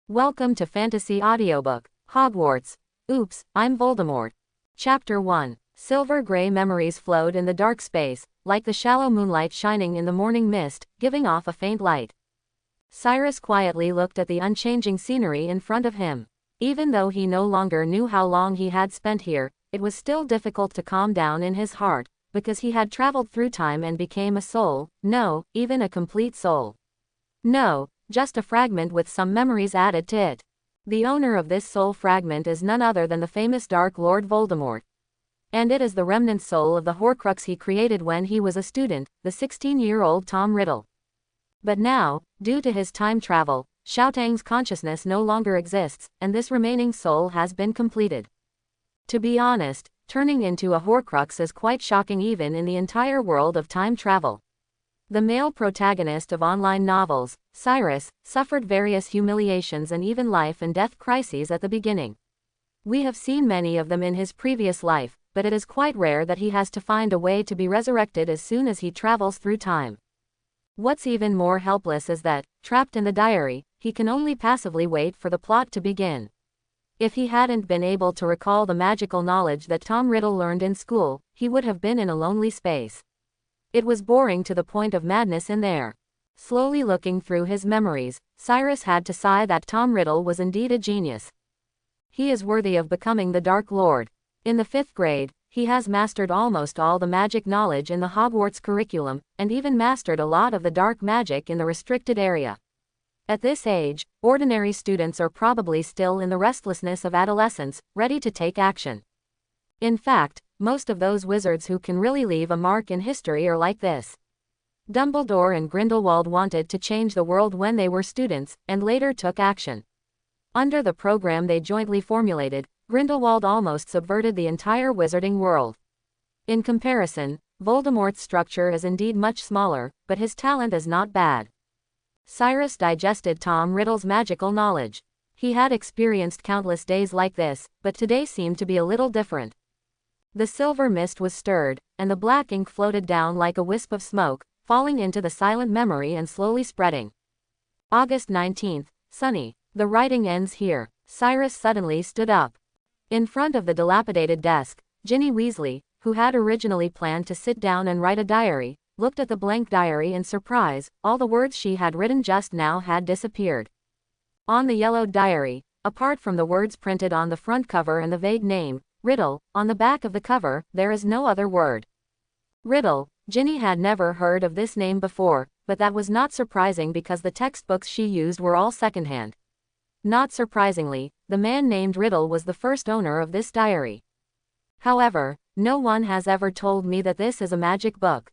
Welcome to Fantasy Audiobook, Hogwarts. Oops, I'm Voldemort. Chapter 1. Silver gray memories flowed in the dark space, like the shallow moonlight shining in the morning mist, giving off a faint light. Cyrus quietly looked at the unchanging scenery in front of him. Even though he no longer knew how long he had spent here, it was still difficult to calm down in his heart, because he had traveled through time and became a soul, no, even a complete soul. No, just a fragment with some memories added to it. The owner of this soul fragment is none other than the famous Dark Lord Voldemort. And it is the remnant soul of the Horcrux he created when he was a student, the 16-year-old Tom Riddle. But now, due to his time travel, Xiaotang's consciousness no longer exists, and this remaining soul has been completed. To be honest, turning into a Horcrux is quite shocking even in the entire world of time travel. The male protagonist of online novels, Cyrus, suffered various humiliations and even life and death crises at the beginning. We have seen many of them in his previous life, but it is quite rare that he has to find a way to be resurrected as soon as he travels through time. What's even more helpless is that, trapped in the diary, he can only passively wait for the plot to begin. If he hadn't been able to recall the magical knowledge that Tom Riddle learned in school, he would have been in a lonely space. It was boring to the point of madness in there. Slowly looking through his memories, Cyrus had to sigh that Tom Riddle was indeed a genius. He is worthy of becoming the Dark Lord. In the 5th grade, he has mastered almost all the magic knowledge in the Hogwarts curriculum, and even mastered a lot of the dark magic in the restricted area. At this age, ordinary students are probably still in the restlessness of adolescence, ready to take action. In fact, most of those wizards who can really leave a mark in history are like this. Dumbledore and Grindelwald wanted to change the world when they were students, and later took action. Under the program they jointly formulated, Grindelwald almost subverted the entire wizarding world. In comparison, Voldemort's structure is indeed much smaller, but his talent is not bad. Cyrus digested Tom Riddle's magical knowledge. He had experienced countless days like this, but today seemed to be a little different. The silver mist was stirred, and the black ink floated down like a wisp of smoke, falling into the silent memory and slowly spreading. August 19th, sunny. The writing ends here. Cyrus suddenly stood up. In front of the dilapidated desk, Ginny Weasley, who had originally planned to sit down and write a diary, looked at the blank diary in surprise. All the words she had written just now had disappeared. On the yellowed diary, apart from the words printed on the front cover and the vague name, Riddle, on the back of the cover, there is no other word. Riddle. Ginny had never heard of this name before, but that was not surprising because the textbooks she used were all secondhand. Not surprisingly, the man named Riddle was the first owner of this diary. However, no one has ever told me that this is a magic book.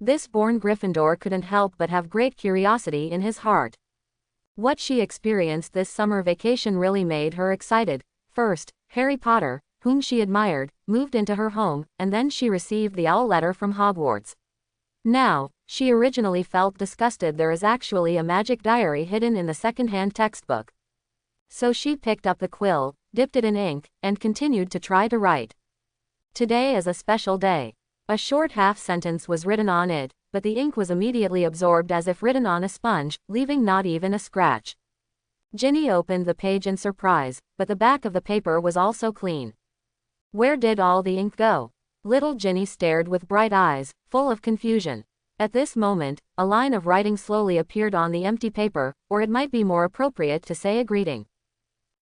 This born Gryffindor couldn't help but have great curiosity in his heart. What she experienced this summer vacation really made her excited. First, Harry Potter, whom she admired, moved into her home, and then she received the owl letter from Hogwarts. Now, she originally felt disgusted there is actually a magic diary hidden in the second-hand textbook. So she picked up the quill, dipped it in ink, and continued to try to write. Today is a special day. A short half-sentence was written on it, but the ink was immediately absorbed as if written on a sponge, leaving not even a scratch. Ginny opened the page in surprise, but the back of the paper was also clean. Where did all the ink go? Little Ginny stared with bright eyes, full of confusion. At this moment, a line of writing slowly appeared on the empty paper, or it might be more appropriate to say a greeting.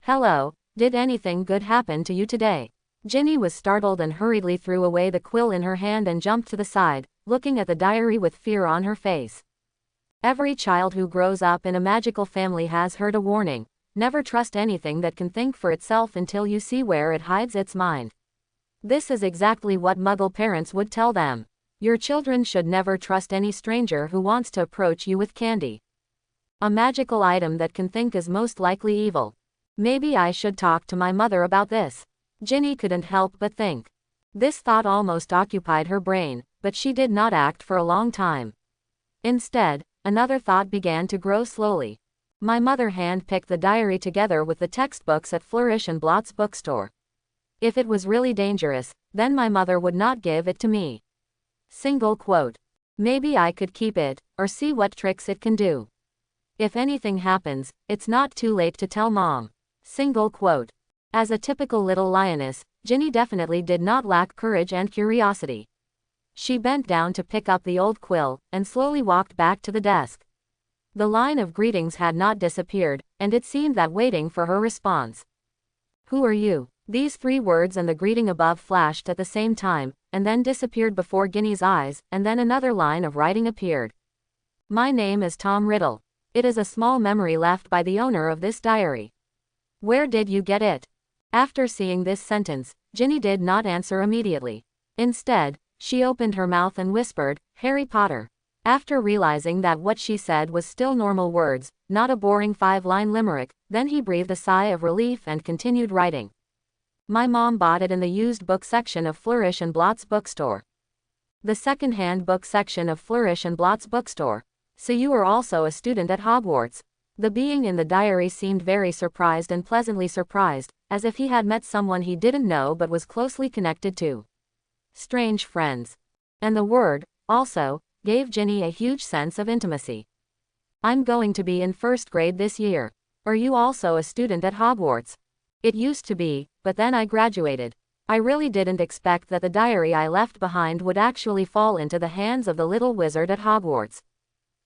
Hello, did anything good happen to you today? Ginny was startled and hurriedly threw away the quill in her hand and jumped to the side, looking at the diary with fear on her face. Every child who grows up in a magical family has heard a warning: never trust anything that can think for itself until you see where it hides its mind. This is exactly what Muggle parents would tell them. Your children should never trust any stranger who wants to approach you with candy. A magical item that can think is most likely evil. Maybe I should talk to my mother about this. Ginny couldn't help but think. This thought almost occupied her brain, but she did not act for a long time. Instead, another thought began to grow slowly. My mother hand-picked the diary together with the textbooks at Flourish and Blott's bookstore. If it was really dangerous, then my mother would not give it to me. Single quote. Maybe I could keep it, or see what tricks it can do. If anything happens, it's not too late to tell Mom. Single quote. As a typical little lioness, Ginny definitely did not lack courage and curiosity. She bent down to pick up the old quill, and slowly walked back to the desk. The line of greetings had not disappeared, and it seemed that waiting for her response. Who are you? These 3 words and the greeting above flashed at the same time, and then disappeared before Ginny's eyes, and then another line of writing appeared. My name is Tom Riddle. It is a small memory left by the owner of this diary. Where did you get it? After seeing this sentence, Ginny did not answer immediately. Instead, she opened her mouth and whispered, Harry Potter. After realizing that what she said was still normal words, not a boring 5-line limerick, then he breathed a sigh of relief and continued writing. My mom bought it in the used book section of Flourish and Blott's bookstore. The second-hand book section of Flourish and Blott's bookstore. So you are also a student at Hogwarts. The being in the diary seemed very surprised and pleasantly surprised, as if he had met someone he didn't know but was closely connected to. Strange friends. And the word, also, gave Ginny a huge sense of intimacy. I'm going to be in 1st grade this year. Are you also a student at Hogwarts? It used to be, but then I graduated. I really didn't expect that the diary I left behind would actually fall into the hands of the little wizard at Hogwarts.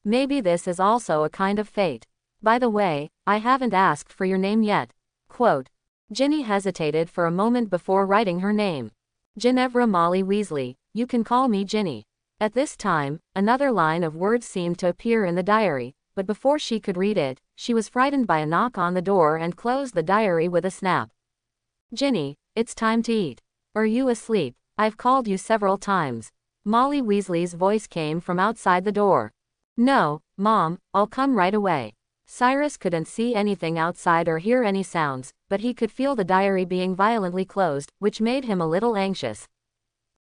Maybe this is also a kind of fate. By the way, I haven't asked for your name yet. Quote. Ginny hesitated for a moment before writing her name. Ginevra Molly Weasley, you can call me Ginny. At this time, another line of words seemed to appear in the diary, but before she could read it, she was frightened by a knock on the door and closed the diary with a snap. Ginny, it's time to eat. Are you asleep? I've called you several times. Molly Weasley's voice came from outside the door. No, Mom, I'll come right away. Cyrus couldn't see anything outside or hear any sounds, but he could feel the diary being violently closed, which made him a little anxious.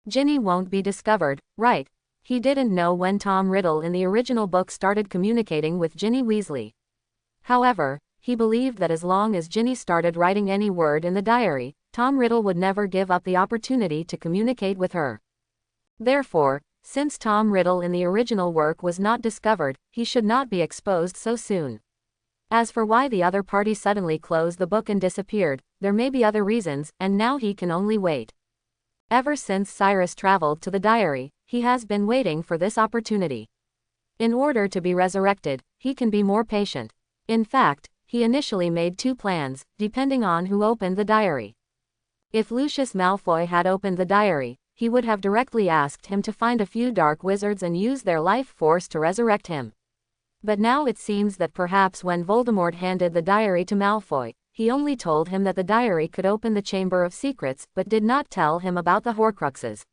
Ginny won't be discovered, right? He didn't know when Tom Riddle in the original book started communicating with Ginny Weasley. However, he believed that as long as Ginny started writing any word in the diary, Tom Riddle would never give up the opportunity to communicate with her. Therefore, since Tom Riddle in the original work was not discovered, he should not be exposed so soon. As for why the other party suddenly closed the book and disappeared, there may be other reasons, and now he can only wait. Ever since Cyrus traveled to the diary, he has been waiting for this opportunity. In order to be resurrected, he can be more patient. In fact, he initially made 2 plans, depending on who opened the diary. If Lucius Malfoy had opened the diary, he would have directly asked him to find a few dark wizards and use their life force to resurrect him. But now it seems that perhaps when Voldemort handed the diary to Malfoy, he only told him that the diary could open the Chamber of Secrets, but did not tell him about the Horcruxes.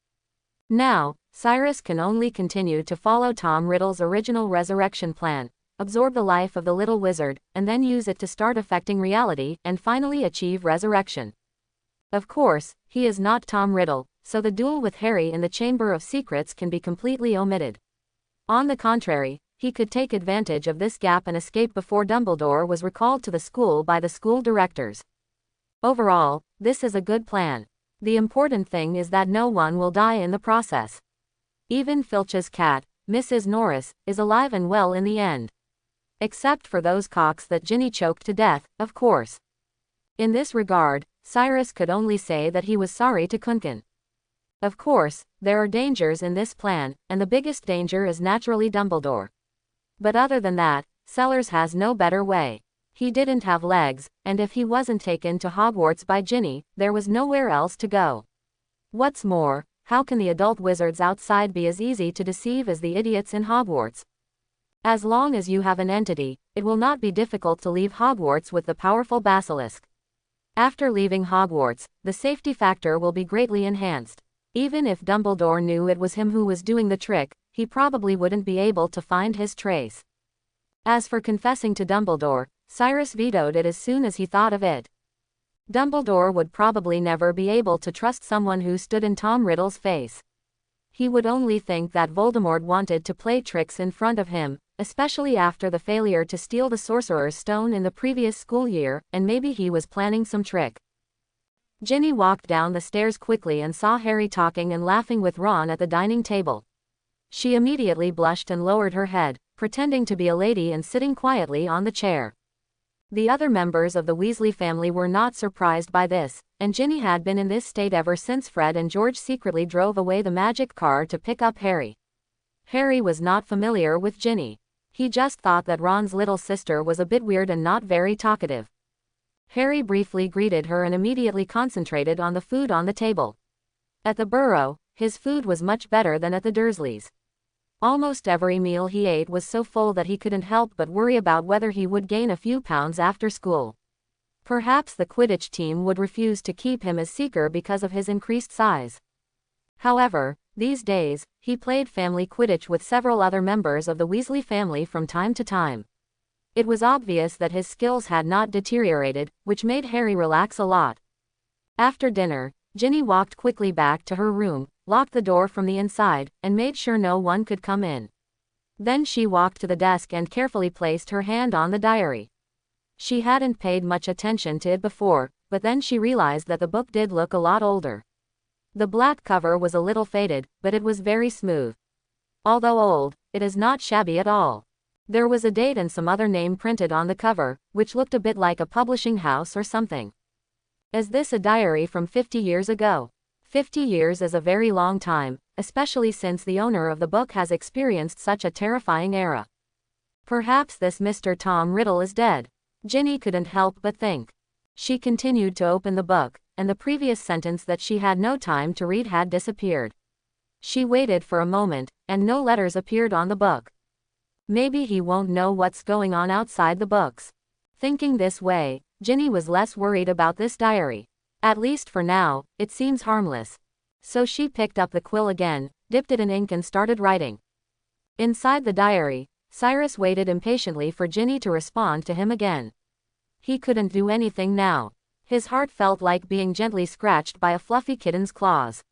Now, Cyrus can only continue to follow Tom Riddle's original resurrection plan, absorb the life of the little wizard, and then use it to start affecting reality, and finally achieve resurrection. Of course, he is not Tom Riddle, so the duel with Harry in the Chamber of Secrets can be completely omitted. On the contrary, he could take advantage of this gap and escape before Dumbledore was recalled to the school by the school directors. Overall, this is a good plan. The important thing is that no one will die in the process. Even Filch's cat, Mrs. Norris, is alive and well in the end. Except for those cocks that Ginny choked to death, of course. In this regard, Cyrus could only say that he was sorry to Kunkin. Of course, there are dangers in this plan, and the biggest danger is naturally Dumbledore. But other than that, Sellers has no better way. He didn't have legs, and if he wasn't taken to Hogwarts by Ginny, there was nowhere else to go. What's more, how can the adult wizards outside be as easy to deceive as the idiots in Hogwarts? As long as you have an entity, it will not be difficult to leave Hogwarts with the powerful Basilisk. After leaving Hogwarts, the safety factor will be greatly enhanced. Even if Dumbledore knew it was him who was doing the trick, he probably wouldn't be able to find his trace. As for confessing to Dumbledore, Cyrus vetoed it as soon as he thought of it. Dumbledore would probably never be able to trust someone who stood in Tom Riddle's face. He would only think that Voldemort wanted to play tricks in front of him, especially after the failure to steal the Sorcerer's Stone in the previous school year, and maybe he was planning some trick. Ginny walked down the stairs quickly and saw Harry talking and laughing with Ron at the dining table. She immediately blushed and lowered her head, pretending to be a lady and sitting quietly on the chair. The other members of the Weasley family were not surprised by this, and Ginny had been in this state ever since Fred and George secretly drove away the magic car to pick up Harry. Harry was not familiar with Ginny. He just thought that Ron's little sister was a bit weird and not very talkative. Harry briefly greeted her and immediately concentrated on the food on the table. At the Burrow, his food was much better than at the Dursleys'. Almost every meal he ate was so full that he couldn't help but worry about whether he would gain a few pounds after school. Perhaps the Quidditch team would refuse to keep him as seeker because of his increased size. However, these days, he played family Quidditch with several other members of the Weasley family from time to time. It was obvious that his skills had not deteriorated, which made Harry relax a lot. After dinner, Ginny walked quickly back to her room, locked the door from the inside, and made sure no one could come in. Then she walked to the desk and carefully placed her hand on the diary. She hadn't paid much attention to it before, but then she realized that the book did look a lot older. The black cover was a little faded, but it was very smooth. Although old, it is not shabby at all. There was a date and some other name printed on the cover, which looked a bit like a publishing house or something. Is this a diary from 50 years ago? 50 years is a very long time, especially since the owner of the book has experienced such a terrifying era. Perhaps this Mr. Tom Riddle is dead. Ginny couldn't help but think. She continued to open the book, and the previous sentence that she had no time to read had disappeared. She waited for a moment, and no letters appeared on the book. Maybe he won't know what's going on outside the books. Thinking this way, Ginny was less worried about this diary. At least for now, it seems harmless. So she picked up the quill again, dipped it in ink and started writing. Inside the diary, Cyrus waited impatiently for Ginny to respond to him again. He couldn't do anything now. His heart felt like being gently scratched by a fluffy kitten's claws.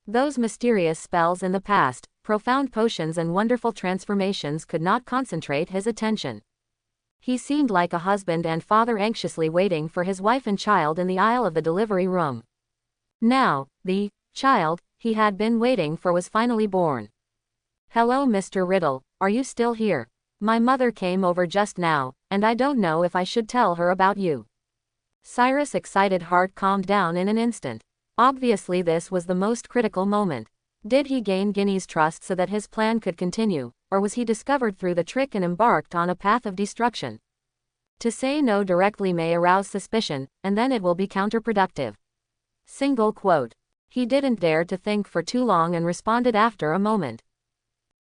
Those mysterious spells in the past, profound potions and wonderful transformations could not concentrate his attention. He seemed like a husband and father anxiously waiting for his wife and child in the aisle of the delivery room. Now, the child he had been waiting for was finally born. "Hello, Mr. Riddle, are you still here? My mother came over just now, and I don't know if I should tell her about you." Cyrus' excited heart calmed down in an instant. Obviously this was the most critical moment. Did he gain Ginny's trust so that his plan could continue, or was he discovered through the trick and embarked on a path of destruction? To say no directly may arouse suspicion, and then it will be counterproductive. Single quote. He didn't dare to think for too long and responded after a moment.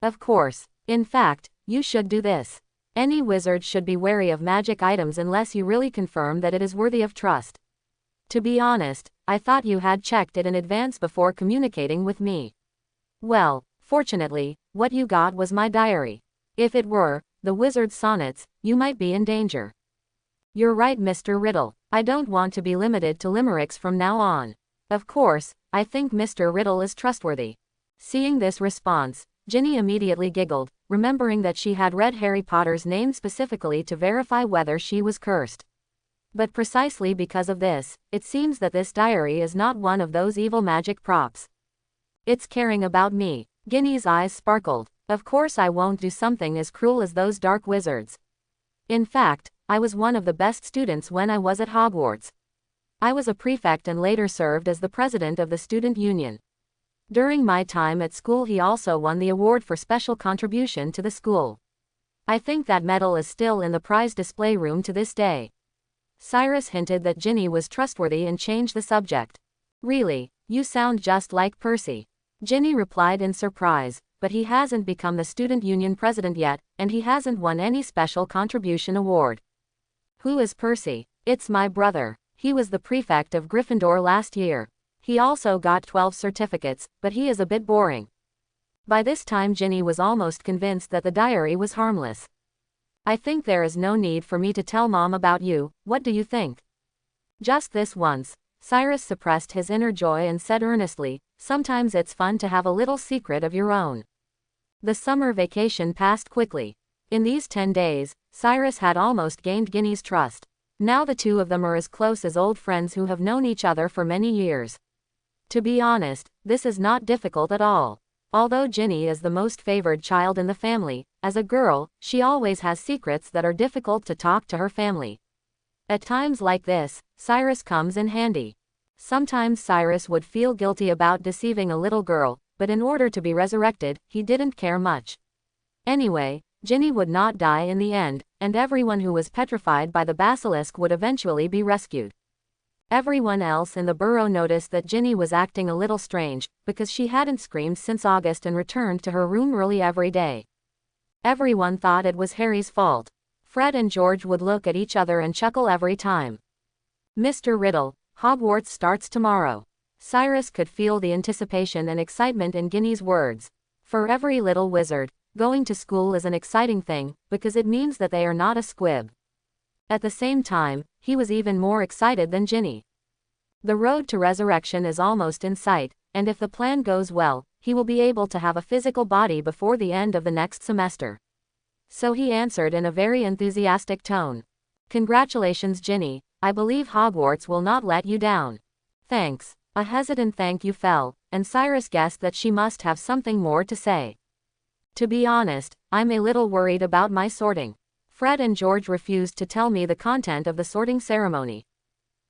"Of course. In fact, you should do this. Any wizard should be wary of magic items unless you really confirm that it is worthy of trust. To be honest, I thought you had checked it in advance before communicating with me. Well, fortunately, what you got was my diary. If it were the wizard's sonnets, you might be in danger." "You're right, Mr. Riddle. I don't want to be limited to limericks from now on. Of course, I think Mr. Riddle is trustworthy." Seeing this response, Ginny immediately giggled, remembering that she had read Harry Potter's name specifically to verify whether she was cursed. But precisely because of this, it seems that this diary is not one of those evil magic props. It's caring about me. Ginny's eyes sparkled. Of course I won't do something as cruel as those dark wizards. In fact, I was one of the best students when I was at Hogwarts. I was a prefect and later served as the president of the student union. During my time at school he also won the award for special contribution to the school. I think that medal is still in the prize display room to this day. Cyrus hinted that Ginny was trustworthy and changed the subject. "Really, you sound just like Percy." Ginny replied in surprise, "But he hasn't become the student union president yet, and he hasn't won any special contribution award." "Who is Percy?" "It's my brother. He was the prefect of Gryffindor last year. He also got 12 certificates, but he is a bit boring." By this time Ginny was almost convinced that the diary was harmless. "I think there is no need for me to tell Mom about you, what do you think?" "Just this once." Cyrus suppressed his inner joy and said earnestly, "Sometimes it's fun to have a little secret of your own." The summer vacation passed quickly. In these 10 days, Cyrus had almost gained Ginny's trust. Now the two of them are as close as old friends who have known each other for many years. To be honest, this is not difficult at all. Although Ginny is the most favored child in the family, as a girl, she always has secrets that are difficult to talk to her family. At times like this, Cyrus comes in handy. Sometimes Cyrus would feel guilty about deceiving a little girl, but in order to be resurrected, he didn't care much. Anyway, Ginny would not die in the end, and everyone who was petrified by the basilisk would eventually be rescued. Everyone else in the burrow noticed that Ginny was acting a little strange, because she hadn't screamed since August and returned to her room early every day. Everyone thought it was Harry's fault. Fred and George would look at each other and chuckle every time. Mr. Riddle, Hogwarts starts tomorrow. Cyrus could feel the anticipation and excitement in Ginny's words. For every little wizard, going to school is an exciting thing, because it means that they are not a squib. At the same time, he was even more excited than Ginny. The road to resurrection is almost in sight, and if the plan goes well, he will be able to have a physical body before the end of the next semester. So he answered in a very enthusiastic tone. Congratulations, Ginny, I believe Hogwarts will not let you down. Thanks. A hesitant thank you fell, and Cyrus guessed that she must have something more to say. To be honest, I'm a little worried about my sorting. Fred and George refused to tell me the content of the sorting ceremony.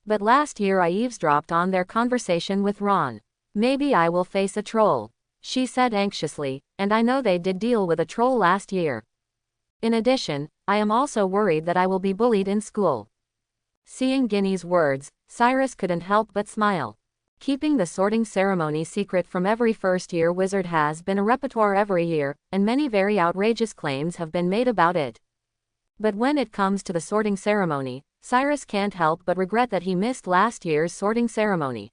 But last year I eavesdropped on their conversation with Ron. Maybe I will face a troll, she said anxiously, and I know they did deal with a troll last year. In addition, I am also worried that I will be bullied in school. Seeing Ginny's words, Cyrus couldn't help but smile. Keeping the sorting ceremony secret from every first-year wizard has been a repertoire every year, and many very outrageous claims have been made about it. But when it comes to the sorting ceremony, Cyrus can't help but regret that he missed last year's sorting ceremony.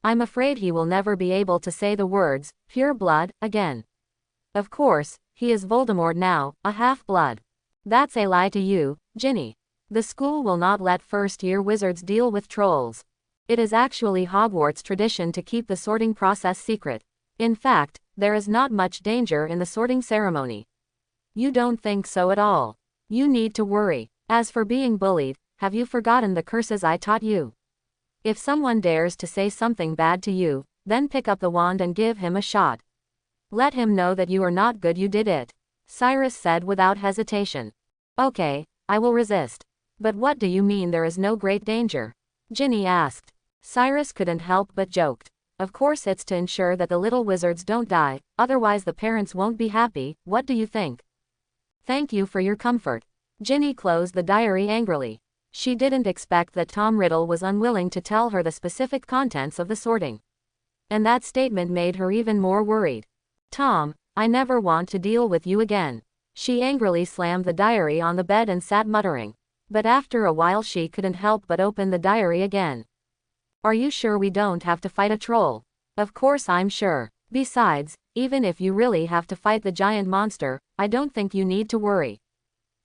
I'm afraid he will never be able to say the words, pure blood, again. Of course, he is Voldemort now, a half-blood. That's a lie to you, Ginny. The school will not let first-year wizards deal with trolls. It is actually Hogwarts tradition to keep the sorting process secret. In fact, there is not much danger in the sorting ceremony. You don't think so at all. You need to worry. As for being bullied, have you forgotten the curses I taught you? If someone dares to say something bad to you, then pick up the wand and give him a shot. Let him know that you are not good, you did it. Cyrus said without hesitation. Okay, I will resist. But what do you mean there is no great danger? Ginny asked. Cyrus couldn't help but joked. Of course it's to ensure that the little wizards don't die, otherwise the parents won't be happy, what do you think? Thank you for your comfort. Ginny closed the diary angrily. She didn't expect that Tom Riddle was unwilling to tell her the specific contents of the sorting. And that statement made her even more worried. Tom, I never want to deal with you again. She angrily slammed the diary on the bed and sat muttering. But after a while she couldn't help but open the diary again. Are you sure we don't have to fight a troll? Of course I'm sure. Besides, even if you really have to fight the giant monster, I don't think you need to worry.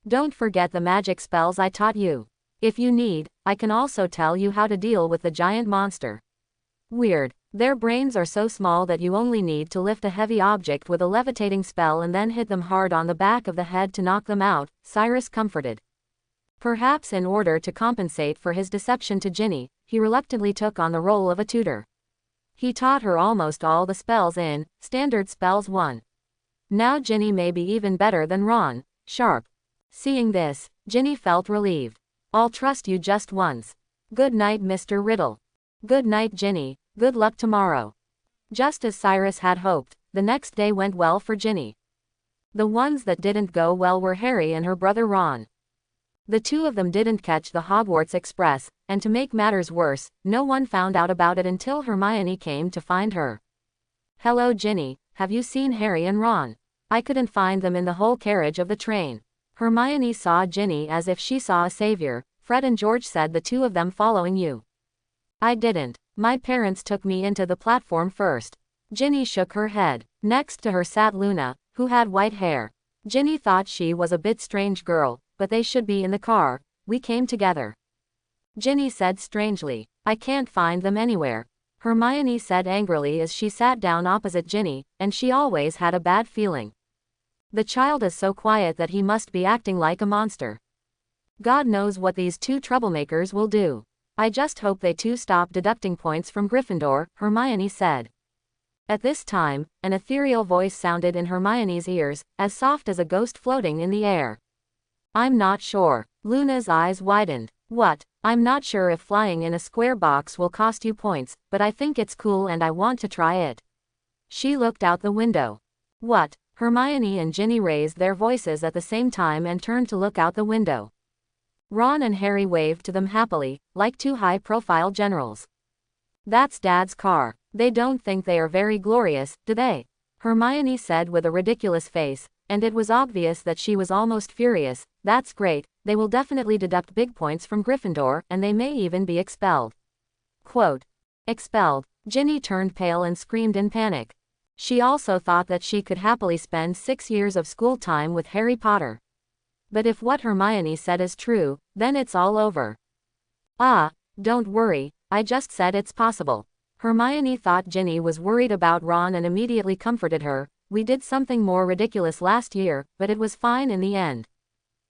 Don't forget the magic spells I taught you. If you need, I can also tell you how to deal with the giant monster. Weird. Their brains are so small that you only need to lift a heavy object with a levitating spell and then hit them hard on the back of the head to knock them out, Cyrus comforted. Perhaps in order to compensate for his deception to Ginny, he reluctantly took on the role of a tutor. He taught her almost all the spells in Standard Spells 1. Now Ginny may be even better than Ron, sharp. Seeing this, Ginny felt relieved. I'll trust you just once. Good night, Mr. Riddle. Good night, Ginny. Good luck tomorrow. Just as Cyrus had hoped, the next day went well for Ginny. The ones that didn't go well were Harry and her brother Ron. The two of them didn't catch the Hogwarts Express, and to make matters worse, no one found out about it until Hermione came to find her. Hello, Ginny, have you seen Harry and Ron? I couldn't find them in the whole carriage of the train. Hermione saw Ginny as if she saw a savior. Fred and George said the two of them following you. I didn't. My parents took me into the platform first. Ginny shook her head. Next to her sat Luna, who had white hair. Ginny thought she was a bit strange girl, but they should be in the car. We came together. Ginny said strangely. I can't find them anywhere. Hermione said angrily as she sat down opposite Ginny, and she always had a bad feeling. The child is so quiet that he must be acting like a monster. God knows what these two troublemakers will do. I just hope they too stop deducting points from Gryffindor, Hermione said. At this time, an ethereal voice sounded in Hermione's ears, as soft as a ghost floating in the air. I'm not sure. Luna's eyes widened. What? I'm not sure if flying in a square box will cost you points, but I think it's cool and I want to try it. She looked out the window. What? Hermione and Ginny raised their voices at the same time and turned to look out the window. Ron and Harry waved to them happily, like two high-profile generals. That's Dad's car. They don't think they are very glorious, do they? Hermione said with a ridiculous face, and it was obvious that she was almost furious. That's great, they will definitely deduct big points from Gryffindor, and they may even be expelled. Quote. Expelled. Ginny turned pale and screamed in panic. She also thought that she could happily spend 6 years of school time with Harry Potter. But if what Hermione said is true, then it's all over. Ah, don't worry, I just said it's possible. Hermione thought Ginny was worried about Ron and immediately comforted her. We did something more ridiculous last year, but it was fine in the end.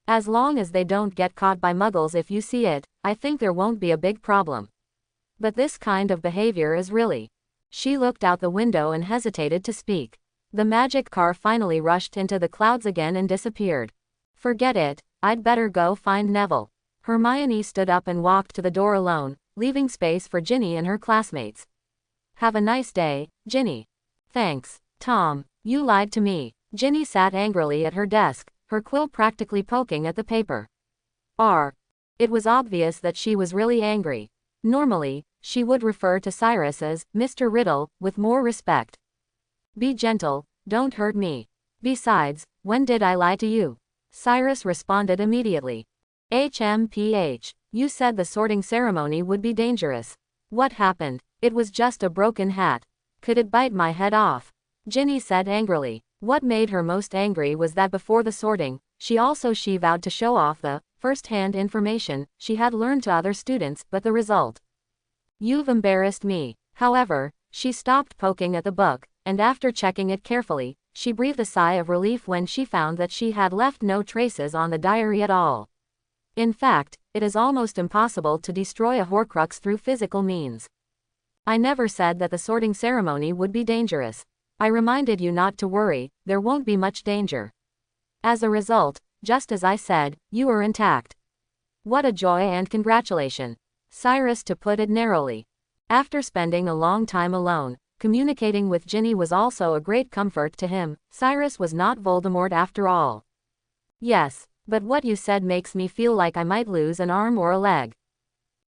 As long as they don't get caught by muggles if you see it, I think there won't be a big problem. But this kind of behavior is really... She looked out the window and hesitated to speak. The magic car finally rushed into the clouds again and disappeared. Forget it, I'd better go find Neville. Hermione stood up and walked to the door alone, leaving space for Ginny and her classmates. Have a nice day, Ginny. Thanks, Tom. You lied to me. Ginny sat angrily at her desk, her quill practically poking at the paper. It was obvious that she was really angry. Normally, she would refer to Cyrus as Mr. Riddle, with more respect. Be gentle, don't hurt me. Besides, when did I lie to you? Cyrus responded immediately. HMPH. You said the sorting ceremony would be dangerous. What happened? It was just a broken hat. Could it bite my head off? Ginny said angrily. What made her most angry was that before the sorting, she vowed to show off the first-hand information she had learned to other students, but the result. You've embarrassed me. However, she stopped poking at the book, and after checking it carefully, she breathed a sigh of relief when she found that she had left no traces on the diary at all. In fact, it is almost impossible to destroy a Horcrux through physical means. I never said that the sorting ceremony would be dangerous. I reminded you not to worry, there won't be much danger. As a result, just as I said, you are intact. What a joy and congratulation. Cyrus, to put it narrowly. After spending a long time alone, communicating with Ginny was also a great comfort to him. Cyrus was not Voldemort after all. Yes, but what you said makes me feel like I might lose an arm or a leg.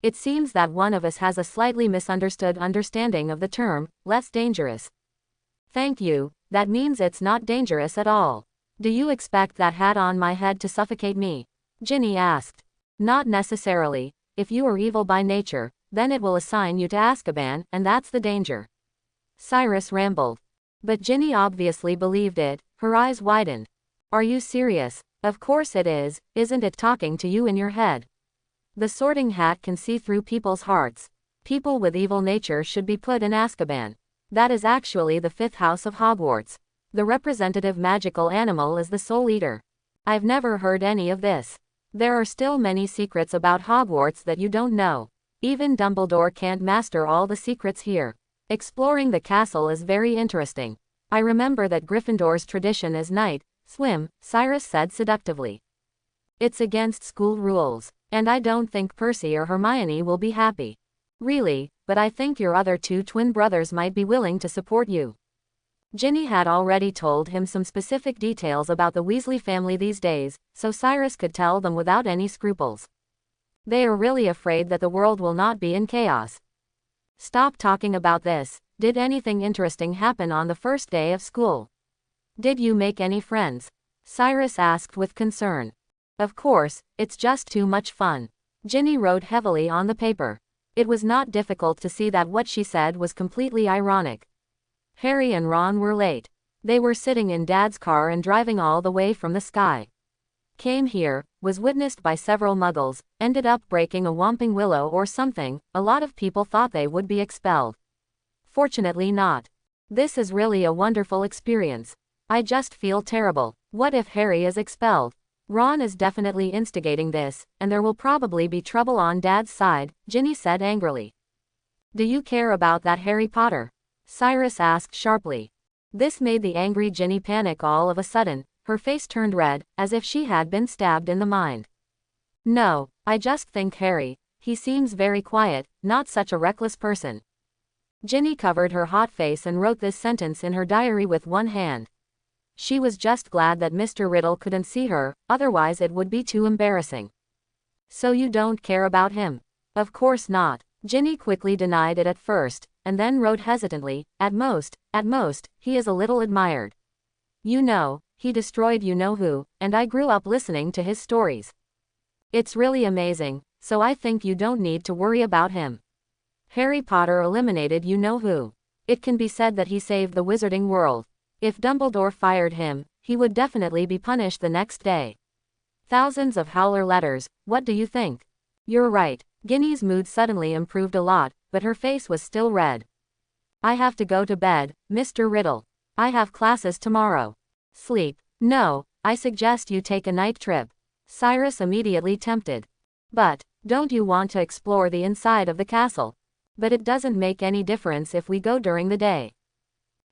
It seems that one of us has a slightly misunderstood understanding of the term, less dangerous. Thank you, that means it's not dangerous at all. Do you expect that hat on my head to suffocate me? Ginny asked. Not necessarily. If you are evil by nature, then it will assign you to Azkaban, and that's the danger. Cyrus rambled. But Ginny obviously believed it, her eyes widened. Are you serious? Of course it is, isn't it talking to you in your head? The sorting hat can see through people's hearts. People with evil nature should be put in Azkaban. That is actually the 5th house of Hogwarts. The representative magical animal is the Soul Eater. I've never heard any of this. There are still many secrets about Hogwarts that you don't know. Even Dumbledore can't master all the secrets here. Exploring the castle is very interesting. I remember that Gryffindor's tradition is night swim, Cyrus said seductively. It's against school rules, and I don't think Percy or Hermione will be happy. Really, but I think your other 2 twin brothers might be willing to support you. Ginny had already told him some specific details about the Weasley family these days, so Cyrus could tell them without any scruples. They are really afraid that the world will not be in chaos. Stop talking about this. Did anything interesting happen on the first day of school? Did you make any friends? Cyrus asked with concern. Of course, it's just too much fun. Ginny wrote heavily on the paper. It was not difficult to see that what she said was completely ironic. Harry and Ron were late. They were sitting in Dad's car and driving all the way from the sky. Came here, was witnessed by several muggles, ended up breaking a whomping willow or something. A lot of people thought they would be expelled. Fortunately not. This is really a wonderful experience. I just feel terrible. What if Harry is expelled? Ron is definitely instigating this, and there will probably be trouble on Dad's side, Ginny said angrily. Do you care about that Harry Potter? Cyrus asked sharply. This made the angry Ginny panic all of a sudden. Her face turned red, as if she had been stabbed in the mind. No, I just think Harry, he seems very quiet, not such a reckless person. Ginny covered her hot face and wrote this sentence in her diary with one hand. She was just glad that Mr. Riddle couldn't see her, otherwise it would be too embarrassing. So you don't care about him? Of course not. Ginny quickly denied it at first, and then wrote hesitantly, at most, he is a little admired. You know, he destroyed you-know-who, and I grew up listening to his stories. It's really amazing, so I think you don't need to worry about him. Harry Potter eliminated you-know-who. It can be said that he saved the wizarding world. If Dumbledore fired him, he would definitely be punished the next day. Thousands of howler letters, what do you think? You're right. Ginny's mood suddenly improved a lot, but her face was still red. I have to go to bed, Mr. Riddle. I have classes tomorrow. Sleep. No, I suggest you take a night trip. Cyrus immediately tempted. But, don't you want to explore the inside of the castle? But it doesn't make any difference if we go during the day.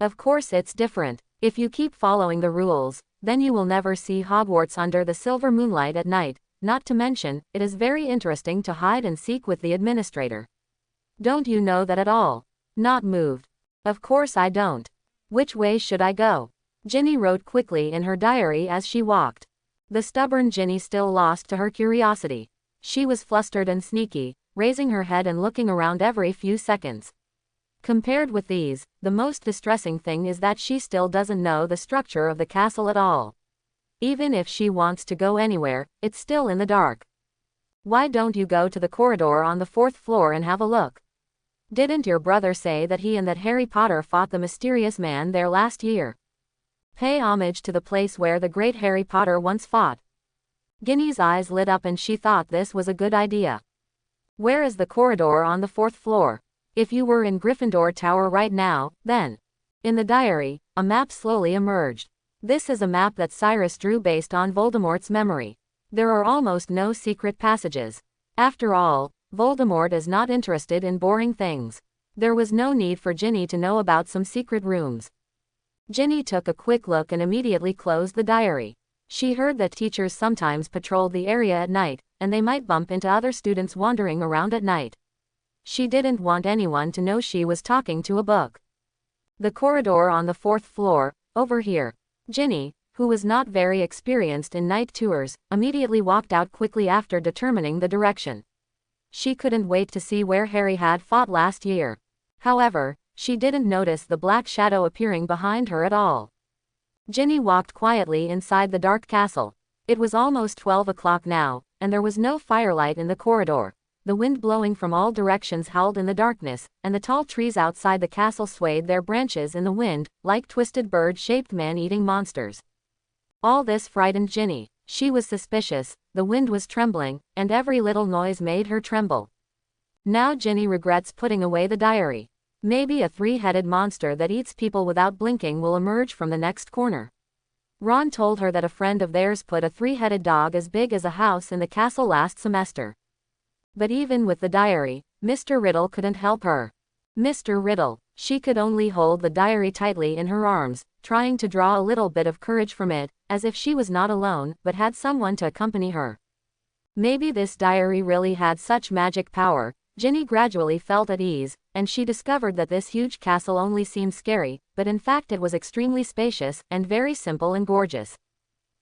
Of course it's different. If you keep following the rules, then you will never see Hogwarts under the silver moonlight at night, not to mention, it is very interesting to hide and seek with the administrator. Don't you know that at all? Not moved. Of course I don't. Which way should I go? Ginny wrote quickly in her diary as she walked. The stubborn Ginny still lost to her curiosity. She was flustered and sneaky, raising her head and looking around every few seconds. Compared with these, the most distressing thing is that she still doesn't know the structure of the castle at all. Even if she wants to go anywhere, it's still in the dark. Why don't you go to the corridor on the 4th floor and have a look? Didn't your brother say that he and that Harry Potter fought the mysterious man there last year? Pay homage to the place where the great Harry Potter once fought. Ginny's eyes lit up and she thought this was a good idea. Where is the corridor on the 4th floor? If you were in Gryffindor Tower right now, then. In the diary, a map slowly emerged. This is a map that Cyrus drew based on Voldemort's memory. There are almost no secret passages. After all, Voldemort is not interested in boring things. There was no need for Ginny to know about some secret rooms. Ginny took a quick look and immediately closed the diary. She heard that teachers sometimes patrolled the area at night, and they might bump into other students wandering around at night. She didn't want anyone to know she was talking to a book. The corridor on the 4th floor, over here. Ginny, who was not very experienced in night tours, immediately walked out quickly after determining the direction. She couldn't wait to see where Harry had fought last year. However, she didn't notice the black shadow appearing behind her at all. Ginny walked quietly inside the dark castle. It was almost 12 o'clock now, and there was no firelight in the corridor. The wind blowing from all directions howled in the darkness, and the tall trees outside the castle swayed their branches in the wind, like twisted bird-shaped man-eating monsters. All this frightened Ginny. She was suspicious, the wind was trembling, and every little noise made her tremble. Now Ginny regrets putting away the diary. Maybe a three-headed monster that eats people without blinking will emerge from the next corner. Ron told her that a friend of theirs put a three-headed dog as big as a house in the castle last semester. But even with the diary, Mr. Riddle couldn't help her. Mr. Riddle. She could only hold the diary tightly in her arms, trying to draw a little bit of courage from it, as if she was not alone, but had someone to accompany her. Maybe this diary really had such magic power. Ginny gradually felt at ease, and she discovered that this huge castle only seemed scary, but in fact it was extremely spacious, and very simple and gorgeous.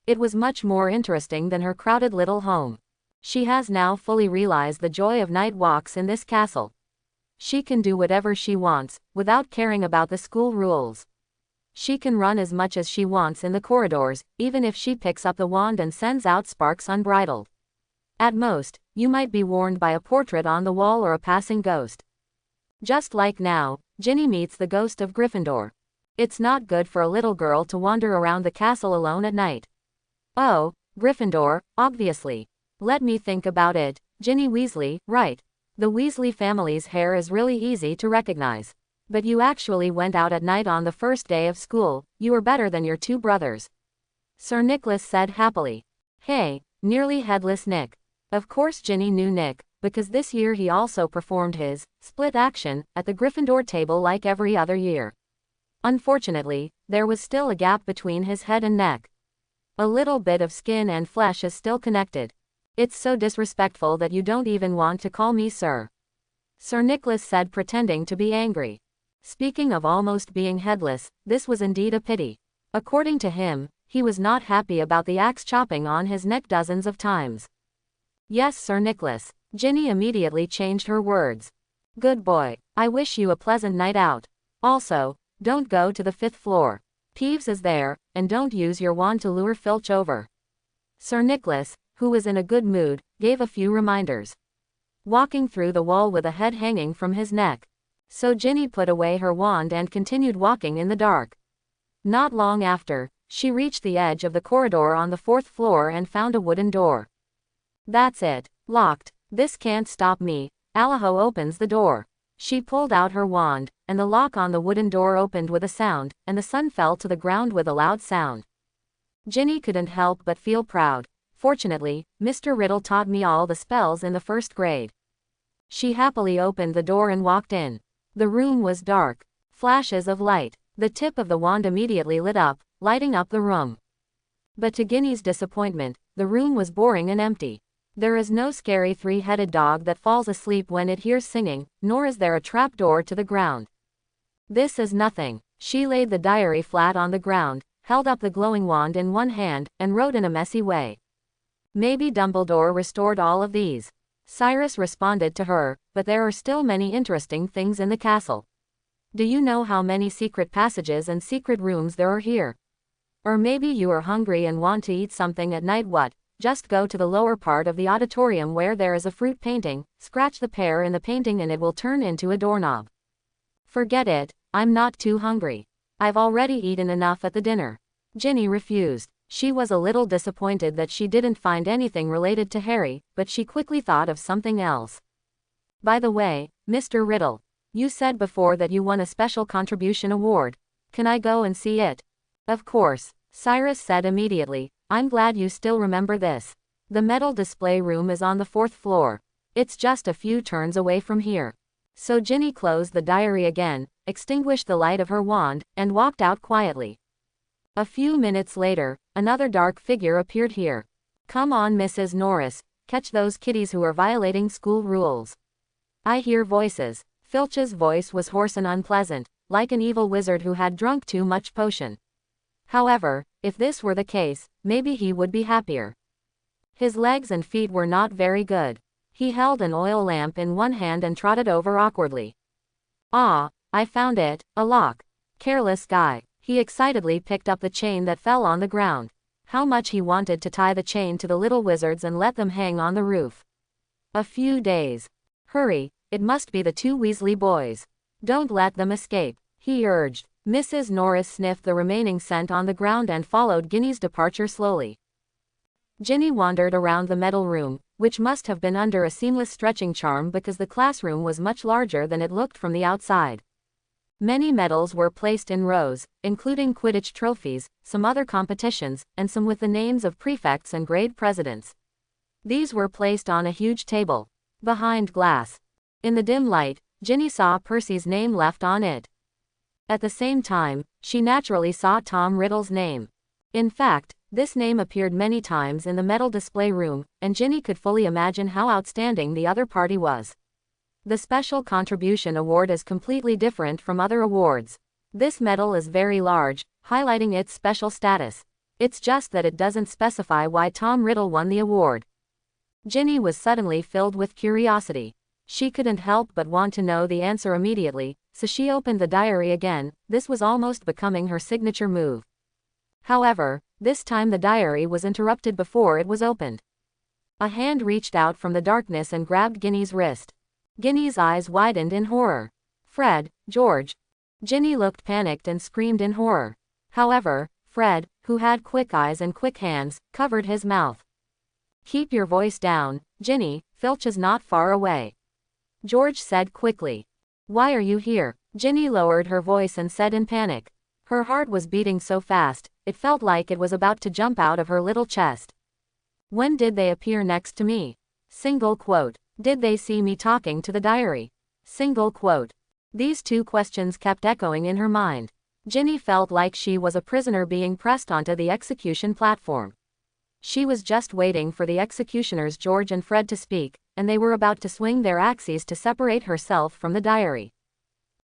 It was much more interesting than her crowded little home. She has now fully realized the joy of night walks in this castle. She can do whatever she wants, without caring about the school rules. She can run as much as she wants in the corridors, even if she picks up the wand and sends out sparks unbridled. At most, you might be warned by a portrait on the wall or a passing ghost. Just like now, Ginny meets the ghost of Gryffindor. It's not good for a little girl to wander around the castle alone at night. Oh, Gryffindor, obviously. Let me think about it. Ginny Weasley, right. The Weasley family's hair is really easy to recognize. But you actually went out at night on the first day of school. You were better than your two brothers. Sir Nicholas said happily. Hey, nearly headless Nick. Of course Ginny knew Nick, because this year he also performed his split action at the Gryffindor table like every other year. Unfortunately, there was still a gap between his head and neck. A little bit of skin and flesh is still connected. It's so disrespectful that you don't even want to call me sir. Sir Nicholas said, pretending to be angry. Speaking of almost being headless, this was indeed a pity. According to him, he was not happy about the axe chopping on his neck dozens of times. Yes, Sir Nicholas. Ginny immediately changed her words. Good boy. I wish you a pleasant night out. Also, don't go to the 5th floor. Peeves is there, and don't use your wand to lure Filch over. Sir Nicholas, who was in a good mood, gave a few reminders. Walking through the wall with a head hanging from his neck. So Ginny put away her wand and continued walking in the dark. Not long after, she reached the edge of the corridor on the 4th floor and found a wooden door. That's it. Locked. This can't stop me. Alaho opens the door. She pulled out her wand, and the lock on the wooden door opened with a sound, and the sun fell to the ground with a loud sound. Ginny couldn't help but feel proud. Fortunately, Mr. Riddle taught me all the spells in the 1st grade. She happily opened the door and walked in. The room was dark. Flashes of light. The tip of the wand immediately lit up, lighting up the room. But to Ginny's disappointment, the room was boring and empty. There is no scary 3-headed dog that falls asleep when it hears singing, nor is there a trapdoor to the ground. This is nothing. She laid the diary flat on the ground, held up the glowing wand in one hand, and wrote in a messy way. Maybe Dumbledore restored all of these. Cyrus responded to her, but there are still many interesting things in the castle. Do you know how many secret passages and secret rooms there are here? Or maybe you are hungry and want to eat something at night. What? Just go to the lower part of the auditorium where there is a fruit painting, scratch the pear in the painting and it will turn into a doorknob. Forget it, I'm not too hungry. I've already eaten enough at the dinner. Ginny refused. She was a little disappointed that she didn't find anything related to Harry, but she quickly thought of something else. By the way, Mr. Riddle, you said before that you won a special contribution award. Can I go and see it? Of course, Cyrus said immediately. I'm glad you still remember this. The metal display room is on the 4th floor. It's just a few turns away from here. So Ginny closed the diary again, extinguished the light of her wand, and walked out quietly. A few minutes later, another dark figure appeared here. Come on, Mrs. Norris, catch those kiddies who are violating school rules. I hear voices. Filch's voice was hoarse and unpleasant, like an evil wizard who had drunk too much potion. However, if this were the case, maybe he would be happier. His legs and feet were not very good. He held an oil lamp in one hand and trotted over awkwardly. Ah, I found it, a lock. Careless guy. He excitedly picked up the chain that fell on the ground. How much he wanted to tie the chain to the little wizards and let them hang on the roof. A few days. Hurry, it must be the 2 Weasley boys. Don't let them escape, he urged. Mrs. Norris sniffed the remaining scent on the ground and followed Ginny's departure slowly. Ginny wandered around the metal room, which must have been under a seamless stretching charm because the classroom was much larger than it looked from the outside. Many medals were placed in rows, including Quidditch trophies, some other competitions, and some with the names of prefects and grade presidents. These were placed on a huge table, behind glass. In the dim light, Ginny saw Percy's name left on it. At the same time, she naturally saw Tom Riddle's name. In fact, this name appeared many times in the metal display room, and Ginny could fully imagine how outstanding the other party was. The Special Contribution Award is completely different from other awards. This medal is very large, highlighting its special status. It's just that it doesn't specify why Tom Riddle won the award. Ginny was suddenly filled with curiosity. She couldn't help but want to know the answer immediately, so she opened the diary again. This was almost becoming her signature move. However, this time the diary was interrupted before it was opened. A hand reached out from the darkness and grabbed Ginny's wrist. Ginny's eyes widened in horror. Fred, George. Ginny looked panicked and screamed in horror. However, Fred, who had quick eyes and quick hands, covered his mouth. Keep your voice down, Ginny, Filch is not far away. George said quickly. Why are you here? Ginny lowered her voice and said in panic. Her heart was beating so fast, it felt like it was about to jump out of her little chest. When did they appear next to me? Single quote. Did they see me talking to the diary? Single quote. These two questions kept echoing in her mind. Ginny felt like she was a prisoner being pressed onto the execution platform. She was just waiting for the executioners George and Fred to speak, and they were about to swing their axes to separate herself from the diary.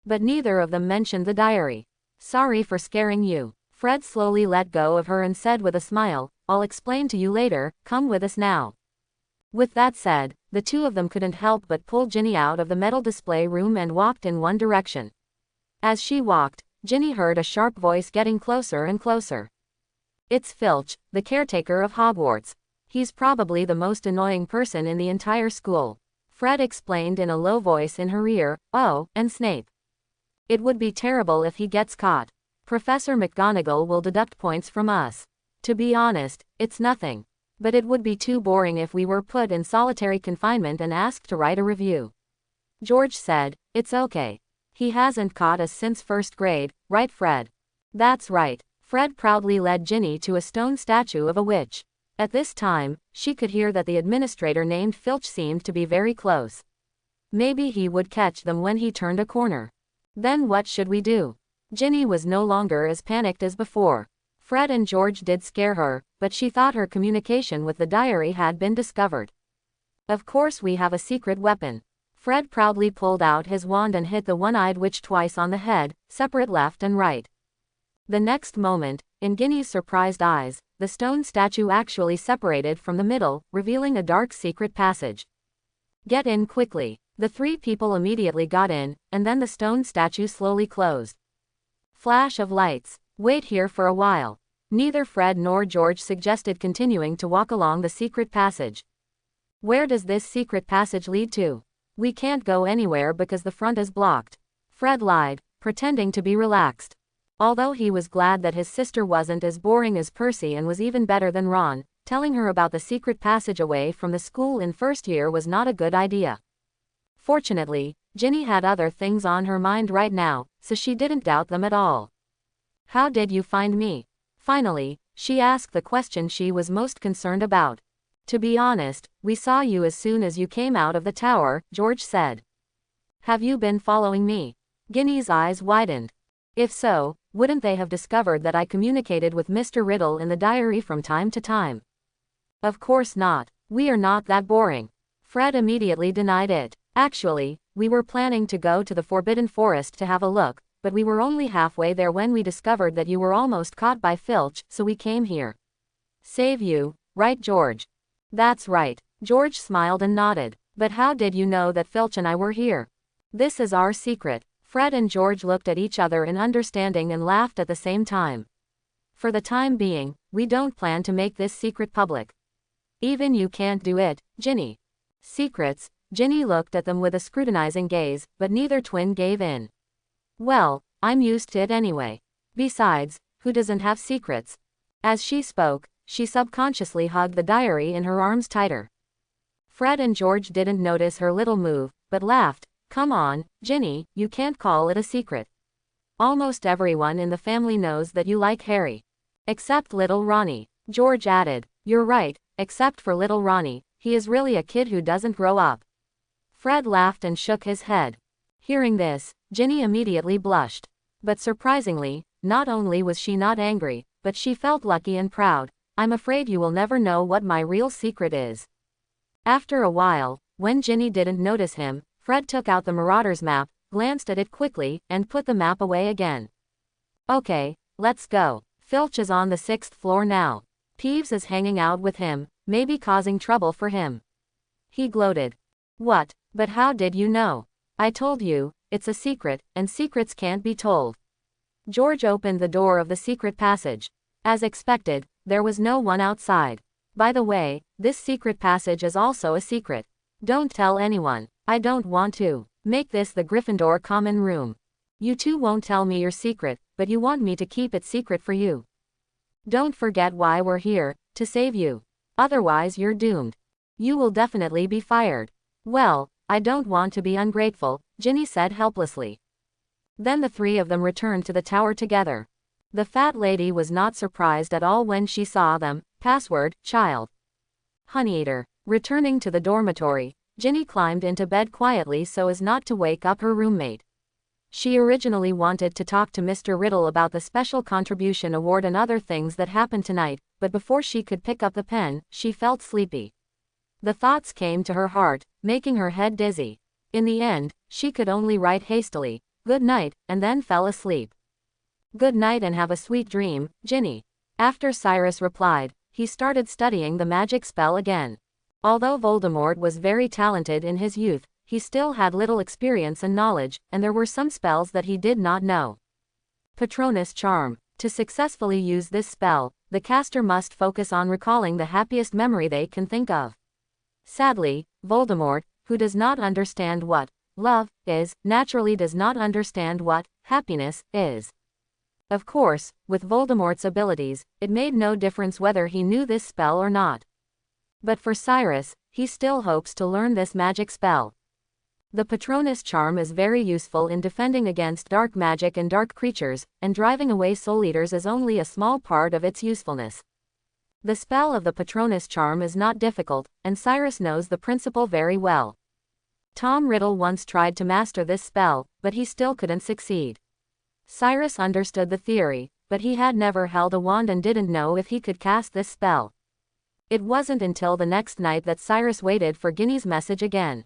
But neither of them mentioned the diary. Sorry for scaring you. Fred slowly let go of her and said with a smile, I'll explain to you later, come with us now. With that said, the two of them couldn't help but pull Ginny out of the metal display room and walked in one direction. As she walked, Ginny heard a sharp voice getting closer and closer. It's Filch, the caretaker of Hogwarts. He's probably the most annoying person in the entire school. Fred explained in a low voice in her ear, oh, and Snape. It would be terrible if he gets caught. Professor McGonagall will deduct points from us. To be honest, it's nothing. But it would be too boring if we were put in solitary confinement and asked to write a review. George said, it's okay. He hasn't caught us since first grade, right Fred? That's right. Fred proudly led Ginny to a stone statue of a witch. At this time, she could hear that the administrator named Filch seemed to be very close. Maybe he would catch them when he turned a corner. Then what should we do? Ginny was no longer as panicked as before. Fred and George did scare her, but she thought her communication with the diary had been discovered. Of course we have a secret weapon. Fred proudly pulled out his wand and hit the one-eyed witch twice on the head, separate left and right. The next moment, in Ginny's surprised eyes, the stone statue actually separated from the middle, revealing a dark secret passage. Get in quickly. The three people immediately got in, and then the stone statue slowly closed. Flash of lights. Wait here for a while. Neither Fred nor George suggested continuing to walk along the secret passage. Where does this secret passage lead to? We can't go anywhere because the front is blocked. Fred lied, pretending to be relaxed. Although he was glad that his sister wasn't as boring as Percy and was even better than Ron, telling her about the secret passage away from the school in first year was not a good idea. Fortunately, Ginny had other things on her mind right now, so she didn't doubt them at all. How did you find me? Finally, she asked the question she was most concerned about. To be honest, we saw you as soon as you came out of the tower, George said. Have you been following me? Ginny's eyes widened. If so, wouldn't they have discovered that I communicated with Mr. Riddle in the diary from time to time? Of course not. We are not that boring. Fred immediately denied it. Actually, we were planning to go to the Forbidden Forest to have a look, but we were only halfway there when we discovered that you were almost caught by Filch, so we came here. Save you, right George? That's right. George smiled and nodded. But how did you know that Filch and I were here? This is our secret. Fred and George looked at each other in understanding and laughed at the same time. For the time being, we don't plan to make this secret public. Even you can't do it, Ginny. Secrets? Ginny looked at them with a scrutinizing gaze, but neither twin gave in. Well, I'm used to it anyway. Besides, who doesn't have secrets? As she spoke, she subconsciously hugged the diary in her arms tighter. Fred and George didn't notice her little move, but laughed. Come on, Ginny, you can't call it a secret. Almost everyone in the family knows that you like Harry. Except little Ronnie. George added, you're right, except for little Ronnie, he is really a kid who doesn't grow up. Fred laughed and shook his head. Hearing this, Ginny immediately blushed. But surprisingly, not only was she not angry, but she felt lucky and proud. I'm afraid you will never know what my real secret is. After a while, when Ginny didn't notice him, Fred took out the Marauders map, glanced at it quickly, and put the map away again. Okay, let's go. Filch is on the 6th floor now. Peeves is hanging out with him, maybe causing trouble for him. He gloated. What? But how did you know? I told you, it's a secret, and secrets can't be told. George opened the door of the secret passage. As expected, there was no one outside. By the way, this secret passage is also a secret. Don't tell anyone. I don't want to. Make this the Gryffindor common room. You two won't tell me your secret, but you want me to keep it secret for you. Don't forget why we're here, to save you. Otherwise you're doomed. You will definitely be fired. Well, I don't want to be ungrateful, Ginny said helplessly. Then the three of them returned to the tower together. The fat lady was not surprised at all when she saw them. Password, child. Honeyeater. Returning to the dormitory, Ginny climbed into bed quietly so as not to wake up her roommate. She originally wanted to talk to Mr. Riddle about the special contribution award and other things that happened tonight, but before she could pick up the pen, she felt sleepy. The thoughts came to her heart, making her head dizzy. In the end, she could only write hastily, "Good night," and then fell asleep. "Good night and have a sweet dream, Ginny." After Cyrus replied, he started studying the magic spell again. Although Voldemort was very talented in his youth, he still had little experience and knowledge, and there were some spells that he did not know. Patronus Charm. To successfully use this spell, the caster must focus on recalling the happiest memory they can think of. Sadly, Voldemort, who does not understand what love is, naturally does not understand what happiness is. Of course, with Voldemort's abilities, it made no difference whether he knew this spell or not. But for Cyrus, he still hopes to learn this magic spell. The Patronus Charm is very useful in defending against dark magic and dark creatures, and driving away Soul Eaters is only a small part of its usefulness. The spell of the Patronus Charm is not difficult, and Cyrus knows the principle very well. Tom Riddle once tried to master this spell, but he still couldn't succeed. Cyrus understood the theory, but he had never held a wand and didn't know if he could cast this spell. It wasn't until the next night that Cyrus waited for Ginny's message again.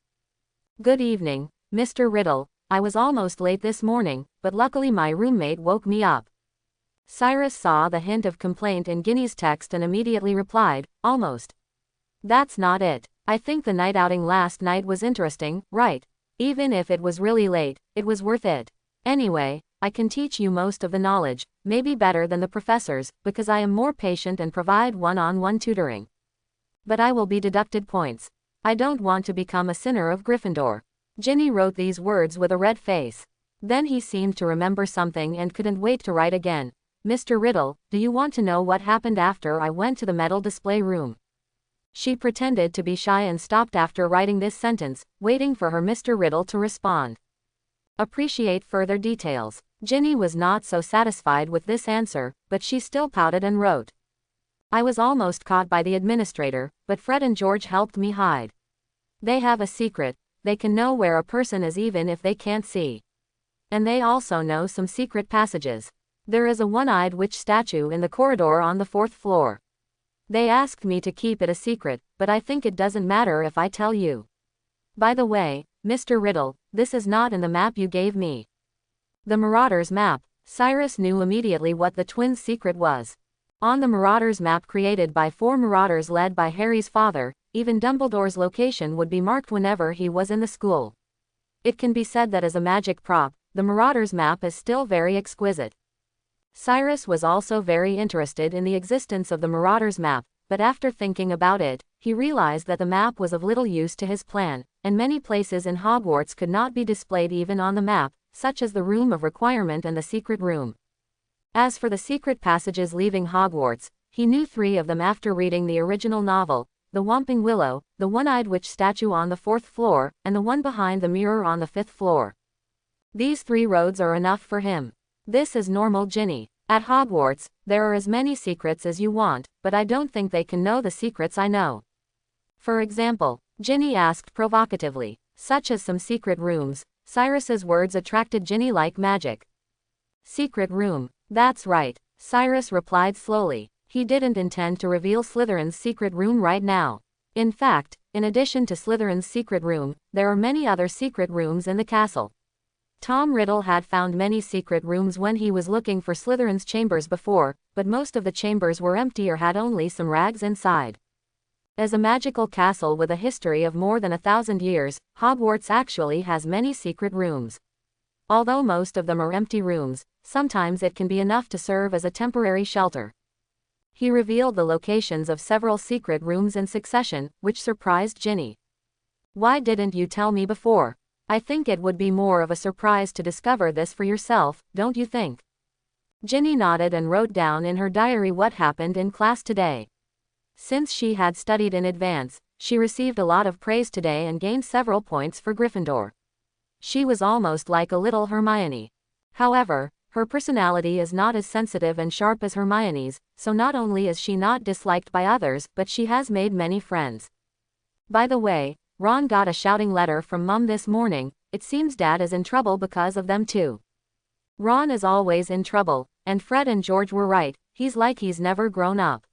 "Good evening, Mr. Riddle. I was almost late this morning, but luckily my roommate woke me up." Cyrus saw the hint of complaint in Ginny's text and immediately replied, "Almost. That's not it. I think the night outing last night was interesting, right? Even if it was really late, it was worth it. Anyway, I can teach you most of the knowledge, maybe better than the professors, because I am more patient and provide one-on-one tutoring. But I will be deducted points. I don't want to become a sinner of Gryffindor." Ginny wrote these words with a red face. Then he seemed to remember something and couldn't wait to write again. "Mr. Riddle, do you want to know what happened after I went to the medal display room?" She pretended to be shy and stopped after writing this sentence, waiting for her Mr. Riddle to respond. "Appreciate further details." Ginny was not so satisfied with this answer, but she still pouted and wrote. "I was almost caught by the administrator, but Fred and George helped me hide. They have a secret. They can know where a person is even if they can't see. And they also know some secret passages. There is a one-eyed witch statue in the corridor on the 4th floor. They asked me to keep it a secret, but I think it doesn't matter if I tell you. By the way, Mr. Riddle, this is not in the map you gave me." The Marauders map. Cyrus knew immediately what the twins' secret was. On the Marauders map created by 4 Marauders led by Harry's father, even Dumbledore's location would be marked whenever he was in the school. It can be said that as a magic prop, the Marauders map is still very exquisite. Cyrus was also very interested in the existence of the Marauders map, but after thinking about it, he realized that the map was of little use to his plan, and many places in Hogwarts could not be displayed even on the map, such as the Room of Requirement and the Secret Room. As for the secret passages leaving Hogwarts, he knew 3 of them after reading the original novel: the Whomping Willow, the one-eyed witch statue on the 4th floor, and the one behind the mirror on the 5th floor. These 3 roads are enough for him. "This is normal, Ginny. At Hogwarts, there are as many secrets as you want, but I don't think they can know the secrets I know." For example, Ginny asked provocatively, "Such as some secret rooms." Cyrus's words attracted Ginny like magic. "Secret room. That's right," Cyrus replied slowly. He didn't intend to reveal Slytherin's secret room right now. In fact, in addition to Slytherin's secret room, there are many other secret rooms in the castle. Tom Riddle had found many secret rooms when he was looking for Slytherin's chambers before, but most of the chambers were empty or had only some rags inside. As a magical castle with a history of more than 1,000 years, Hogwarts actually has many secret rooms. Although most of them are empty rooms, sometimes it can be enough to serve as a temporary shelter. He revealed the locations of several secret rooms in succession, which surprised Ginny. "Why didn't you tell me before? I think it would be more of a surprise to discover this for yourself, don't you think?" Ginny nodded and wrote down in her diary what happened in class today. Since she had studied in advance, she received a lot of praise today and gained several points for Gryffindor. She was almost like a little Hermione. However, her personality is not as sensitive and sharp as Hermione's, so not only is she not disliked by others, but she has made many friends. By the way, Ron got a shouting letter from Mum this morning. It seems Dad is in trouble because of them too. Ron is always in trouble, and Fred and George were right, he's like he's never grown up.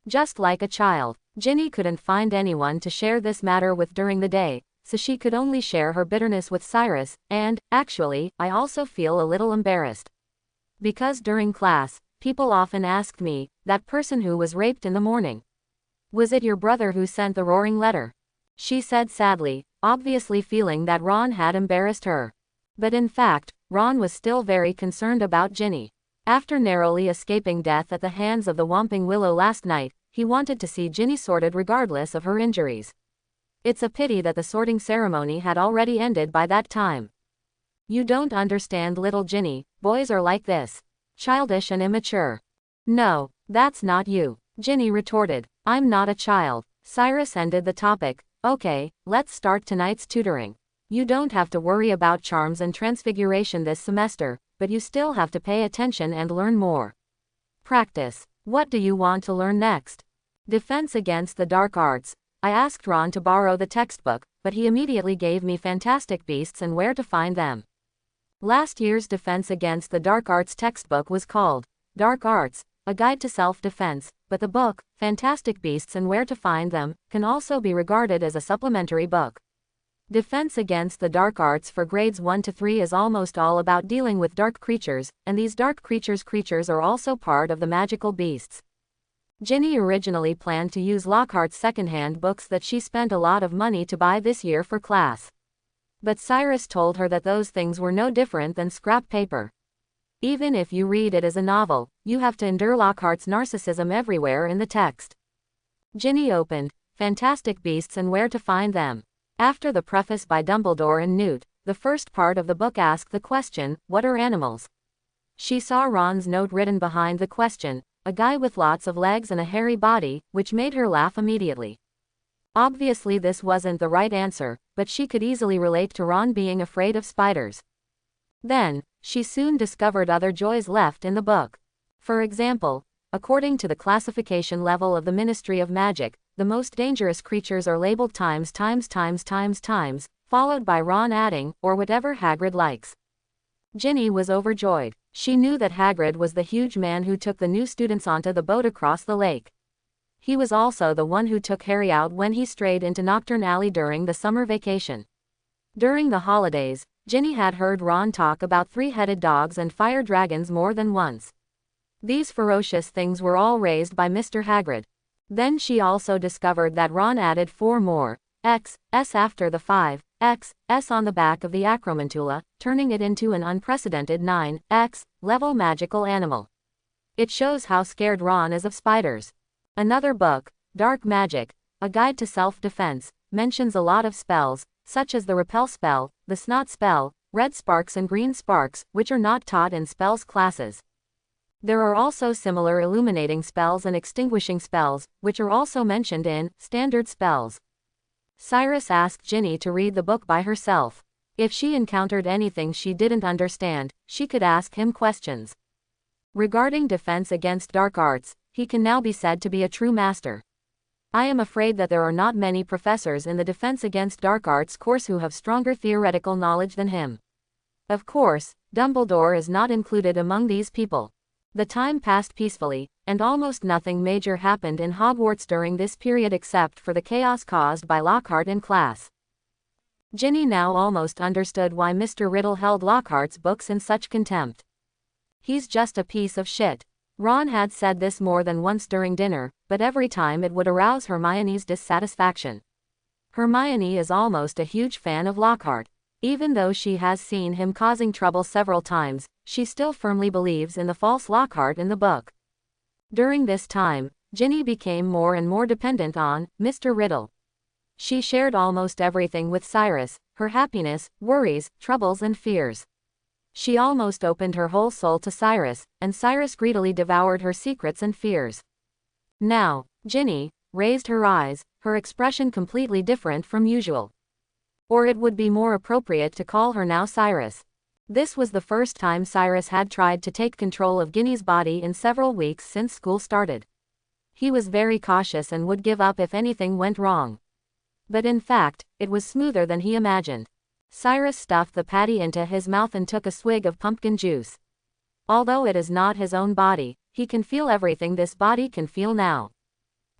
Just like a child. Ginny couldn't find anyone to share this matter with during the day, so she could only share her bitterness with Cyrus, and, actually, I also feel a little embarrassed. Because during class, people often asked me, that person who was raped in the morning. Was it your brother who sent the roaring letter? She said sadly, obviously feeling that Ron had embarrassed her. But in fact, Ron was still very concerned about Ginny. After narrowly escaping death at the hands of the Whomping Willow last night, he wanted to see Ginny sorted regardless of her injuries. It's a pity that the sorting ceremony had already ended by that time. You don't understand, little Ginny, boys are like this. Childish and immature. No, that's not you, Ginny retorted. I'm not a child. Cyrus ended the topic. Okay, let's start tonight's tutoring. You don't have to worry about charms and transfiguration this semester, but you still have to pay attention and learn more. Practice. What do you want to learn next? Defense against the dark arts. I asked Ron to borrow the textbook, but he immediately gave me Fantastic Beasts and Where to Find Them. Last year's Defense Against the Dark Arts textbook was called Dark Arts, A Guide to Self-Defense, but the book, Fantastic Beasts and Where to Find Them, can also be regarded as a supplementary book. Defense Against the Dark Arts for grades 1 to 3 is almost all about dealing with dark creatures, and these dark creatures are also part of the magical beasts. Ginny originally planned to use Lockhart's secondhand books that she spent a lot of money to buy this year for class. But Cyrus told her that those things were no different than scrap paper. Even if you read it as a novel, you have to endure Lockhart's narcissism everywhere in the text. Ginny opened Fantastic Beasts and Where to Find Them. After the preface by Dumbledore and Newt, the first part of the book asked the question, what are animals? She saw Ron's note written behind the question, a guy with lots of legs and a hairy body, which made her laugh immediately. Obviously this wasn't the right answer, but she could easily relate to Ron being afraid of spiders. Then, she soon discovered other joys left in the book. For example, according to the classification level of the Ministry of Magic, the most dangerous creatures are labeled times, followed by Ron adding, or whatever Hagrid likes. Ginny was overjoyed. She knew that Hagrid was the huge man who took the new students onto the boat across the lake. He was also the one who took Harry out when he strayed into Nocturne Alley during the summer vacation. During the holidays, Ginny had heard Ron talk about three-headed dogs and fire dragons more than once. These ferocious things were all raised by Mr. Hagrid. Then she also discovered that Ron added 4 more S after the 5 S on the back of the Acromantula, turning it into an unprecedented 9 level magical animal. It shows how scared Ron is of spiders. Another book, Dark Magic, A Guide to Self-Defense, mentions a lot of spells, such as the Repel spell, the Snot spell, Red Sparks and Green Sparks, which are not taught in spells classes. There are also similar illuminating spells and extinguishing spells, which are also mentioned in standard spells. Cyrus asked Ginny to read the book by herself. If she encountered anything she didn't understand, she could ask him questions. Regarding Defense Against Dark Arts, he can now be said to be a true master. I am afraid that there are not many professors in the Defense Against Dark Arts course who have stronger theoretical knowledge than him. Of course, Dumbledore is not included among these people. The time passed peacefully, and almost nothing major happened in Hogwarts during this period except for the chaos caused by Lockhart in class. Ginny now almost understood why Mr. Riddle held Lockhart's books in such contempt. He's just a piece of shit. Ron had said this more than once during dinner, but every time it would arouse Hermione's dissatisfaction. Hermione is almost a huge fan of Lockhart. Even though she has seen him causing trouble several times, she still firmly believes in the false Lockhart in the book. During this time, Ginny became more and more dependent on Mr. Riddle. She shared almost everything with Cyrus, her happiness, worries, troubles and fears. She almost opened her whole soul to Cyrus, and Cyrus greedily devoured her secrets and fears. Now, Ginny raised her eyes, her expression completely different from usual. Or it would be more appropriate to call her now Cyrus. This was the first time Cyrus had tried to take control of Ginny's body in several weeks since school started. He was very cautious and would give up if anything went wrong. But in fact, it was smoother than he imagined. Cyrus stuffed the patty into his mouth and took a swig of pumpkin juice. Although it is not his own body, he can feel everything this body can feel now.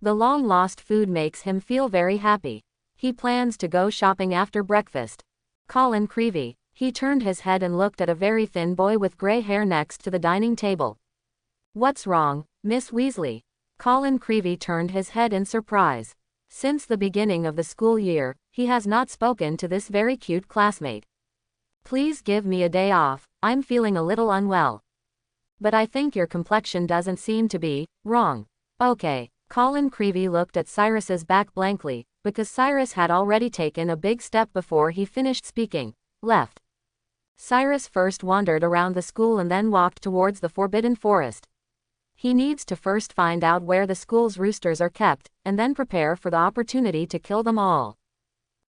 The long-lost food makes him feel very happy. He plans to go shopping after breakfast. Colin Creevy. He turned his head and looked at a very thin boy with grey hair next to the dining table. "What's wrong, Miss Weasley?" Colin Creevy turned his head in surprise. Since the beginning of the school year, he has not spoken to this very cute classmate. "Please give me a day off, I'm feeling a little unwell. But I think your complexion doesn't seem to be wrong." "Okay." Colin Creevy looked at Cyrus's back blankly, because Cyrus had already taken a big step before he finished speaking. Left. Cyrus first wandered around the school and then walked towards the Forbidden Forest. He needs to first find out where the school's roosters are kept, and then prepare for the opportunity to kill them all.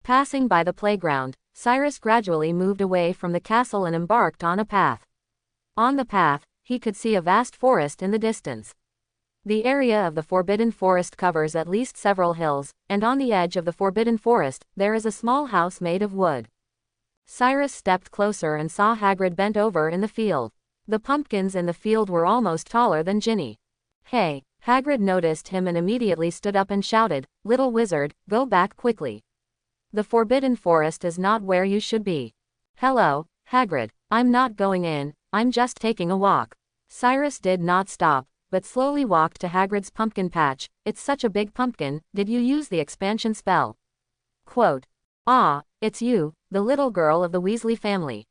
Passing by the playground, Cyrus gradually moved away from the castle and embarked on a path. On the path, he could see a vast forest in the distance. The area of the Forbidden Forest covers at least several hills, and on the edge of the Forbidden Forest, there is a small house made of wood. Cyrus stepped closer and saw Hagrid bent over in the field. The pumpkins in the field were almost taller than Ginny. "Hey!" Hagrid noticed him and immediately stood up and shouted, "Little wizard, go back quickly. The Forbidden Forest is not where you should be." "Hello, Hagrid. I'm not going in, I'm just taking a walk." Cyrus did not stop, but slowly walked to Hagrid's pumpkin patch. "It's such a big pumpkin, did you use the expansion spell?" Quote. "Ah, it's you, the little girl of the Weasley family."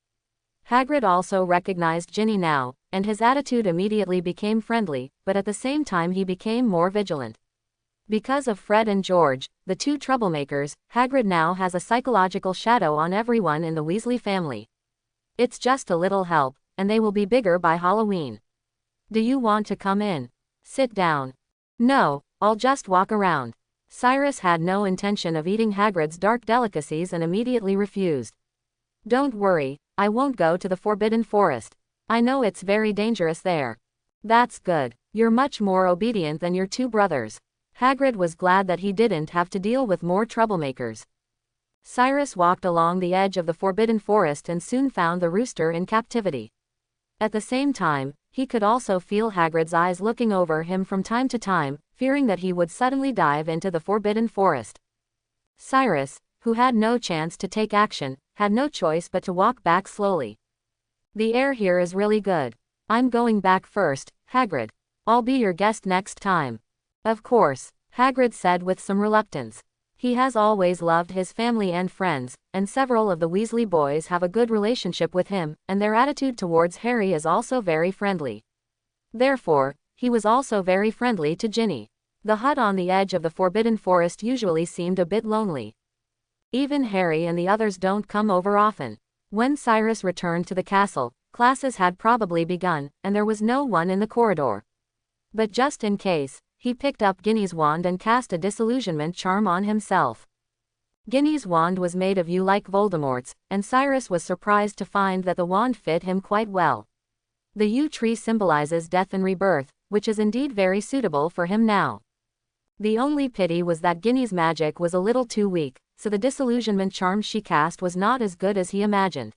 Hagrid also recognized Ginny now, and his attitude immediately became friendly, but at the same time he became more vigilant. Because of Fred and George, the two troublemakers, Hagrid now has a psychological shadow on everyone in the Weasley family. It's just a little help, and they will be bigger by Halloween. "Do you want to come in? Sit down." "No, I'll just walk around." Cyrus had no intention of eating Hagrid's dark delicacies and immediately refused. "Don't worry, I won't go to the Forbidden Forest. I know it's very dangerous there." "That's good. You're much more obedient than your two brothers." Hagrid was glad that he didn't have to deal with more troublemakers. Cyrus walked along the edge of the Forbidden Forest and soon found the rooster in captivity. At the same time, he could also feel Hagrid's eyes looking over him from time to time, fearing that he would suddenly dive into the Forbidden Forest. Cyrus, who had no chance to take action, had no choice but to walk back slowly. "The air here is really good. I'm going back first, Hagrid. I'll be your guest next time." "Of course," Hagrid said with some reluctance. He has always loved his family and friends, and several of the Weasley boys have a good relationship with him, and their attitude towards Harry is also very friendly. Therefore, he was also very friendly to Ginny. The hut on the edge of the Forbidden Forest usually seemed a bit lonely. Even Harry and the others don't come over often. When Cyrus returned to the castle, classes had probably begun, and there was no one in the corridor. But just in case, he picked up Ginny's wand and cast a disillusionment charm on himself. Ginny's wand was made of yew like Voldemort's, and Cyrus was surprised to find that the wand fit him quite well. The yew tree symbolizes death and rebirth, which is indeed very suitable for him now. The only pity was that Ginny's magic was a little too weak, so the disillusionment charm she cast was not as good as he imagined.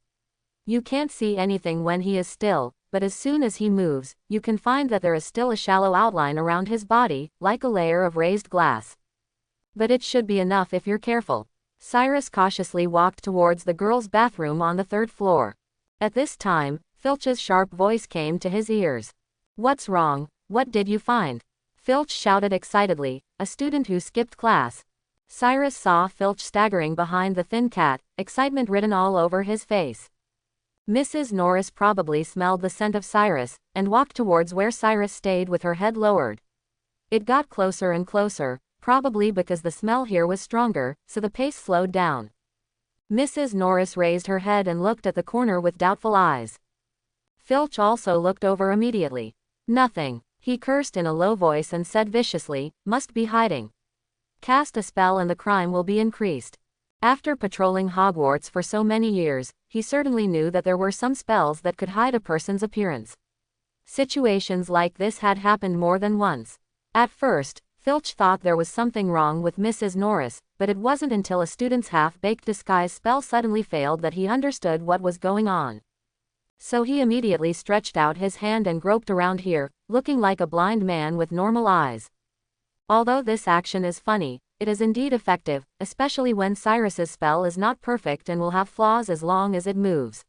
You can't see anything when he is still, but as soon as he moves, you can find that there is still a shallow outline around his body, like a layer of raised glass. But it should be enough if you're careful. Cyrus cautiously walked towards the girls' bathroom on the third floor. At this time, Filch's sharp voice came to his ears. "What's wrong? What did you find?" Filch shouted excitedly, a student who skipped class. Cyrus saw Filch staggering behind the thin cat, excitement written all over his face. Mrs. Norris probably smelled the scent of Cyrus, and walked towards where Cyrus stayed with her head lowered. It got closer and closer, probably because the smell here was stronger, so the pace slowed down. Mrs. Norris raised her head and looked at the corner with doubtful eyes. Filch also looked over immediately. "Nothing," he cursed in a low voice and said viciously, "must be hiding. Cast a spell and the crime will be increased." After patrolling Hogwarts for so many years, he certainly knew that there were some spells that could hide a person's appearance. Situations like this had happened more than once. At first, Filch thought there was something wrong with Mrs. Norris, but it wasn't until a student's half-baked disguise spell suddenly failed that he understood what was going on. So he immediately stretched out his hand and groped around here, looking like a blind man with normal eyes. Although this action is funny, it is indeed effective, especially when Cyrus's spell is not perfect and will have flaws as long as it moves.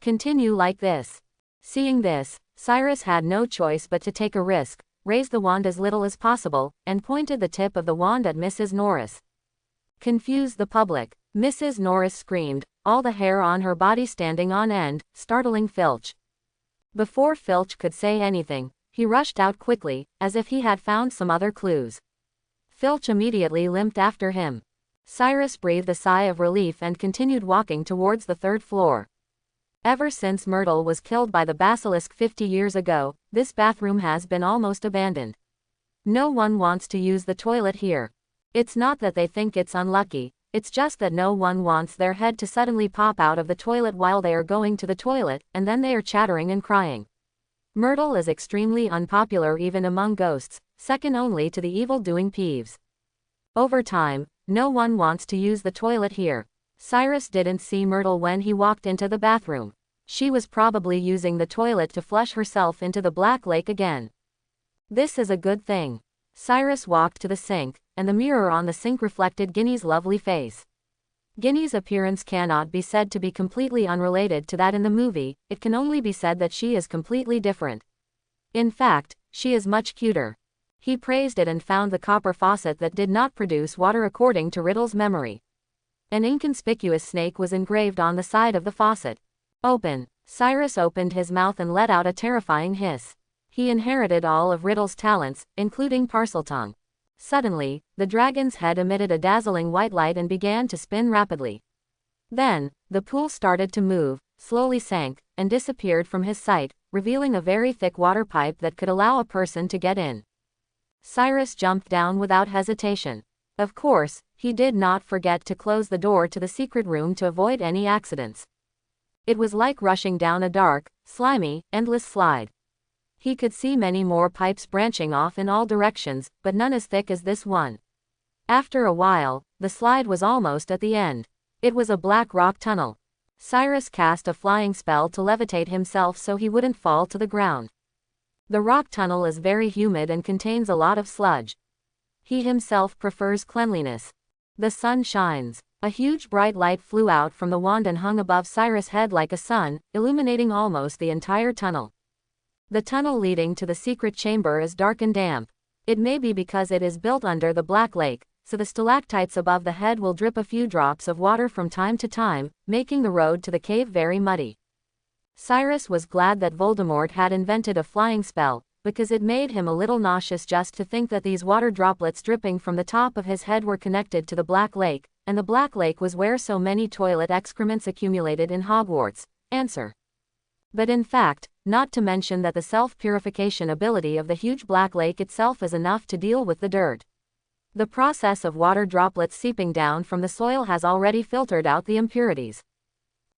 Continue like this. Seeing this, Cyrus had no choice but to take a risk, raise the wand as little as possible, and pointed the tip of the wand at Mrs. Norris. Confuse the public. Mrs. Norris screamed, all the hair on her body standing on end, startling Filch. Before Filch could say anything, he rushed out quickly, as if he had found some other clues. Filch immediately limped after him. Cyrus breathed a sigh of relief and continued walking towards the third floor. Ever since Myrtle was killed by the Basilisk 50 years ago, this bathroom has been almost abandoned. No one wants to use the toilet here. It's not that they think it's unlucky, it's just that no one wants their head to suddenly pop out of the toilet while they are going to the toilet, and then they are chattering and crying. Myrtle is extremely unpopular even among ghosts, second only to the evil-doing Peeves. Over time, no one wants to use the toilet here. Cyrus didn't see Myrtle when he walked into the bathroom. She was probably using the toilet to flush herself into the Black Lake again. This is a good thing. Cyrus walked to the sink, and the mirror on the sink reflected Ginny's lovely face. Ginny's appearance cannot be said to be completely unrelated to that in the movie, it can only be said that she is completely different. In fact, she is much cuter. He praised it and found the copper faucet that did not produce water according to Riddle's memory. An inconspicuous snake was engraved on the side of the faucet. Open. Cyrus opened his mouth and let out a terrifying hiss. He inherited all of Riddle's talents, including Parseltongue. Suddenly, the dragon's head emitted a dazzling white light and began to spin rapidly. Then, the pool started to move, slowly sank, and disappeared from his sight, revealing a very thick water pipe that could allow a person to get in. Cyrus jumped down without hesitation. Of course, he did not forget to close the door to the secret room to avoid any accidents. It was like rushing down a dark, slimy, endless slide. He could see many more pipes branching off in all directions, but none as thick as this one. After a while, the slide was almost at the end. It was a black rock tunnel. Cyrus cast a flying spell to levitate himself so he wouldn't fall to the ground. The rock tunnel is very humid and contains a lot of sludge. He himself prefers cleanliness. The sun shines. A huge bright light flew out from the wand and hung above Cyrus' head like a sun, illuminating almost the entire tunnel. The tunnel leading to the secret chamber is dark and damp. It may be because it is built under the Black Lake, so the stalactites above the head will drip a few drops of water from time to time, making the road to the cave very muddy. Cyrus was glad that Voldemort had invented a flying spell, because it made him a little nauseous just to think that these water droplets dripping from the top of his head were connected to the Black Lake, and the Black Lake was where so many toilet excrements accumulated in Hogwarts. Answer. But in fact, not to mention that the self-purification ability of the huge Black Lake itself is enough to deal with the dirt. The process of water droplets seeping down from the soil has already filtered out the impurities.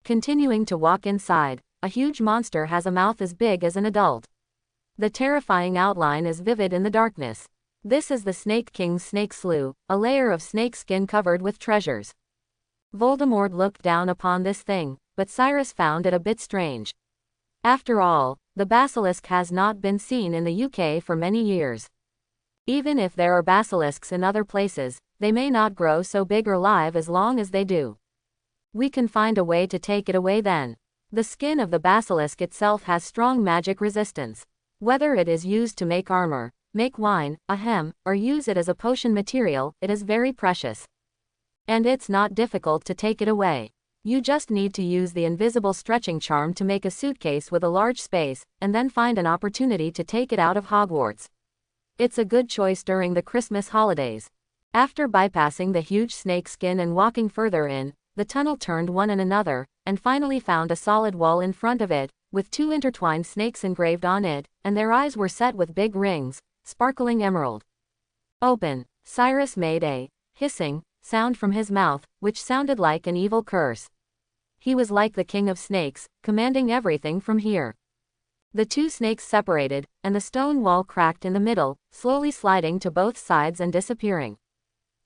Continuing to walk inside, a huge monster has a mouth as big as an adult. The terrifying outline is vivid in the darkness. This is the Snake King's snake slough, a layer of snake skin covered with treasures. Voldemort looked down upon this thing, but Cyrus found it a bit strange. After all, the basilisk has not been seen in the UK for many years. Even if there are basilisks in other places, they may not grow so big or live as long as they do. We can find a way to take it away then. The skin of the basilisk itself has strong magic resistance. Whether it is used to make armor, make wine, a hem, or use it as a potion material, it is very precious. And it's not difficult to take it away. You just need to use the invisible stretching charm to make a suitcase with a large space, and then find an opportunity to take it out of Hogwarts. It's a good choice during the Christmas holidays. After bypassing the huge snake skin and walking further in, the tunnel turned one and another, and finally found a solid wall in front of it, with two intertwined snakes engraved on it, and their eyes were set with big rings, sparkling emerald. Open. Cyrus made a hissing sound from his mouth, which sounded like an evil curse. He was like the king of snakes, commanding everything from here. The two snakes separated, and the stone wall cracked in the middle, slowly sliding to both sides and disappearing.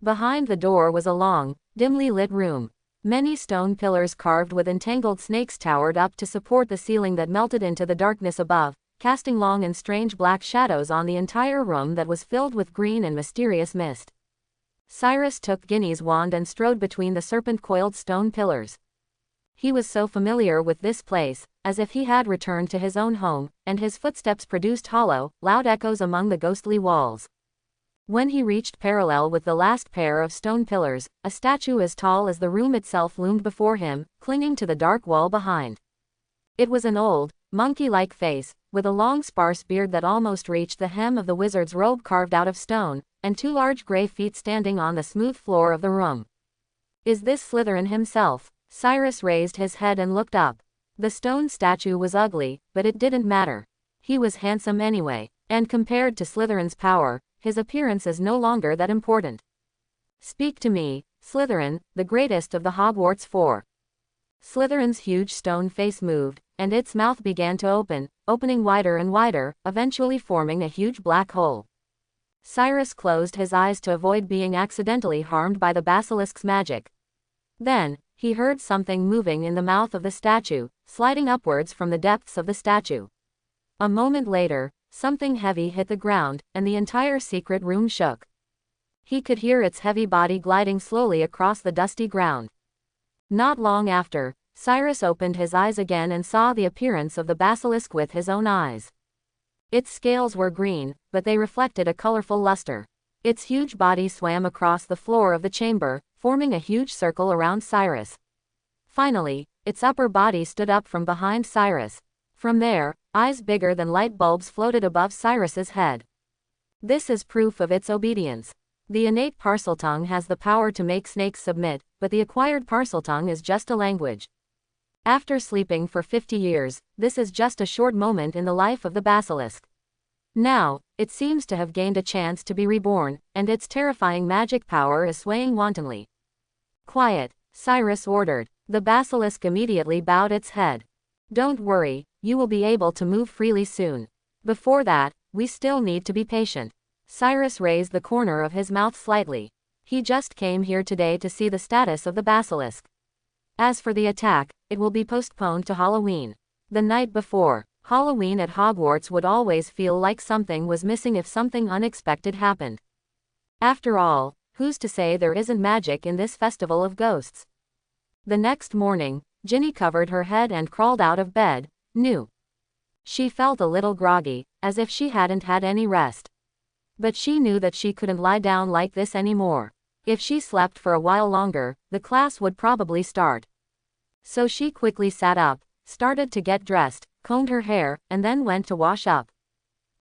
Behind the door was a long, dimly lit room. Many stone pillars carved with entangled snakes towered up to support the ceiling that melted into the darkness above, casting long and strange black shadows on the entire room that was filled with green and mysterious mist. Cyrus took Ginny's wand and strode between the serpent-coiled stone pillars. He was so familiar with this place, as if he had returned to his own home, and his footsteps produced hollow, loud echoes among the ghostly walls. When he reached parallel with the last pair of stone pillars, a statue as tall as the room itself loomed before him, clinging to the dark wall behind. It was an old, monkey-like face, with a long sparse beard that almost reached the hem of the wizard's robe carved out of stone, and two large gray feet standing on the smooth floor of the room. "Is this Slytherin himself?" Cyrus raised his head and looked up. The stone statue was ugly, but it didn't matter. He was handsome anyway, and compared to Slytherin's power, his appearance is no longer that important. "Speak to me, Slytherin, the greatest of the Hogwarts Four." Slytherin's huge stone face moved, and its mouth began to opening wider and wider, eventually forming a huge black hole. Cyrus closed his eyes to avoid being accidentally harmed by the basilisk's magic. Then, he heard something moving in the mouth of the statue, sliding upwards from the depths of the statue. A moment later, something heavy hit the ground, and the entire secret room shook. He could hear its heavy body gliding slowly across the dusty ground. Not long after, Cyrus opened his eyes again and saw the appearance of the basilisk with his own eyes. Its scales were green, but they reflected a colorful luster. Its huge body swam across the floor of the chamber, forming a huge circle around Cyrus. Finally, its upper body stood up from behind Cyrus. From there, eyes bigger than light bulbs floated above Cyrus's head. This is proof of its obedience. The innate Parseltongue has the power to make snakes submit, but the acquired Parseltongue is just a language. After sleeping for 50 years, this is just a short moment in the life of the basilisk. Now, it seems to have gained a chance to be reborn, and its terrifying magic power is swaying wantonly. "Quiet," Cyrus ordered. The basilisk immediately bowed its head. "Don't worry, you will be able to move freely soon. Before that, we still need to be patient." Cyrus raised the corner of his mouth slightly. He just came here today to see the status of the basilisk. As for the attack, it will be postponed to Halloween. The night before, Halloween at Hogwarts would always feel like something was missing if something unexpected happened. After all, who's to say there isn't magic in this festival of ghosts? The next morning, Ginny covered her head and crawled out of bed, new. She felt a little groggy, as if she hadn't had any rest. But she knew that she couldn't lie down like this anymore. If she slept for a while longer, the class would probably start. So she quickly sat up, started to get dressed, combed her hair, and then went to wash up.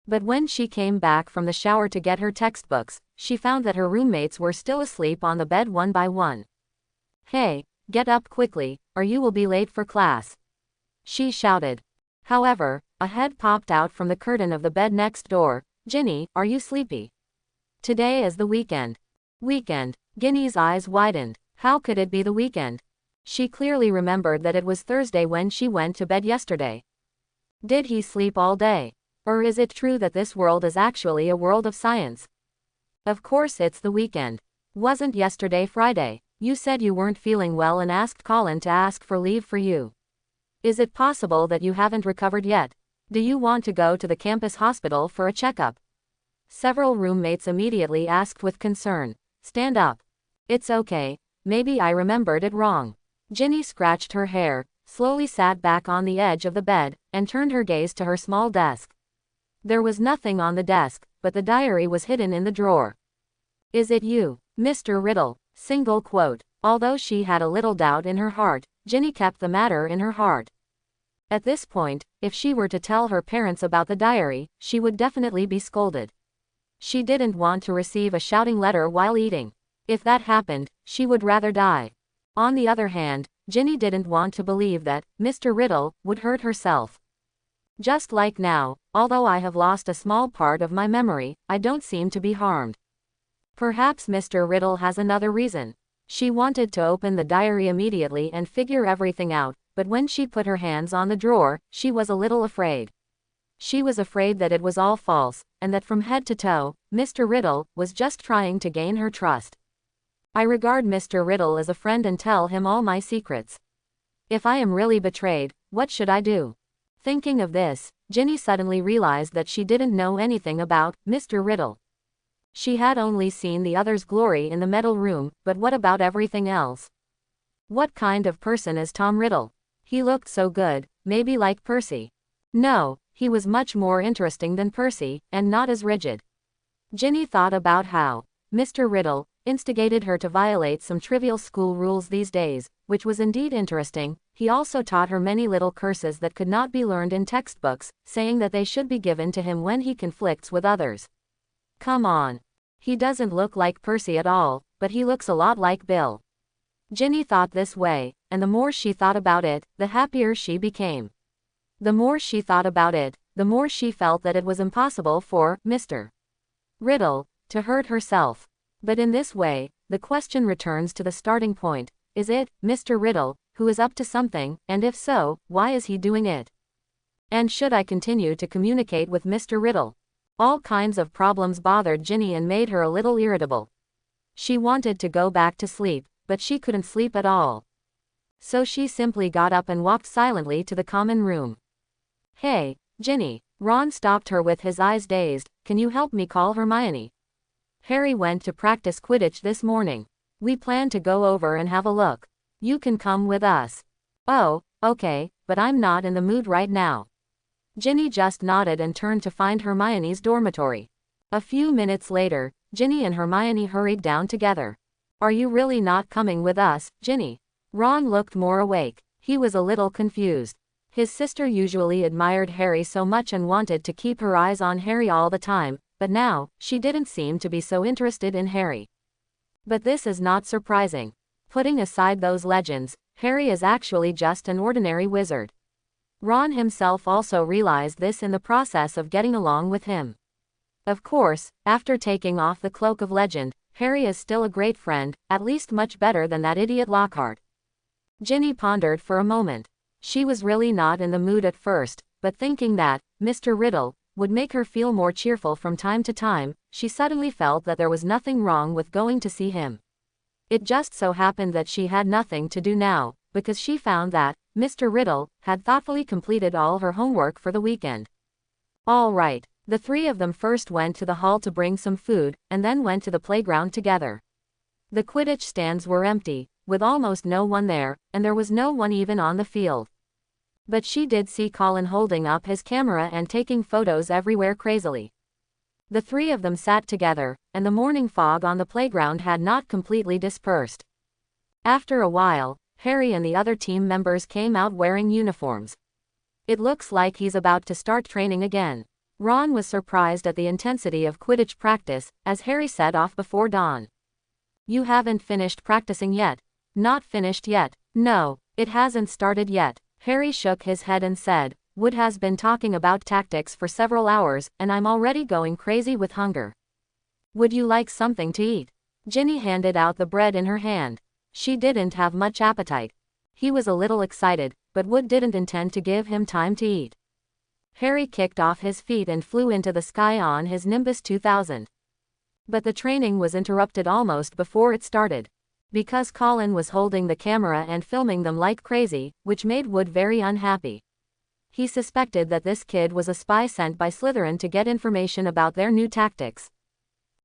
But when she came back from the shower to get her textbooks, she found that her roommates were still asleep on the bed one by one. "Hey, get up quickly, or you will be late for class," she shouted. However, a head popped out from the curtain of the bed next door. "Ginny, are you sleepy? Today is the weekend." "Weekend?" Ginny's eyes widened. How could it be the weekend? She clearly remembered that it was Thursday when she went to bed yesterday. Did he sleep all day? Or is it true that this world is actually a world of science? Of course it's the weekend. Wasn't yesterday Friday? You said you weren't feeling well and asked Colin to ask for leave for you. Is it possible that you haven't recovered yet? Do you want to go to the campus hospital for a checkup? Several roommates immediately asked with concern. "Stand up. It's okay, maybe I remembered it wrong." Ginny scratched her hair, slowly sat back on the edge of the bed, and turned her gaze to her small desk. There was nothing on the desk, but the diary was hidden in the drawer. "Is it you, Mr. Riddle?" Single quote. Although she had a little doubt in her heart, Ginny kept the matter in her heart. At this point, if she were to tell her parents about the diary, she would definitely be scolded. She didn't want to receive a shouting letter while eating. If that happened, she would rather die. On the other hand, Ginny didn't want to believe that Mr. Riddle would hurt herself. "Just like now, although I have lost a small part of my memory, I don't seem to be harmed. Perhaps Mr. Riddle has another reason." She wanted to open the diary immediately and figure everything out, but when she put her hands on the drawer, she was a little afraid. She was afraid that it was all false, and that from head to toe, Mr. Riddle was just trying to gain her trust. I regard Mr. Riddle as a friend and tell him all my secrets. If I am really betrayed, what should I do? Thinking of this, Ginny suddenly realized that she didn't know anything about Mr. Riddle. She had only seen the other's glory in the metal room, but what about everything else? What kind of person is Tom Riddle? He looked so good, maybe like Percy. No, he was much more interesting than Percy, and not as rigid. Ginny thought about how Mr. Riddle instigated her to violate some trivial school rules these days, which was indeed interesting. He also taught her many little curses that could not be learned in textbooks, saying that they should be given to him when he conflicts with others. Come on. He doesn't look like Percy at all, but he looks a lot like Bill. Ginny thought this way, and the more she thought about it, the happier she became. The more she thought about it, the more she felt that it was impossible for Mr. Riddle to hurt herself. But in this way, the question returns to the starting point. Is it Mr. Riddle who is up to something, and if so, why is he doing it? And should I continue to communicate with Mr. Riddle? All kinds of problems bothered Ginny and made her a little irritable. She wanted to go back to sleep, but she couldn't sleep at all. So she simply got up and walked silently to the common room. Hey, Ginny. Ron stopped her with his eyes dazed. Can you help me call Hermione? Harry went to practice Quidditch this morning. We plan to go over and have a look. You can come with us. Oh, okay, but I'm not in the mood right now. Ginny just nodded and turned to find Hermione's dormitory. A few minutes later, Ginny and Hermione hurried down together. Are you really not coming with us, Ginny? Ron looked more awake. He was a little confused. His sister usually admired Harry so much and wanted to keep her eyes on Harry all the time, but now, she didn't seem to be so interested in Harry. But this is not surprising. Putting aside those legends, Harry is actually just an ordinary wizard. Ron himself also realized this in the process of getting along with him. Of course, after taking off the cloak of legend, Harry is still a great friend, at least much better than that idiot Lockhart. Ginny pondered for a moment. She was really not in the mood at first, but thinking that Mr. Riddle would make her feel more cheerful from time to time, she suddenly felt that there was nothing wrong with going to see him. It just so happened that she had nothing to do now, because she found that Mr. Riddle had thoughtfully completed all her homework for the weekend. All right, the three of them first went to the hall to bring some food, and then went to the playground together. The Quidditch stands were empty, with almost no one there, and there was no one even on the field. But she did see Colin holding up his camera and taking photos everywhere crazily. The three of them sat together, and the morning fog on the playground had not completely dispersed. After a while, Harry and the other team members came out wearing uniforms. It looks like he's about to start training again. Ron was surprised at the intensity of Quidditch practice, as Harry set off before dawn. You haven't finished practicing yet? Not finished yet. No, it hasn't started yet. Harry shook his head and said, Wood has been talking about tactics for several hours, and I'm already going crazy with hunger. Would you like something to eat? Ginny handed out the bread in her hand. She didn't have much appetite. He was a little excited, but Wood didn't intend to give him time to eat. Harry kicked off his feet and flew into the sky on his Nimbus 2000. But the training was interrupted almost before it started. Because Colin was holding the camera and filming them like crazy, which made Wood very unhappy. He suspected that this kid was a spy sent by Slytherin to get information about their new tactics.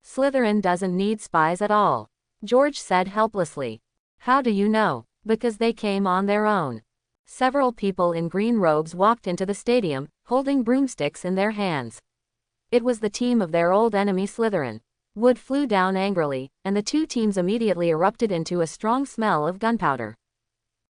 Slytherin doesn't need spies at all, George said helplessly. How do you know? Because they came on their own. Several people in green robes walked into the stadium, holding broomsticks in their hands. It was the team of their old enemy Slytherin. Wood flew down angrily, and the two teams immediately erupted into a strong smell of gunpowder.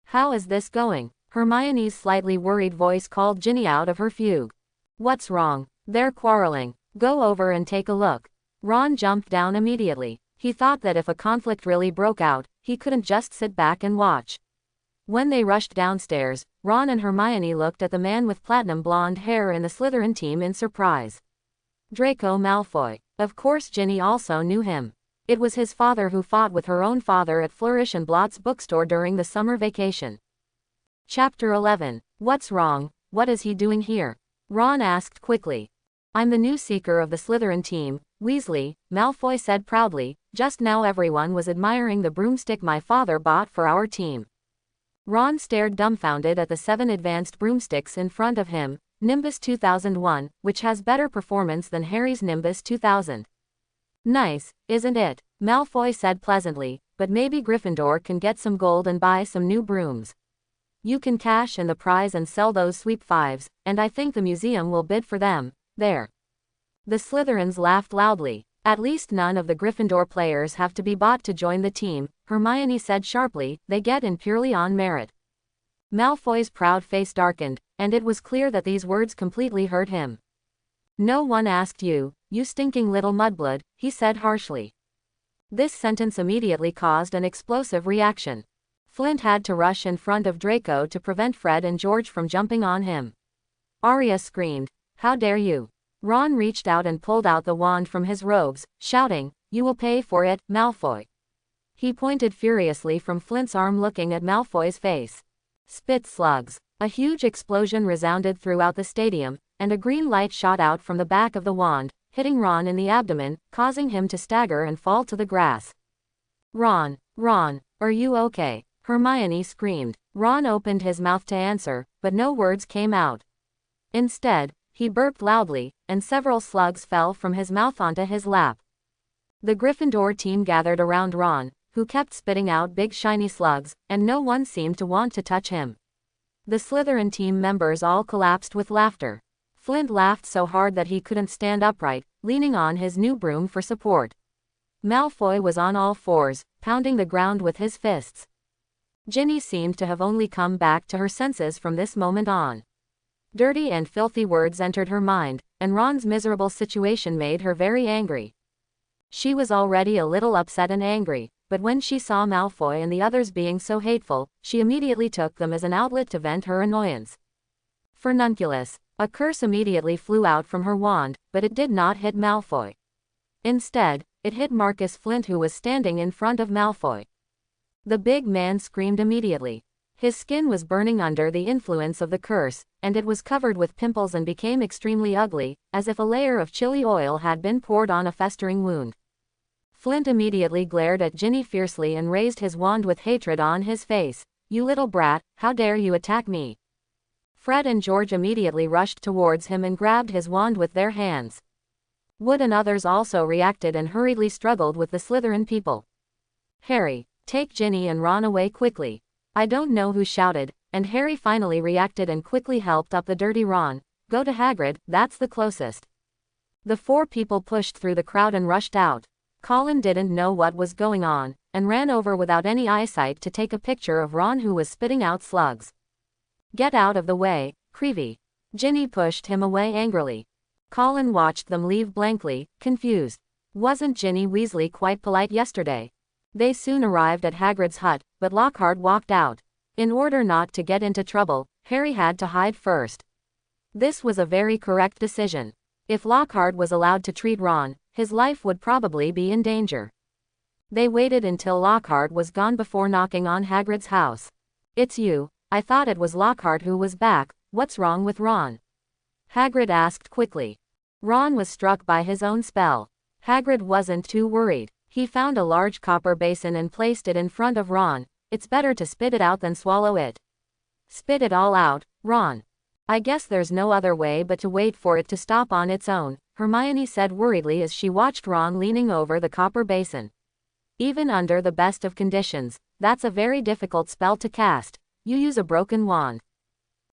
How is this going? Hermione's slightly worried voice called Ginny out of her fugue. What's wrong? They're quarreling. Go over and take a look. Ron jumped down immediately. He thought that if a conflict really broke out, he couldn't just sit back and watch. When they rushed downstairs, Ron and Hermione looked at the man with platinum blonde hair in the Slytherin team in surprise. Draco Malfoy. Of course Ginny also knew him. It was his father who fought with her own father at Flourish and Blott's bookstore during the summer vacation. Chapter 11. What's wrong? What is he doing here? Ron asked quickly. I'm the new seeker of the Slytherin team, Weasley, Malfoy said proudly, just now everyone was admiring the broomstick my father bought for our team. Ron stared dumbfounded at the 7 advanced broomsticks in front of him, Nimbus 2001, which has better performance than Harry's Nimbus 2000. Nice, isn't it? Malfoy said pleasantly, but maybe Gryffindor can get some gold and buy some new brooms. You can cash in the prize and sell those sweep 5s, and I think the museum will bid for them. There. The Slytherins laughed loudly. At least none of the Gryffindor players have to be bought to join the team, Hermione said sharply, they get in purely on merit. Malfoy's proud face darkened, and it was clear that these words completely hurt him. No one asked you, you stinking little mudblood, he said harshly. This sentence immediately caused an explosive reaction. Flint had to rush in front of Draco to prevent Fred and George from jumping on him. Arya screamed, how dare you! Ron reached out and pulled out the wand from his robes, shouting, you will pay for it, Malfoy. He pointed furiously from Flint's arm looking at Malfoy's face. Spit slugs. A huge explosion resounded throughout the stadium, and a green light shot out from the back of the wand, hitting Ron in the abdomen, causing him to stagger and fall to the grass. Ron, are you okay? Hermione screamed. Ron opened his mouth to answer, but no words came out. Instead, he burped loudly, and several slugs fell from his mouth onto his lap. The Gryffindor team gathered around Ron, who kept spitting out big shiny slugs, and no one seemed to want to touch him. The Slytherin team members all collapsed with laughter. Flint laughed so hard that he couldn't stand upright, leaning on his new broom for support. Malfoy was on all fours, pounding the ground with his fists. Ginny seemed to have only come back to her senses from this moment on. Dirty and filthy words entered her mind, and Ron's miserable situation made her very angry. She was already a little upset and angry, but when she saw Malfoy and the others being so hateful, she immediately took them as an outlet to vent her annoyance. Furnunculus. A curse immediately flew out from her wand, but it did not hit Malfoy. Instead, it hit Marcus Flint, who was standing in front of Malfoy. The big man screamed immediately. His skin was burning under the influence of the curse, and it was covered with pimples and became extremely ugly, as if a layer of chili oil had been poured on a festering wound. Flint immediately glared at Ginny fiercely and raised his wand with hatred on his face. You little brat, how dare you attack me? Fred and George immediately rushed towards him and grabbed his wand with their hands. Wood and others also reacted and hurriedly struggled with the Slytherin people. Harry, take Ginny and Ron away quickly. I don't know who shouted, and Harry finally reacted and quickly helped up the dirty Ron. Go to Hagrid, that's the closest. The 4 people pushed through the crowd and rushed out. Colin didn't know what was going on, and ran over without any eyesight to take a picture of Ron, who was spitting out slugs. Get out of the way, Creevy. Ginny pushed him away angrily. Colin watched them leave blankly, confused. Wasn't Ginny Weasley quite polite yesterday? They soon arrived at Hagrid's hut, but Lockhart walked out. In order not to get into trouble, Harry had to hide first. This was a very correct decision. If Lockhart was allowed to treat Ron, his life would probably be in danger. They waited until Lockhart was gone before knocking on Hagrid's house. It's you. I thought it was Lockhart who was back. What's wrong with Ron? Hagrid asked quickly. Ron was struck by his own spell. Hagrid wasn't too worried. He found a large copper basin and placed it in front of Ron. It's better to spit it out than swallow it. Spit it all out, Ron. I guess there's no other way but to wait for it to stop on its own, Hermione said worriedly as she watched Ron leaning over the copper basin. Even under the best of conditions, that's a very difficult spell to cast. You use a broken wand.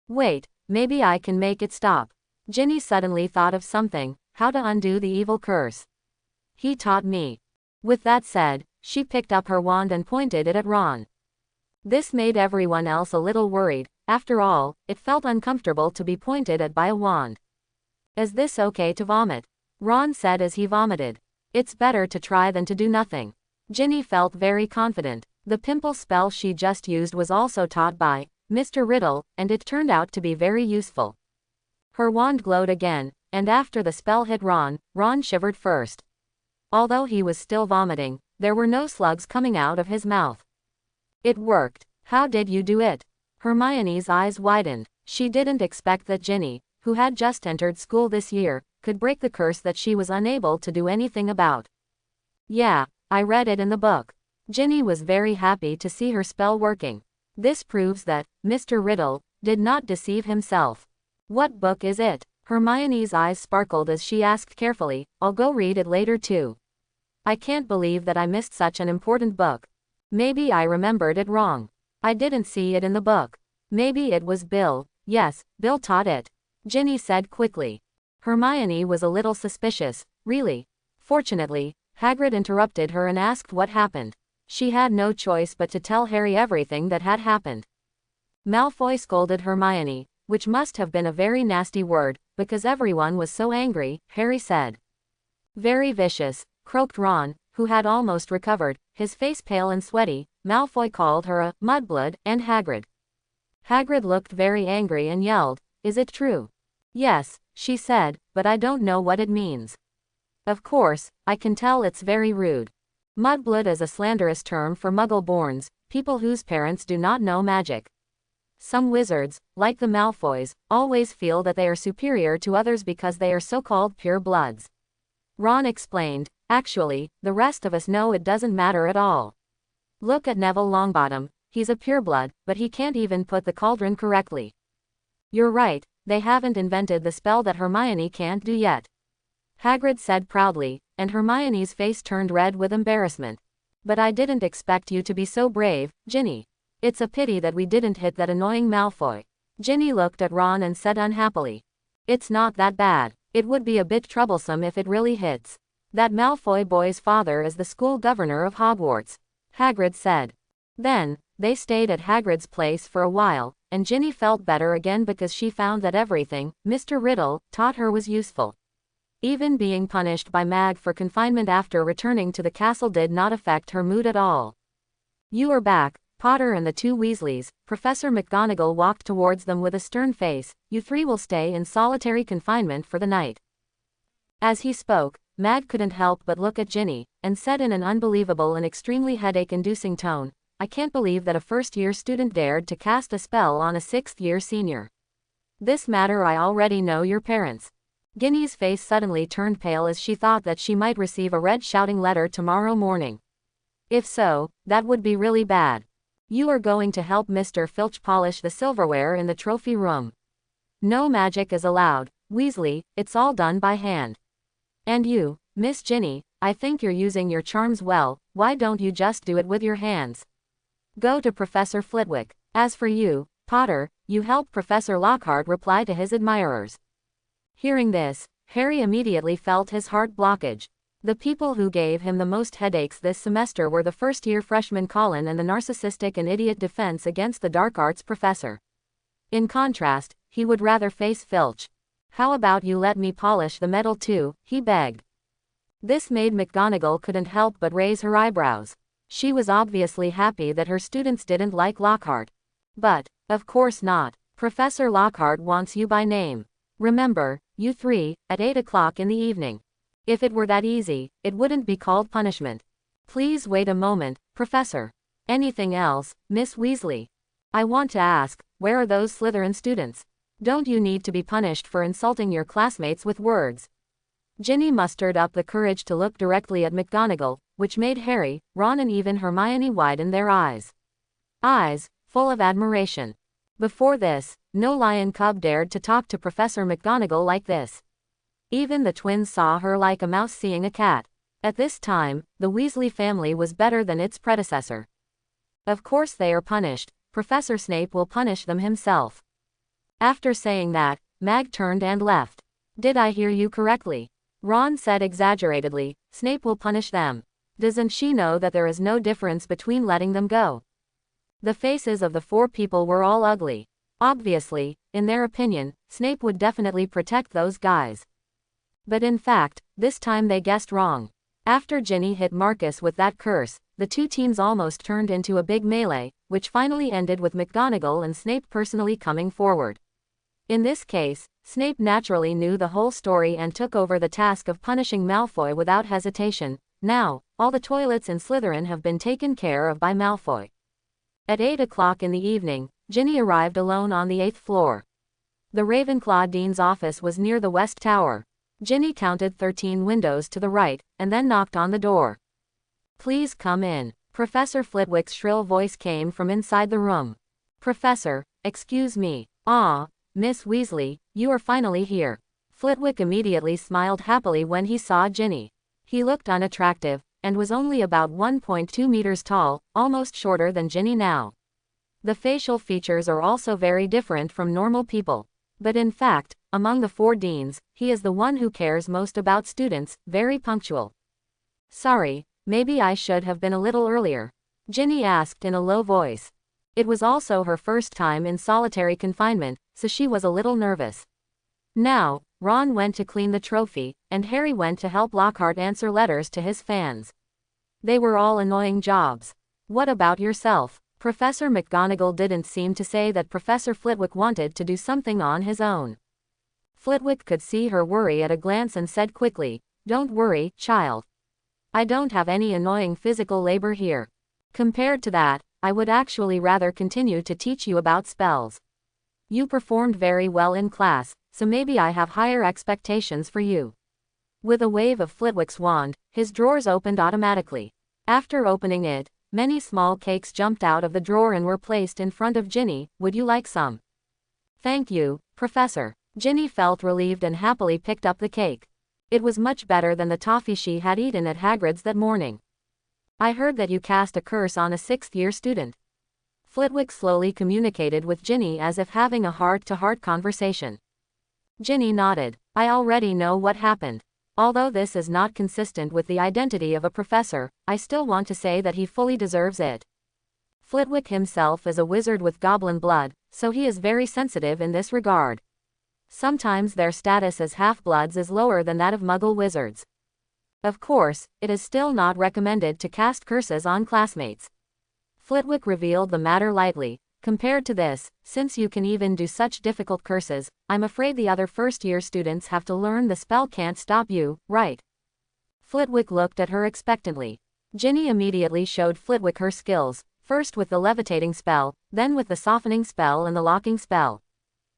Wait, maybe I can make it stop. Ginny suddenly thought of something, how to undo the evil curse. He taught me. With that said, she picked up her wand and pointed it at Ron. This made everyone else a little worried. After all, it felt uncomfortable to be pointed at by a wand. Is this okay to vomit? Ron said as he vomited. It's better to try than to do nothing. Ginny felt very confident. The pimple spell she just used was also taught by Mr. Riddle, and it turned out to be very useful. Her wand glowed again, and after the spell hit Ron, Ron shivered first. Although he was still vomiting, there were no slugs coming out of his mouth. It worked. How did you do it? Hermione's eyes widened. She didn't expect that Ginny, who had just entered school this year, could break the curse that she was unable to do anything about. Yeah, I read it in the book. Ginny was very happy to see her spell working. This proves that Mr. Riddle did not deceive himself. What book is it? Hermione's eyes sparkled as she asked carefully. I'll go read it later too. I can't believe that I missed such an important book. Maybe I remembered it wrong. I didn't see it in the book. Maybe it was Bill. Yes, Bill taught it. Ginny said quickly. Hermione was a little suspicious. Really? Fortunately, Hagrid interrupted her and asked what happened. She had no choice but to tell Harry everything that had happened. Malfoy scolded Hermione, which must have been a very nasty word, because everyone was so angry, Harry said. Very vicious, croaked Ron, who had almost recovered, his face pale and sweaty. Malfoy called her a mudblood, and Hagrid. Hagrid looked very angry and yelled, "Is it true?" "Yes," she said, "but I don't know what it means." "Of course, I can tell it's very rude. Mudblood is a slanderous term for Muggle-borns, people whose parents do not know magic. Some wizards, like the Malfoys, always feel that they are superior to others because they are so-called pure bloods." Ron explained, "Actually, the rest of us know it doesn't matter at all. Look at Neville Longbottom, he's a pureblood, but he can't even put the cauldron correctly." "You're right, they haven't invented the spell that Hermione can't do yet," Hagrid said proudly, and Hermione's face turned red with embarrassment. "But I didn't expect you to be so brave, Ginny. It's a pity that we didn't hit that annoying Malfoy." Ginny looked at Ron and said unhappily, "It's not that bad. It would be a bit troublesome if it really hits. That Malfoy boy's father is the school governor of Hogwarts," Hagrid said. Then, they stayed at Hagrid's place for a while, and Ginny felt better again because she found that everything Mr. Riddle taught her was useful. Even being punished by Mag for confinement after returning to the castle did not affect her mood at all. "You are back, Potter and the two Weasleys." Professor McGonagall walked towards them with a stern face. "You three will stay in solitary confinement for the night." As he spoke, Mag couldn't help but look at Ginny, and said in an unbelievable and extremely headache-inducing tone, "I can't believe that a first-year student dared to cast a spell on a sixth-year senior. This matter I already know your parents." Ginny's face suddenly turned pale as she thought that she might receive a red shouting letter tomorrow morning. If so, that would be really bad. "You are going to help Mr. Filch polish the silverware in the trophy room. No magic is allowed, Weasley, it's all done by hand. And you, Miss Ginny, I think you're using your charms well, why don't you just do it with your hands? Go to Professor Flitwick. As for you, Potter, you help Professor Lockhart reply to his admirers." Hearing this, Harry immediately felt his heart blockage. The people who gave him the most headaches this semester were the first-year freshman Colin and the narcissistic and idiot defense against the dark arts professor. In contrast, he would rather face Filch. "How about you let me polish the metal too?" he begged. This made McGonagall couldn't help but raise her eyebrows. She was obviously happy that her students didn't like Lockhart. "But, of course not. Professor Lockhart wants you by name. Remember, you three, at 8 o'clock in the evening. If it were that easy, it wouldn't be called punishment." "Please wait a moment, Professor. Anything else, Miss Weasley? I want to ask, where are those Slytherin students? Don't you need to be punished for insulting your classmates with words?" Ginny mustered up the courage to look directly at McGonagall, which made Harry, Ron and even Hermione widen their eyes. Eyes, full of admiration. Before this, no lion cub dared to talk to Professor McGonagall like this. Even the twins saw her like a mouse seeing a cat. At this time, the Weasley family was better than its predecessor. "Of course they are punished. Professor Snape will punish them himself." After saying that, Mag turned and left. "Did I hear you correctly?" Ron said exaggeratedly, "Snape will punish them. Doesn't she know that there is no difference between letting them go?" The faces of the four people were all ugly. Obviously, in their opinion, Snape would definitely protect those guys. But in fact, this time they guessed wrong. After Ginny hit Marcus with that curse, the two teams almost turned into a big melee, which finally ended with McGonagall and Snape personally coming forward. In this case, Snape naturally knew the whole story and took over the task of punishing Malfoy without hesitation. Now, all the toilets in Slytherin have been taken care of by Malfoy. At 8 o'clock in the evening, Ginny arrived alone on the 8th floor. The Ravenclaw Dean's office was near the West Tower. Ginny counted 13 windows to the right, and then knocked on the door. "Please come in." Professor Flitwick's shrill voice came from inside the room. "Professor, excuse me. Ah, Miss Weasley, you are finally here." Flitwick immediately smiled happily when he saw Ginny. He looked unattractive, and was only about 1.2 meters tall, almost shorter than Ginny now. The facial features are also very different from normal people. But in fact, among the 4 deans, he is the one who cares most about students, very punctual. "Sorry, maybe I should have been a little earlier," Ginny asked in a low voice. It was also her first time in solitary confinement, so she was a little nervous. Now, Ron went to clean the trophy, and Harry went to help Lockhart answer letters to his fans. They were all annoying jobs. "What about yourself?" Professor McGonagall didn't seem to say that Professor Flitwick wanted to do something on his own. Flitwick could see her worry at a glance and said quickly, "Don't worry, child. I don't have any annoying physical labor here. Compared to that, I would actually rather continue to teach you about spells. You performed very well in class, so maybe I have higher expectations for you." With a wave of Flitwick's wand, his drawers opened automatically. After opening it, many small cakes jumped out of the drawer and were placed in front of Ginny. "Would you like some?" "Thank you, Professor." Ginny felt relieved and happily picked up the cake. It was much better than the toffee she had eaten at Hagrid's that morning. "I heard that you cast a curse on a 6th-year student." Flitwick slowly communicated with Ginny as if having a heart-to-heart conversation. Ginny nodded. "I already know what happened. Although this is not consistent with the identity of a professor, I still want to say that he fully deserves it. Flitwick himself is a wizard with goblin blood, so he is very sensitive in this regard. Sometimes their status as half-bloods is lower than that of Muggle wizards. Of course, it is still not recommended to cast curses on classmates." Flitwick revealed the matter lightly. "Compared to this, since you can even do such difficult curses, I'm afraid the other first-year students have to learn the spell can't stop you, right?" Flitwick looked at her expectantly. Ginny immediately showed Flitwick her skills, first with the levitating spell, then with the softening spell and the locking spell.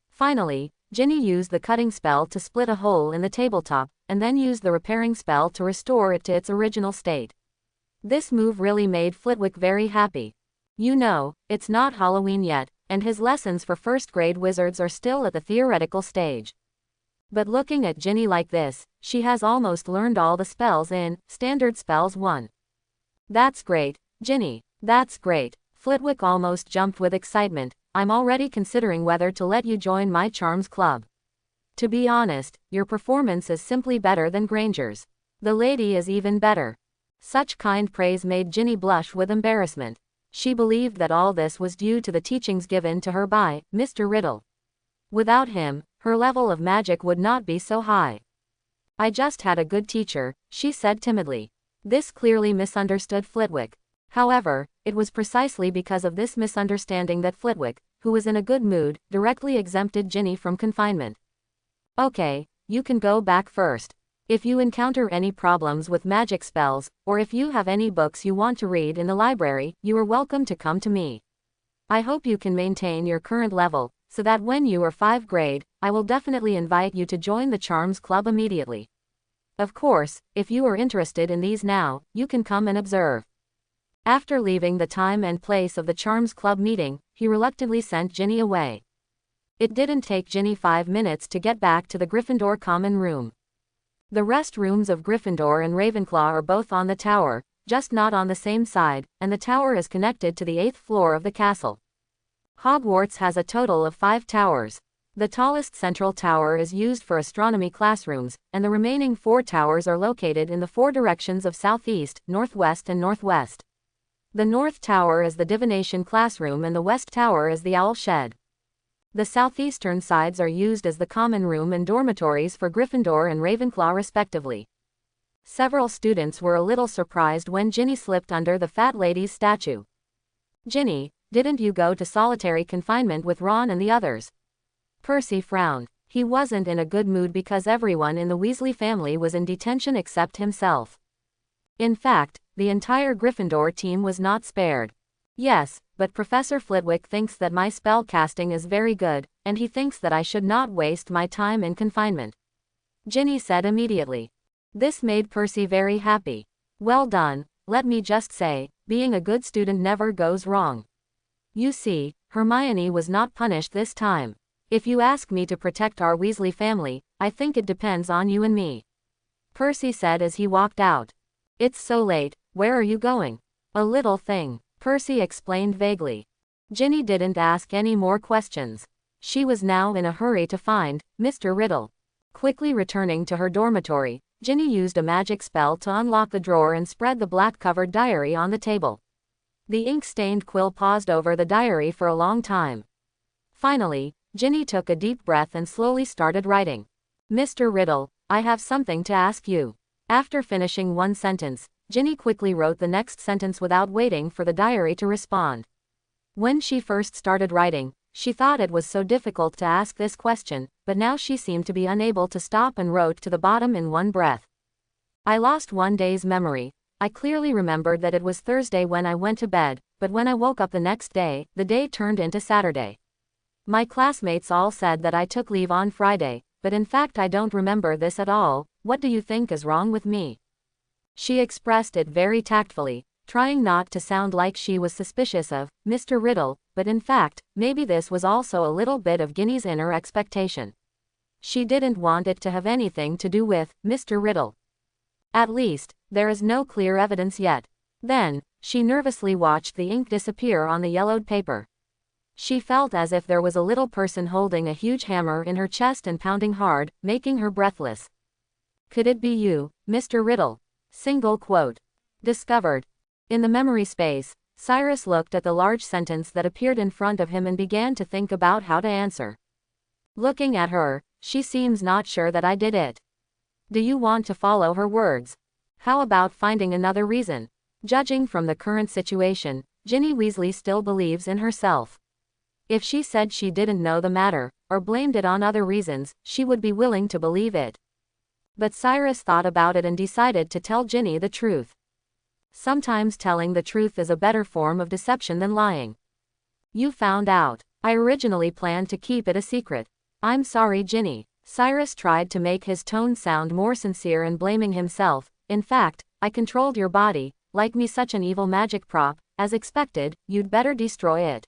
Finally, Ginny used the cutting spell to split a hole in the tabletop, and then used the repairing spell to restore it to its original state. This move really made Flitwick very happy. You know, it's not Halloween yet, and his lessons for first-grade wizards are still at the theoretical stage. But looking at Ginny like this, she has almost learned all the spells in Standard Spells 1. "That's great, Ginny. That's great." Flitwick almost jumped with excitement. "I'm already considering whether to let you join my Charms Club. To be honest, your performance is simply better than Granger's. The lady is even better." Such kind praise made Ginny blush with embarrassment. She believed that all this was due to the teachings given to her by Mr. Riddle. Without him, her level of magic would not be so high. "I just had a good teacher," she said timidly. This clearly misunderstood Flitwick. However, it was precisely because of this misunderstanding that Flitwick, who was in a good mood, directly exempted Ginny from confinement. "Okay, you can go back first. If you encounter any problems with magic spells, or if you have any books you want to read in the library, you are welcome to come to me. I hope you can maintain your current level, so that when you are 5th grade, I will definitely invite you to join the Charms Club immediately. Of course, if you are interested in these now, you can come and observe." After leaving the time and place of the Charms Club meeting, he reluctantly sent Ginny away. It didn't take Ginny 5 minutes to get back to the Gryffindor common room. The rest rooms of Gryffindor and Ravenclaw are both on the tower, just not on the same side, and the tower is connected to the 8th floor of the castle. Hogwarts has a total of 5 towers. The tallest central tower is used for astronomy classrooms, and the remaining 4 towers are located in the 4 directions of southeast, northwest and northwest. The North Tower is the divination classroom and the West Tower is the owl shed. The southeastern sides are used as the common room and dormitories for Gryffindor and Ravenclaw respectively. Several students were a little surprised when Ginny slipped under the fat lady's statue. "Ginny, didn't you go to solitary confinement with Ron and the others?" Percy frowned. He wasn't in a good mood because everyone in the Weasley family was in detention except himself. In fact, the entire Gryffindor team was not spared. "Yes, but Professor Flitwick thinks that my spell casting is very good, and he thinks that I should not waste my time in confinement." Ginny said immediately. This made Percy very happy. Well done, let me just say, being a good student never goes wrong. You see, Hermione was not punished this time. If you ask me to protect our Weasley family, I think it depends on you and me. Percy said as he walked out. It's so late, where are you going? A little thing, Percy explained vaguely. Ginny didn't ask any more questions. She was now in a hurry to find Mr. Riddle. Quickly returning to her dormitory, Ginny used a magic spell to unlock the drawer and spread the black-covered diary on the table. The ink-stained quill paused over the diary for a long time. Finally, Ginny took a deep breath and slowly started writing. Mr. Riddle, I have something to ask you. After finishing one sentence, Ginny quickly wrote the next sentence without waiting for the diary to respond. When she first started writing, she thought it was so difficult to ask this question, but now she seemed to be unable to stop and wrote to the bottom in one breath. I lost one day's memory. I clearly remembered that it was Thursday when I went to bed, but when I woke up the next day, the day turned into Saturday. My classmates all said that I took leave on Friday, but in fact I don't remember this at all. What do you think is wrong with me? She expressed it very tactfully, trying not to sound like she was suspicious of Mr. Riddle, but in fact, maybe this was also a little bit of Ginny's inner expectation. She didn't want it to have anything to do with Mr. Riddle. At least, there is no clear evidence yet. Then, she nervously watched the ink disappear on the yellowed paper. She felt as if there was a little person holding a huge hammer in her chest and pounding hard, making her breathless. Could it be you, Mr. Riddle? Single quote. Discovered. In the memory space, Cyrus looked at the large sentence that appeared in front of him and began to think about how to answer. Looking at her, she seems not sure that I did it. Do you want to follow her words? How about finding another reason? Judging from the current situation, Ginny Weasley still believes in herself. If she said she didn't know the matter, or blamed it on other reasons, she would be willing to believe it. But Cyrus thought about it and decided to tell Ginny the truth. Sometimes telling the truth is a better form of deception than lying. You found out. I originally planned to keep it a secret. I'm sorry, Ginny. Cyrus tried to make his tone sound more sincere and blaming himself. In fact, I controlled your body, like me such an evil magic prop, as expected, you'd better destroy it.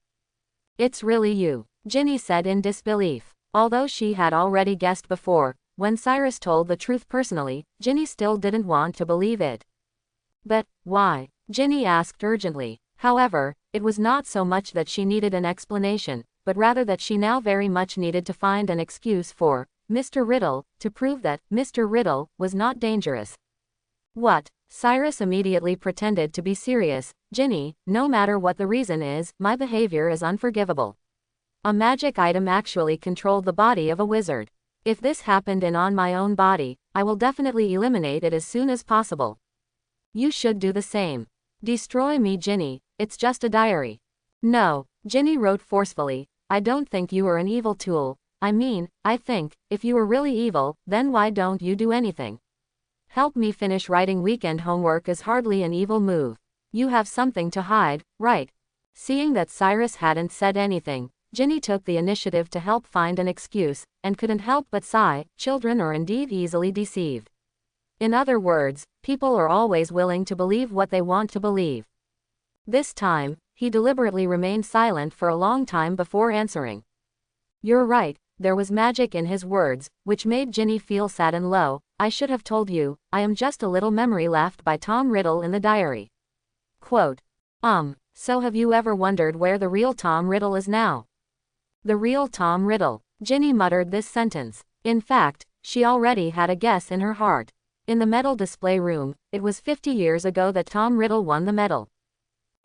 It's really you, Ginny said in disbelief. Although she had already guessed before, when Cyrus told the truth personally, Ginny still didn't want to believe it. But, why? Ginny asked urgently. However, it was not so much that she needed an explanation, but rather that she now very much needed to find an excuse for Mr. Riddle, to prove that Mr. Riddle was not dangerous. What? Cyrus immediately pretended to be serious. Ginny, no matter what the reason is, my behavior is unforgivable. A magic item actually controlled the body of a wizard. If this happened on my own body, I will definitely eliminate it as soon as possible. You should do the same. Destroy me, Ginny, it's just a diary. No, Ginny wrote forcefully, I don't think you are an evil tool. I think, if you were really evil, then why don't you do anything? Help me finish writing. Weekend homework is hardly an evil move. You have something to hide, right? Seeing that Cyrus hadn't said anything, Ginny took the initiative to help find an excuse, and couldn't help but sigh. Children are indeed easily deceived. In other words, people are always willing to believe what they want to believe. This time, he deliberately remained silent for a long time before answering. You're right, there was magic in his words, which made Ginny feel sad and low. I should have told you, I am just a little memory left by Tom Riddle in the diary. Quote. So have you ever wondered where the real Tom Riddle is now? The real Tom Riddle. Ginny muttered this sentence. In fact, she already had a guess in her heart. In the medal display room, it was 50 years ago that Tom Riddle won the medal.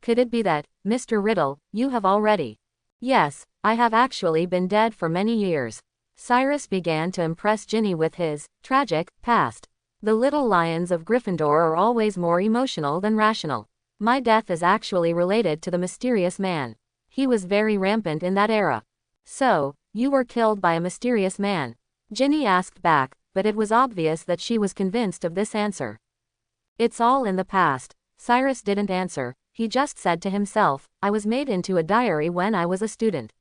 Could it be that, Mr. Riddle, you have already? Yes, I have actually been dead for many years. Cyrus began to impress Ginny with his tragic past. The little lions of Gryffindor are always more emotional than rational. My death is actually related to the mysterious man. He was very rampant in that era. So, you were killed by a mysterious man? Ginny asked back, but it was obvious that she was convinced of this answer. It's all in the past. Cyrus didn't answer, he just said to himself, I was made into a diary when I was a student.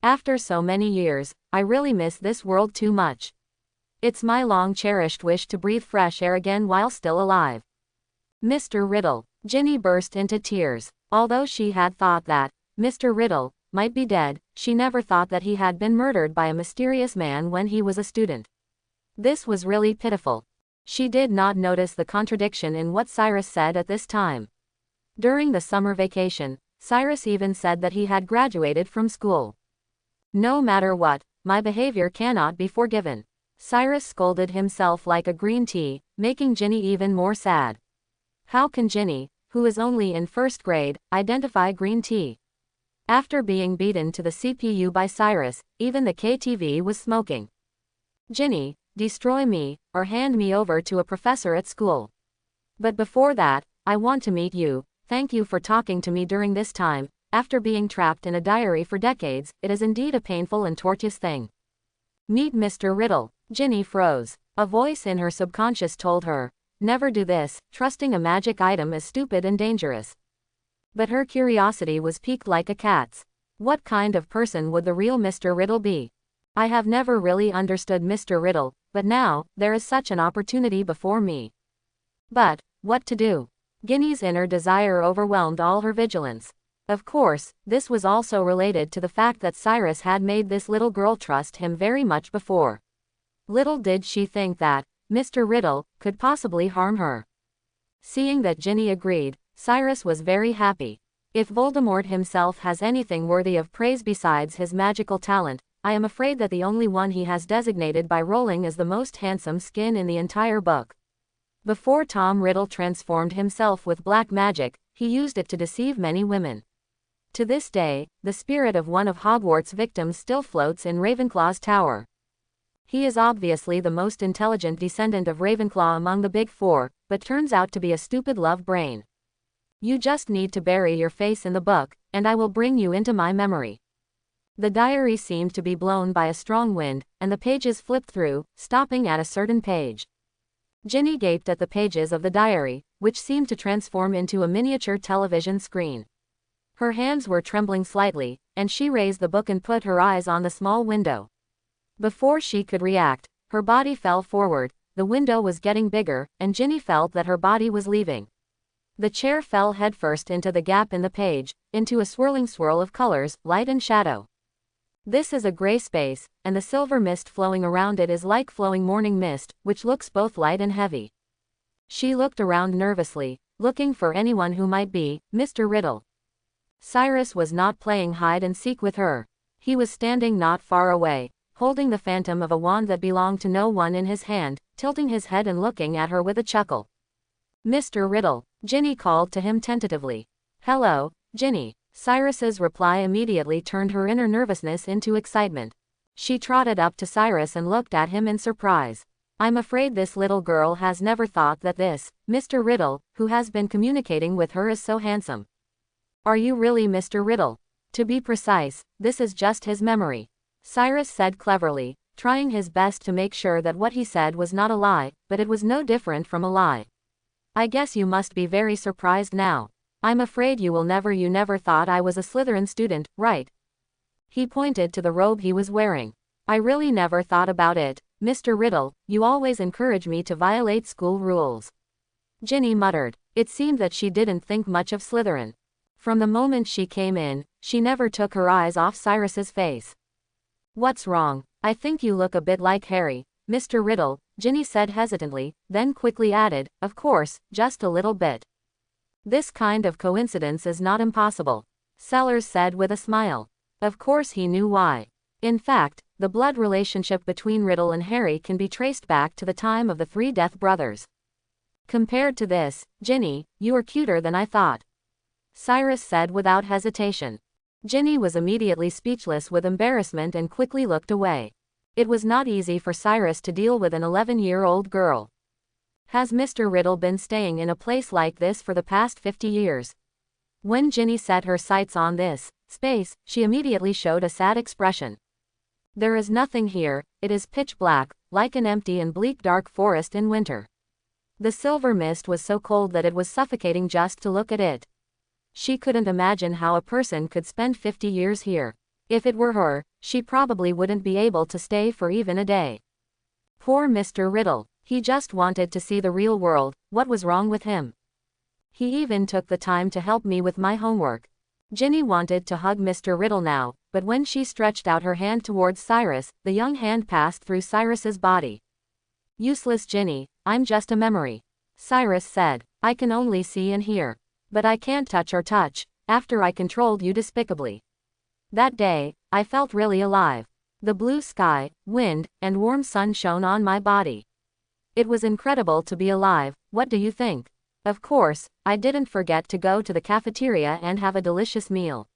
After so many years, I really miss this world too much. It's my long-cherished wish to breathe fresh air again while still alive. Mr. Riddle. Ginny burst into tears. Although she had thought that Mr. Riddle might be dead, she never thought that he had been murdered by a mysterious man when he was a student. This was really pitiful. She did not notice the contradiction in what Cyrus said at this time. During the summer vacation, Cyrus even said that he had graduated from school. No matter what, my behavior cannot be forgiven. Cyrus scolded himself like a green tea, making Ginny even more sad. How can Ginny, who is only in first grade, identify green tea? After being beaten to the CPU by Cyrus, even the KTV was smoking. Ginny, destroy me, or hand me over to a professor at school. But before that, I want to meet you. Thank you for talking to me during this time. After being trapped in a diary for decades, it is indeed a painful and tortuous thing. Meet Mr. Riddle. Ginny froze. A voice in her subconscious told her, never do this, trusting a magic item is stupid and dangerous. But her curiosity was piqued like a cat's. What kind of person would the real Mr. Riddle be? I have never really understood Mr. Riddle, but now, there is such an opportunity before me. But, what to do? Ginny's inner desire overwhelmed all her vigilance. Of course, this was also related to the fact that Cyrus had made this little girl trust him very much before. Little did she think that Mr. Riddle could possibly harm her. Seeing that Ginny agreed, Cyrus was very happy. If Voldemort himself has anything worthy of praise besides his magical talent, I am afraid that the only one he has designated by Rowling as the most handsome skin in the entire book. Before Tom Riddle transformed himself with black magic, he used it to deceive many women. To this day, the spirit of one of Hogwarts' victims still floats in Ravenclaw's tower. He is obviously the most intelligent descendant of Ravenclaw among the Big Four, but turns out to be a stupid love brain. You just need to bury your face in the book, and I will bring you into my memory. The diary seemed to be blown by a strong wind, and the pages flipped through, stopping at a certain page. Ginny gaped at the pages of the diary, which seemed to transform into a miniature television screen. Her hands were trembling slightly, and she raised the book and put her eyes on the small window. Before she could react, her body fell forward, the window was getting bigger, and Ginny felt that her body was leaving. The chair fell headfirst into the gap in the page, into a swirling swirl of colors, light and shadow. This is a gray space, and the silver mist flowing around it is like flowing morning mist, which looks both light and heavy. She looked around nervously, looking for anyone who might be Mr. Riddle. Cyrus was not playing hide and seek with her. He was standing not far away, holding the phantom of a wand that belonged to no one in his hand, tilting his head and looking at her with a chuckle. Mr. Riddle, Ginny called to him tentatively. Hello, Ginny. Cyrus's reply immediately turned her inner nervousness into excitement. She trotted up to Cyrus and looked at him in surprise. I'm afraid this little girl has never thought that this Mr. Riddle, who has been communicating with her, is so handsome. Are you really Mr. Riddle? To be precise, this is just his memory, Cyrus said cleverly, trying his best to make sure that what he said was not a lie, but it was no different from a lie. I guess you must be very surprised now. I'm afraid you never thought I was a Slytherin student, right? He pointed to the robe he was wearing. I really never thought about it, Mr. Riddle, you always encourage me to violate school rules. Ginny muttered. It seemed that she didn't think much of Slytherin. From the moment she came in, she never took her eyes off Cyrus's face. What's wrong? I think you look a bit like Harry, Mr. Riddle, Ginny said hesitantly, then quickly added, of course, just a little bit. This kind of coincidence is not impossible, Sellers said with a smile. Of course he knew why. In fact, the blood relationship between Riddle and Harry can be traced back to the time of the three Death brothers. Compared to this, Ginny, you are cuter than I thought, Cyrus said without hesitation. Ginny was immediately speechless with embarrassment and quickly looked away. It was not easy for Cyrus to deal with an 11-year-old girl. Has Mr. Riddle been staying in a place like this for the past 50 years? When Ginny set her sights on this space, she immediately showed a sad expression. There is nothing here, it is pitch black, like an empty and bleak dark forest in winter. The silver mist was so cold that it was suffocating just to look at it. She couldn't imagine how a person could spend 50 years here. If it were her, she probably wouldn't be able to stay for even a day. Poor Mr. Riddle. He just wanted to see the real world. What was wrong with him? He even took the time to help me with my homework. Ginny wanted to hug Mr. Riddle now, but when she stretched out her hand towards Cyrus, the young hand passed through Cyrus's body. Useless Ginny, I'm just a memory. Cyrus said, I can only see and hear. But I can't touch or touch, after I controlled you despicably. That day, I felt really alive. The blue sky, wind, and warm sun shone on my body. It was incredible to be alive. What do you think? Of course, I didn't forget to go to the cafeteria and have a delicious meal.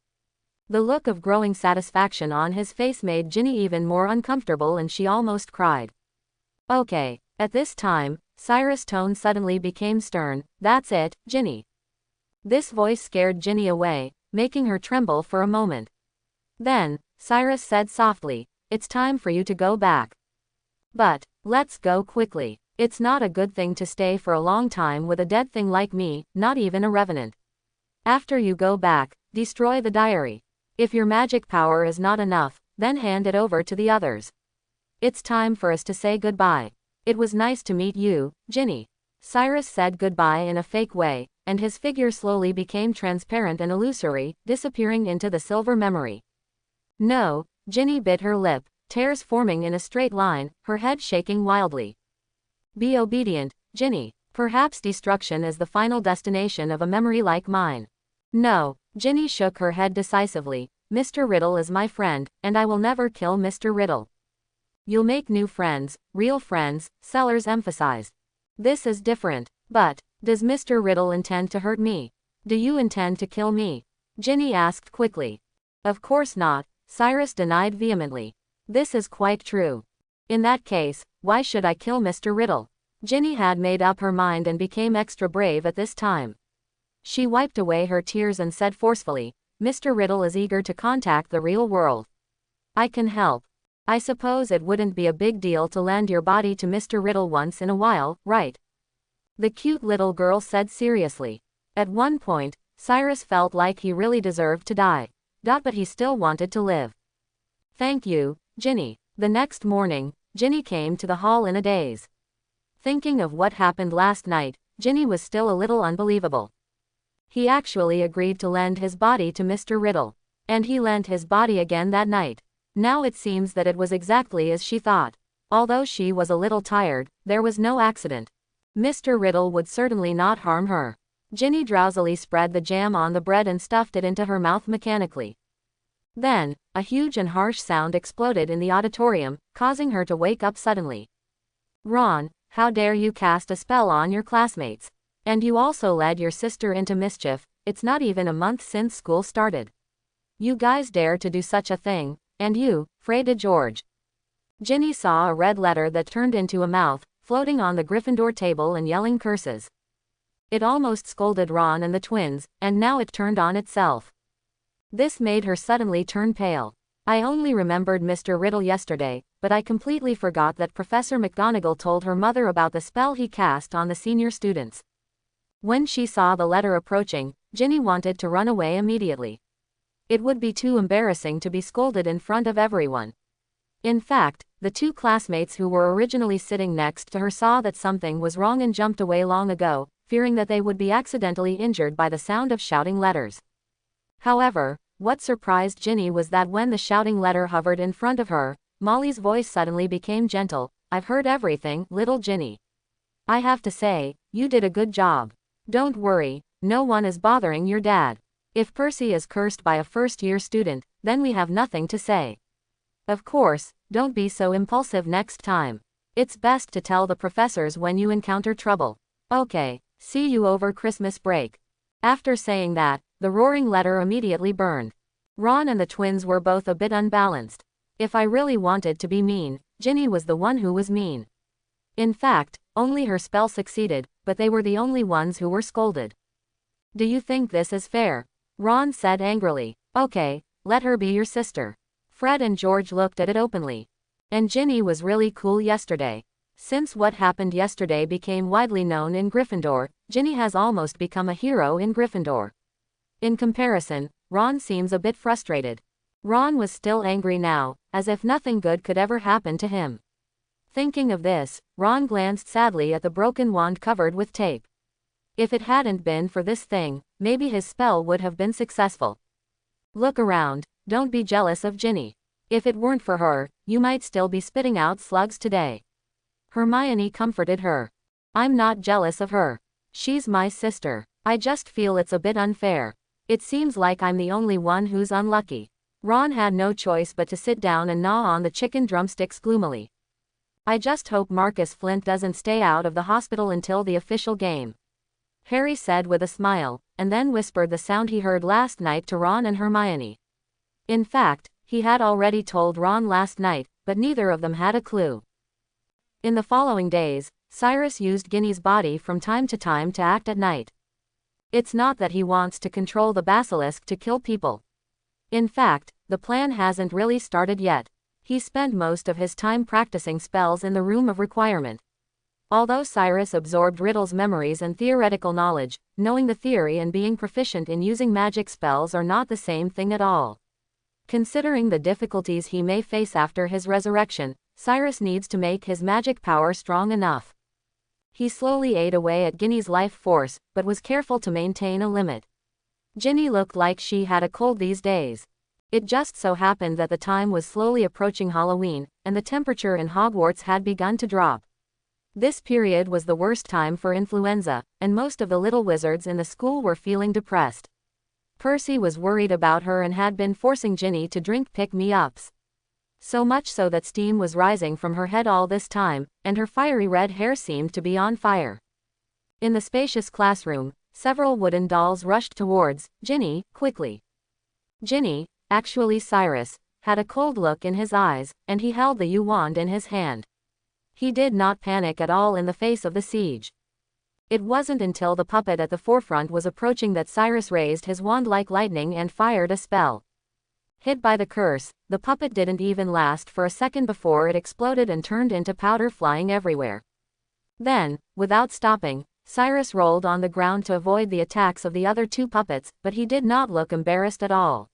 The look of growing satisfaction on his face made Ginny even more uncomfortable and she almost cried. Okay. At this time, Cyrus' tone suddenly became stern. That's it, Ginny. This voice scared Ginny away, making her tremble for a moment. Then, Cyrus said softly, it's time for you to go back. But, let's go quickly. It's not a good thing to stay for a long time with a dead thing like me, not even a revenant. After you go back, destroy the diary. If your magic power is not enough, then hand it over to the others. It's time for us to say goodbye. It was nice to meet you, Ginny. Cyrus said goodbye in a fake way, and his figure slowly became transparent and illusory, disappearing into the silver memory. No, Ginny bit her lip, tears forming in a straight line, her head shaking wildly. Be obedient, Ginny. Perhaps destruction is the final destination of a memory like mine. No, Ginny shook her head decisively. Mr. Riddle is my friend, and I will never kill Mr. Riddle. You'll make new friends, real friends, Sellers emphasized. This is different. But, does Mr. Riddle intend to hurt me? Do you intend to kill me? Ginny asked quickly. Of course not, Cyrus denied vehemently. This is quite true. In that case, why should I kill Mr. Riddle? Ginny had made up her mind and became extra brave at this time. She wiped away her tears and said forcefully, Mr. Riddle is eager to contact the real world. I can help. I suppose it wouldn't be a big deal to lend your body to Mr. Riddle once in a while, right? The cute little girl said seriously. At one point, Cyrus felt like he really deserved to die. But he still wanted to live. Thank you, Ginny. The next morning, Ginny came to the hall in a daze. Thinking of what happened last night, Ginny was still a little unbelievable. He actually agreed to lend his body to Mr. Riddle. And he lent his body again that night. Now it seems that it was exactly as she thought. Although she was a little tired, there was no accident. Mr. Riddle would certainly not harm her. Ginny drowsily spread the jam on the bread and stuffed it into her mouth mechanically. Then, a huge and harsh sound exploded in the auditorium, causing her to wake up suddenly. Ron, how dare you cast a spell on your classmates? And you also led your sister into mischief. It's not even a month since school started. You guys dare to do such a thing, and you, Frey de George. Ginny saw a red letter that turned into a mouth, floating on the Gryffindor table and yelling curses. It almost scolded Ron and the twins, and now it turned on itself. This made her suddenly turn pale. I only remembered Mr. Riddle yesterday, but I completely forgot that Professor McGonagall told her mother about the spell he cast on the senior students. When she saw the letter approaching, Ginny wanted to run away immediately. It would be too embarrassing to be scolded in front of everyone. In fact, the two classmates who were originally sitting next to her saw that something was wrong and jumped away long ago, fearing that they would be accidentally injured by the sound of shouting letters. However, what surprised Ginny was that when the shouting letter hovered in front of her, Molly's voice suddenly became gentle. I've heard everything, little Ginny. I have to say, you did a good job. Don't worry, no one is bothering your dad. If Percy is cursed by a first-year student, then we have nothing to say. Of course, don't be so impulsive next time. It's best to tell the professors when you encounter trouble. Okay, see you over Christmas break. After saying that, the roaring letter immediately burned. Ron and the twins were both a bit unbalanced. If I really wanted to be mean, Ginny was the one who was mean. In fact, only her spell succeeded, but they were the only ones who were scolded. Do you think this is fair? Ron said angrily. Okay, let her be your sister. Fred and George looked at it openly. And Ginny was really cool yesterday. Since what happened yesterday became widely known in Gryffindor, Ginny has almost become a hero in Gryffindor. In comparison, Ron seems a bit frustrated. Ron was still angry now, as if nothing good could ever happen to him. Thinking of this, Ron glanced sadly at the broken wand covered with tape. If it hadn't been for this thing, maybe his spell would have been successful. Look around, don't be jealous of Ginny. If it weren't for her, you might still be spitting out slugs today. Hermione comforted her. I'm not jealous of her. She's my sister. I just feel it's a bit unfair. It seems like I'm the only one who's unlucky. Ron had no choice but to sit down and gnaw on the chicken drumsticks gloomily. I just hope Marcus Flint doesn't stay out of the hospital until the official game. Harry said with a smile, and then whispered the sound he heard last night to Ron and Hermione. In fact, he had already told Ron last night, but neither of them had a clue. In the following days, Cyrus used Ginny's body from time to act at night. It's not that he wants to control the basilisk to kill people. In fact, the plan hasn't really started yet. He spent most of his time practicing spells in the room of requirement. Although Cyrus absorbed Riddle's memories and theoretical knowledge, knowing the theory and being proficient in using magic spells are not the same thing at all. Considering the difficulties he may face after his resurrection, Cyrus needs to make his magic power strong enough. He slowly ate away at Ginny's life force, but was careful to maintain a limit. Ginny looked like she had a cold these days. It just so happened that the time was slowly approaching Halloween, and the temperature in Hogwarts had begun to drop. This period was the worst time for influenza, and most of the little wizards in the school were feeling depressed. Percy was worried about her and had been forcing Ginny to drink pick-me-ups. So much so that steam was rising from her head all this time, and her fiery red hair seemed to be on fire. In the spacious classroom, several wooden dolls rushed towards Ginny, quickly. Ginny, actually Cyrus, had a cold look in his eyes, and he held the U-wand in his hand. He did not panic at all in the face of the siege. It wasn't until the puppet at the forefront was approaching that Cyrus raised his wand like lightning and fired a spell. Hit by the curse, the puppet didn't even last for a second before it exploded and turned into powder flying everywhere. Then, without stopping, Cyrus rolled on the ground to avoid the attacks of the other two puppets, but he did not look embarrassed at all.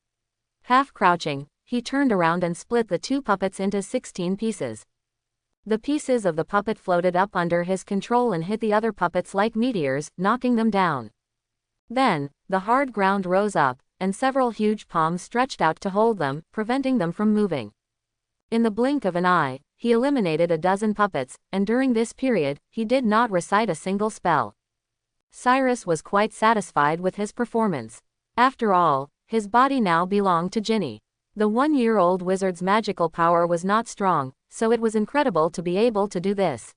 Half crouching, he turned around and split the two puppets into 16 pieces. The pieces of the puppet floated up under his control and hit the other puppets like meteors, knocking them down. Then, the hard ground rose up, and several huge palms stretched out to hold them, preventing them from moving. In the blink of an eye, he eliminated a dozen puppets, and during this period, he did not recite a single spell. Cyrus was quite satisfied with his performance. After all, his body now belonged to Ginny. The one-year-old wizard's magical power was not strong, so it was incredible to be able to do this.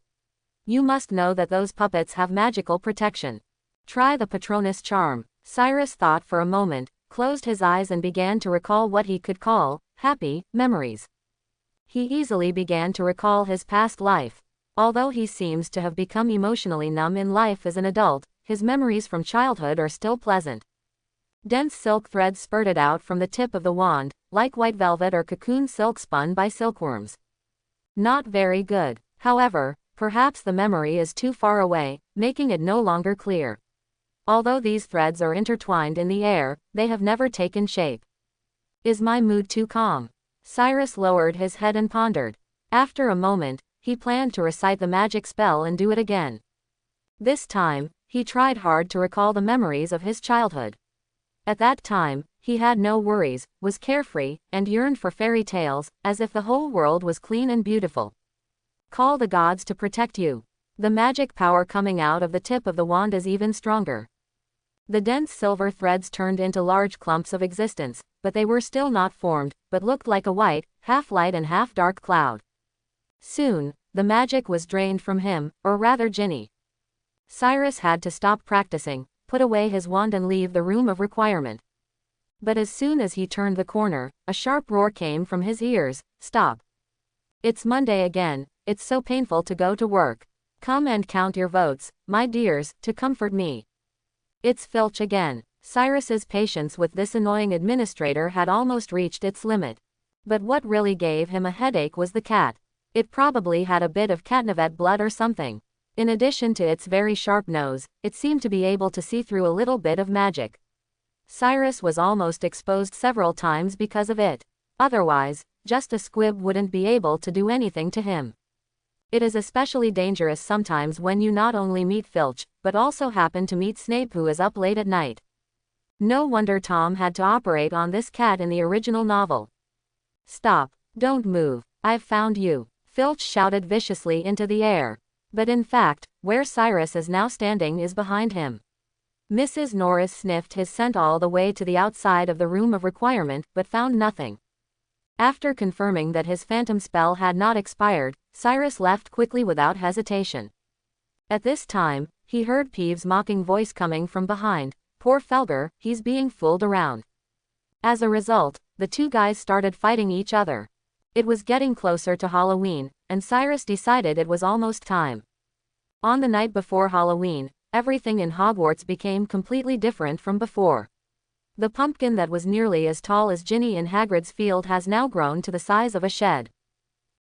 You must know that those puppets have magical protection. Try the Patronus charm. Cyrus thought for a moment, closed his eyes and began to recall what he could call happy memories. He easily began to recall his past life. Although he seems to have become emotionally numb in life as an adult, his memories from childhood are still pleasant. Dense silk threads spurted out from the tip of the wand, like white velvet or cocoon silk spun by silkworms. Not very good. However, perhaps the memory is too far away, making it no longer clear. Although these threads are intertwined in the air, they have never taken shape. Is my mood too calm? Cyrus lowered his head and pondered. After a moment, he planned to recite the magic spell and do it again. This time, he tried hard to recall the memories of his childhood. At that time, he had no worries, was carefree, and yearned for fairy tales, as if the whole world was clean and beautiful. Call the gods to protect you. The magic power coming out of the tip of the wand is even stronger. The dense silver threads turned into large clumps of existence, but they were still not formed, but looked like a white, half light and half dark cloud. Soon, the magic was drained from him, or rather Ginny. Cyrus had to stop practicing, put away his wand and leave the room of requirement. But as soon as he turned the corner, a sharp roar came from his ears. Stop. It's Monday again, it's so painful to go to work. Come and count your votes, my dears, to comfort me. It's Filch again. Cyrus's patience with this annoying administrator had almost reached its limit. But what really gave him a headache was the cat. It probably had a bit of catnivette blood or something. In addition to its very sharp nose, it seemed to be able to see through a little bit of magic. Cyrus was almost exposed several times because of it. Otherwise, just a squib wouldn't be able to do anything to him. It is especially dangerous sometimes when you not only meet Filch, but also happen to meet Snape, who is up late at night. No wonder Tom had to operate on this cat in the original novel. Stop. Don't move. I've found you. Filch shouted viciously into the air. But in fact, where Cyrus is now standing is behind him. Mrs. Norris sniffed his scent all the way to the outside of the room of requirement, but found nothing. After confirming that his phantom spell had not expired, Cyrus left quickly without hesitation. At this time, he heard Peeves' mocking voice coming from behind. Poor Felger, he's being fooled around. As a result, the two guys started fighting each other. It was getting closer to Halloween, and Cyrus decided it was almost time. On the night before Halloween, everything in Hogwarts became completely different from before. The pumpkin that was nearly as tall as Ginny in Hagrid's field has now grown to the size of a shed.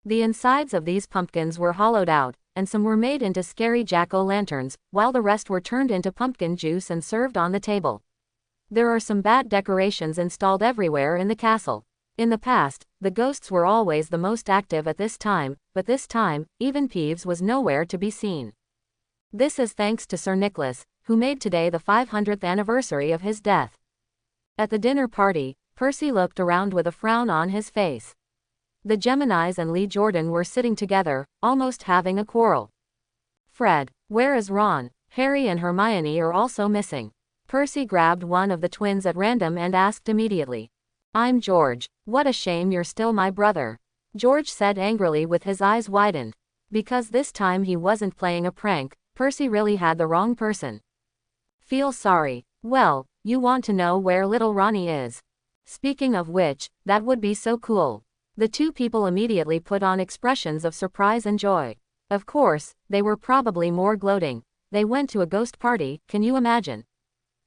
The insides of these pumpkins were hollowed out, and some were made into scary jack-o'-lanterns, while the rest were turned into pumpkin juice and served on the table. There are some bat decorations installed everywhere in the castle. In the past, the ghosts were always the most active at this time, but this time, even Peeves was nowhere to be seen. This is thanks to Sir Nicholas, who made today the 500th anniversary of his death. At the dinner party, Percy looked around with a frown on his face. The Geminis and Lee Jordan were sitting together, almost having a quarrel. Fred, where is Ron? Harry and Hermione are also missing. Percy grabbed one of the twins at random and asked immediately. I'm George. What a shame you're still my brother. George said angrily with his eyes widened. Because this time he wasn't playing a prank, Percy really had the wrong person. Feel sorry. Well, you want to know where little Ronnie is. Speaking of which, that would be so cool. The two people immediately put on expressions of surprise and joy. Of course, they were probably more gloating. They went to a ghost party, can you imagine?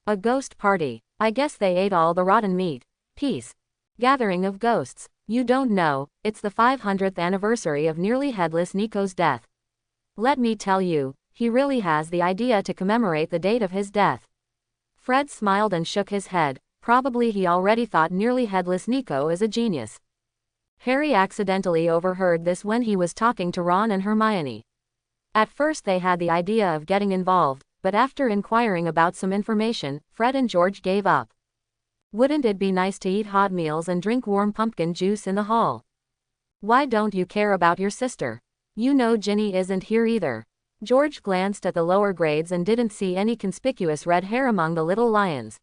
A ghost party. I guess they ate all the rotten meat. Peace. Gathering of ghosts. You don't know, it's the 500th anniversary of nearly headless Nico's death. Let me tell you, he really has the idea to commemorate the date of his death. Fred smiled and shook his head. Probably he already thought nearly headless Nico is a genius. Harry accidentally overheard this when he was talking to Ron and Hermione. At first they had the idea of getting involved, but after inquiring about some information, Fred and George gave up. Wouldn't it be nice to eat hot meals and drink warm pumpkin juice in the hall? Why don't you care about your sister? You know Ginny isn't here either. George glanced at the lower grades and didn't see any conspicuous red hair among the little lions.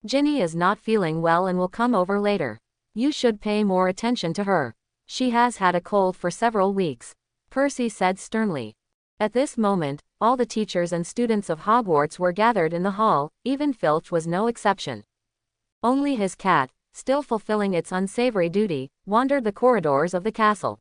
Ginny is not feeling well and will come over later. You should pay more attention to her. She has had a cold for several weeks. Percy said sternly. At this moment, all the teachers and students of Hogwarts were gathered in the hall, even Filch was no exception. Only his cat, still fulfilling its unsavory duty, wandered the corridors of the castle.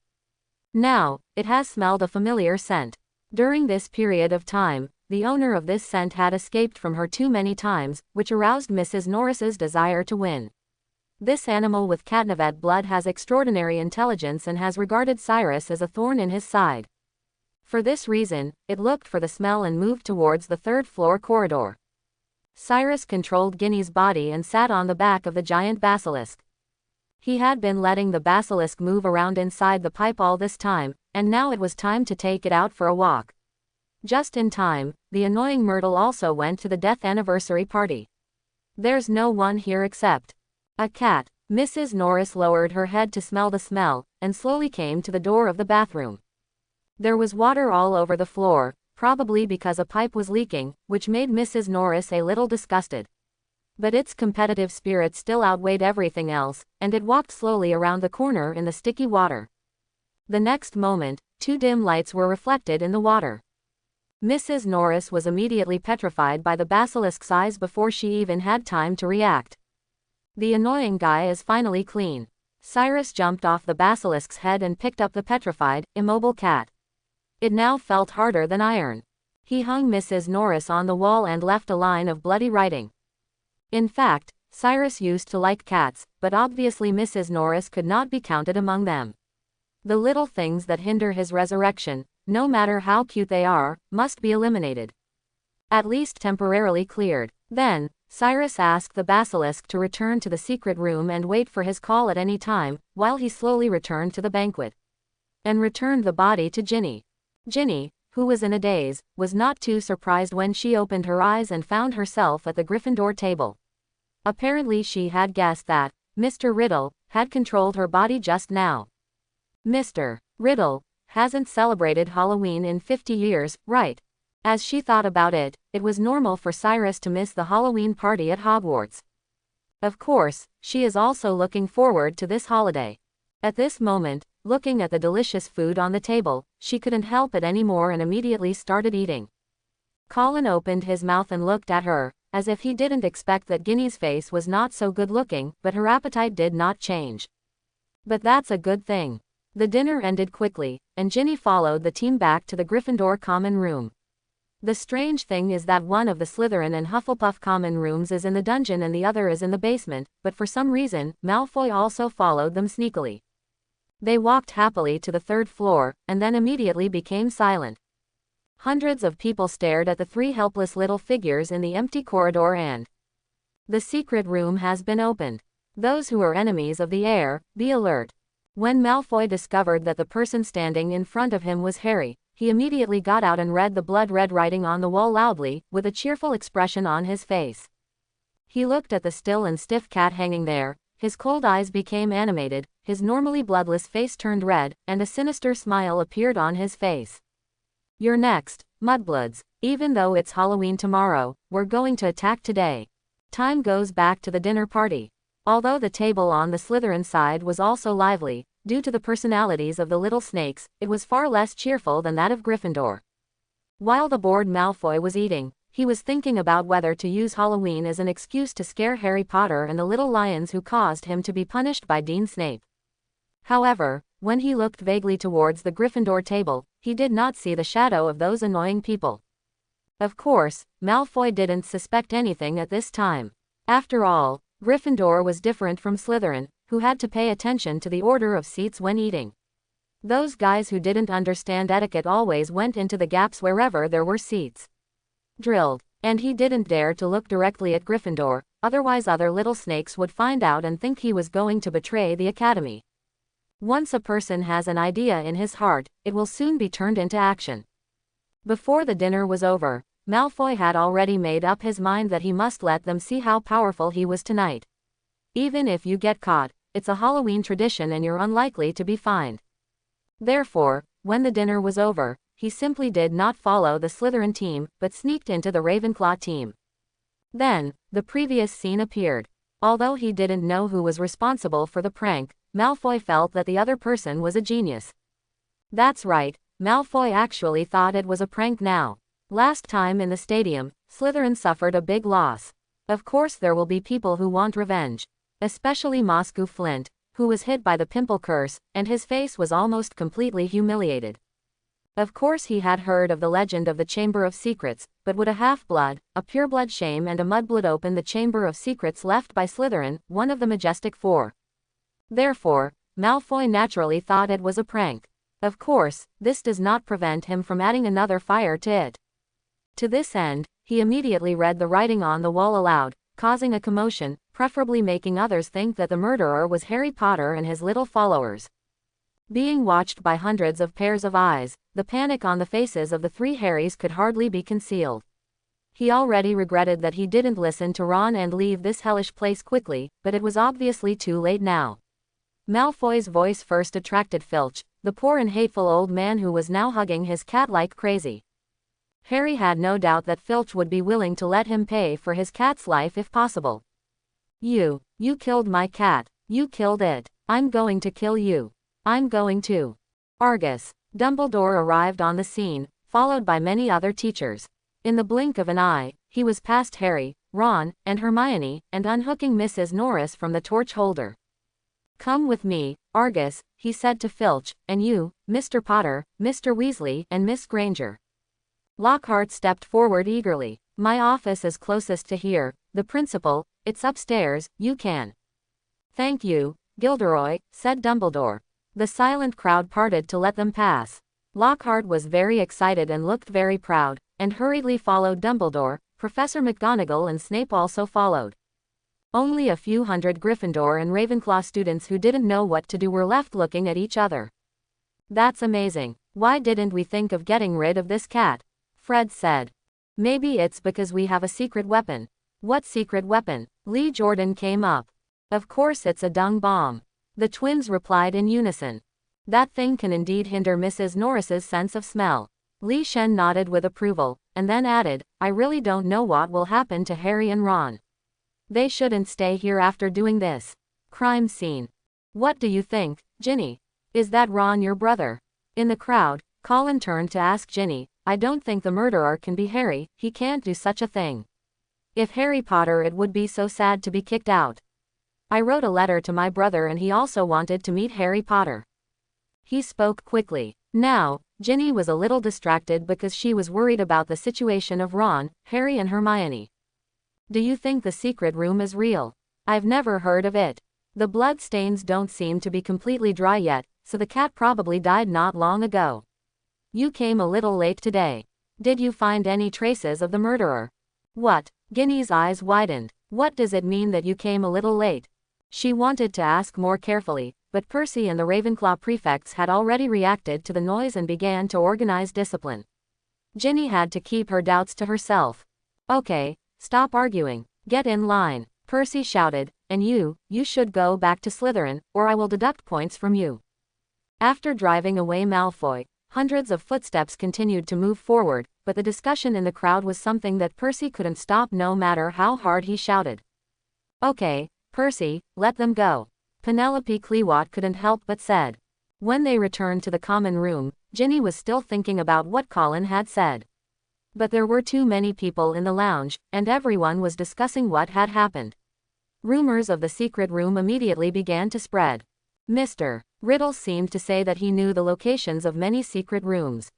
Now, it has smelled a familiar scent. During this period of time, the owner of this scent had escaped from her too many times, which aroused Mrs. Norris's desire to win. This animal with Catnivette blood has extraordinary intelligence and has regarded Cyrus as a thorn in his side. For this reason, it looked for the smell and moved towards the third-floor corridor. Cyrus controlled Ginny's body and sat on the back of the giant basilisk. He had been letting the basilisk move around inside the pipe all this time, and now it was time to take it out for a walk. Just in time, the annoying Myrtle also went to the death anniversary party. There's no one here except a cat. Mrs. Norris lowered her head to smell the smell, and slowly came to the door of the bathroom. There was water all over the floor, probably because a pipe was leaking, which made Mrs. Norris a little disgusted. But its competitive spirit still outweighed everything else, and it walked slowly around the corner in the sticky water. The next moment, two dim lights were reflected in the water. Mrs. Norris was immediately petrified by the basilisk's eyes before she even had time to react. The annoying guy is finally clean. Cyrus jumped off the basilisk's head and picked up the petrified, immobile cat. It now felt harder than iron. He hung Mrs. Norris on the wall and left a line of bloody writing. In fact, Cyrus used to like cats, but obviously Mrs. Norris could not be counted among them. The little things that hinder his resurrection, no matter how cute they are, must be eliminated. At least temporarily cleared. Then, Cyrus asked the basilisk to return to the secret room and wait for his call at any time, while he slowly returned to the banquet. And returned the body to Ginny. Ginny, who was in a daze, was not too surprised when she opened her eyes and found herself at the Gryffindor table. Apparently she had guessed that Mr. Riddle had controlled her body just now. Mr. Riddle hasn't celebrated Halloween in 50 years, right? As she thought about it, it was normal for Cyrus to miss the Halloween party at Hogwarts. Of course, she is also looking forward to this holiday. At this moment, looking at the delicious food on the table, she couldn't help it anymore and immediately started eating. Colin opened his mouth and looked at her, as if he didn't expect that Ginny's face was not so good looking, but her appetite did not change. But that's a good thing. The dinner ended quickly, and Ginny followed the team back to the Gryffindor common room. The strange thing is that one of the Slytherin and Hufflepuff common rooms is in the dungeon and the other is in the basement, but for some reason, Malfoy also followed them sneakily. They walked happily to the third floor, and then immediately became silent. Hundreds of people stared at the three helpless little figures in the empty corridor and the secret room has been opened. Those who are enemies of the heir, be alert. When Malfoy discovered that the person standing in front of him was Harry, he immediately got out and read the blood-red writing on the wall loudly, with a cheerful expression on his face. He looked at the still and stiff cat hanging there, his cold eyes became animated, his normally bloodless face turned red, and a sinister smile appeared on his face. "You're next, mudbloods. Even though it's Halloween tomorrow, we're going to attack today." Time goes back to the dinner party. Although the table on the Slytherin side was also lively, due to the personalities of the little snakes, it was far less cheerful than that of Gryffindor. While the bored Malfoy was eating, he was thinking about whether to use Halloween as an excuse to scare Harry Potter and the little lions who caused him to be punished by Dean Snape. However, when he looked vaguely towards the Gryffindor table, he did not see the shadow of those annoying people. Of course, Malfoy didn't suspect anything at this time. After all, Gryffindor was different from Slytherin, who had to pay attention to the order of seats when eating. Those guys who didn't understand etiquette always went into the gaps wherever there were seats. Drilled. And he didn't dare to look directly at Gryffindor, otherwise other little snakes would find out and think he was going to betray the academy. Once a person has an idea in his heart, it will soon be turned into action. Before the dinner was over, Malfoy had already made up his mind that he must let them see how powerful he was tonight. Even if you get caught, it's a Halloween tradition and you're unlikely to be fined. Therefore, when the dinner was over, he simply did not follow the Slytherin team, but sneaked into the Ravenclaw team. Then, the previous scene appeared. Although he didn't know who was responsible for the prank, Malfoy felt that the other person was a genius. That's right, Malfoy actually thought it was a prank now. Last time in the stadium, Slytherin suffered a big loss. Of course there will be people who want revenge. Especially Moscow Flint, who was hit by the pimple curse, and his face was almost completely humiliated. Of course he had heard of the legend of the Chamber of Secrets, but would a half-blood, a pureblood shame and a mudblood open the Chamber of Secrets left by Slytherin, one of the Majestic Four? Therefore, Malfoy naturally thought it was a prank. Of course, this does not prevent him from adding another fire to it. To this end, he immediately read the writing on the wall aloud, causing a commotion, preferably making others think that the murderer was Harry Potter and his little followers. Being watched by hundreds of pairs of eyes, the panic on the faces of the three Harrys could hardly be concealed. He already regretted that he didn't listen to Ron and leave this hellish place quickly, but it was obviously too late now. Malfoy's voice first attracted Filch, the poor and hateful old man who was now hugging his cat like crazy. Harry had no doubt that Filch would be willing to let him pay for his cat's life if possible. You killed my cat. You killed it. I'm going to kill you. I'm going to. Argus. Dumbledore arrived on the scene, followed by many other teachers. In the blink of an eye, he was past Harry, Ron, and Hermione, and unhooking Mrs. Norris from the torch holder. "Come with me, Argus," he said to Filch, "and you, Mr. Potter, Mr. Weasley, and Miss Granger." Lockhart stepped forward eagerly. "My office is closest to here, the principal, it's upstairs, you can." "Thank you, Gilderoy," said Dumbledore. The silent crowd parted to let them pass. Lockhart was very excited and looked very proud, and hurriedly followed Dumbledore. Professor McGonagall and Snape also followed. Only a few hundred Gryffindor and Ravenclaw students who didn't know what to do were left looking at each other. "That's amazing. Why didn't we think of getting rid of this cat? Fred said. Maybe it's because we have a secret weapon. What secret weapon? Lee Jordan came up. Of course it's a dung bomb. The twins replied in unison. That thing can indeed hinder Mrs. Norris's sense of smell. Li Shen nodded with approval, and then added, I really don't know what will happen to Harry and Ron. They shouldn't stay here after doing this. Crime scene. What do you think, Ginny? Is that Ron your brother? In the crowd, Colin turned to ask Ginny, I don't think the murderer can be Harry, he can't do such a thing. If Harry Potter, it would be so sad to be kicked out. I wrote a letter to my brother and he also wanted to meet Harry Potter. He spoke quickly. Now, Ginny was a little distracted because she was worried about the situation of Ron, Harry and Hermione. Do you think the secret room is real? I've never heard of it. The blood stains don't seem to be completely dry yet, so the cat probably died not long ago. You came a little late today. Did you find any traces of the murderer? What? Ginny's eyes widened. What does it mean that you came a little late? She wanted to ask more carefully, but Percy and the Ravenclaw prefects had already reacted to the noise and began to organize discipline. Ginny had to keep her doubts to herself. Okay, stop arguing. Get in line, Percy shouted, and you should go back to Slytherin, or I will deduct points from you. After driving away Malfoy, hundreds of footsteps continued to move forward, but the discussion in the crowd was something that Percy couldn't stop no matter how hard he shouted. Okay, Percy, let them go. Penelope Cleawot couldn't help but said. When they returned to the common room, Ginny was still thinking about what Colin had said. But there were too many people in the lounge, and everyone was discussing what had happened. Rumors of the secret room immediately began to spread. Mr. Riddle seemed to say that he knew the locations of many secret rooms.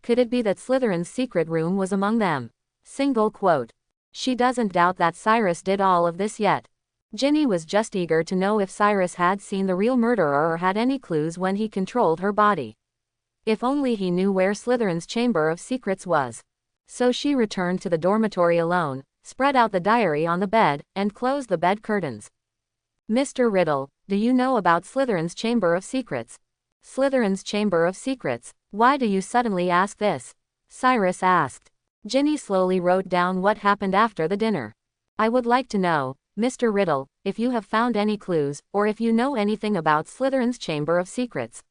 Could it be that Slytherin's secret room was among them? Single quote. She doesn't doubt that Cyrus did all of this yet. Ginny was just eager to know if Cyrus had seen the real murderer or had any clues when he controlled her body. If only he knew where Slytherin's Chamber of Secrets was. So she returned to the dormitory alone, spread out the diary on the bed, and closed the bed curtains. Mr. Riddle, do you know about Slytherin's Chamber of Secrets? Slytherin's Chamber of Secrets? Why do you suddenly ask this? Cyrus asked. Ginny slowly wrote down what happened after the dinner. I would like to know, Mr. Riddle, if you have found any clues, or if you know anything about Slytherin's Chamber of Secrets.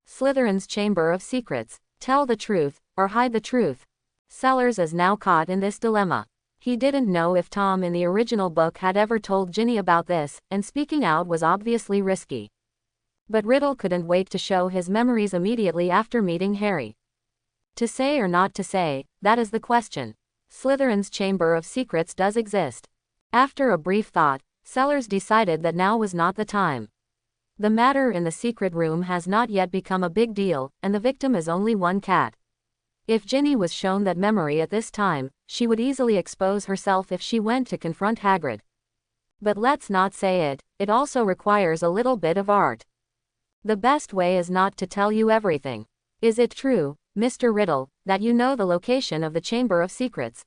Slytherin's Chamber of Secrets. Tell the truth, or hide the truth. Sellers is now caught in this dilemma. He didn't know if Tom in the original book had ever told Ginny about this, and speaking out was obviously risky. But Riddle couldn't wait to show his memories immediately after meeting Harry. To say or not to say, that is the question. Slytherin's Chamber of Secrets does exist. After a brief thought, Sellers decided that now was not the time. The matter in the secret room has not yet become a big deal, and the victim is only one cat. If Ginny was shown that memory at this time, she would easily expose herself if she went to confront Hagrid. But let's not say it, it also requires a little bit of art. The best way is not to tell you everything. Is it true, Mr. Riddle, that you know the location of the Chamber of Secrets?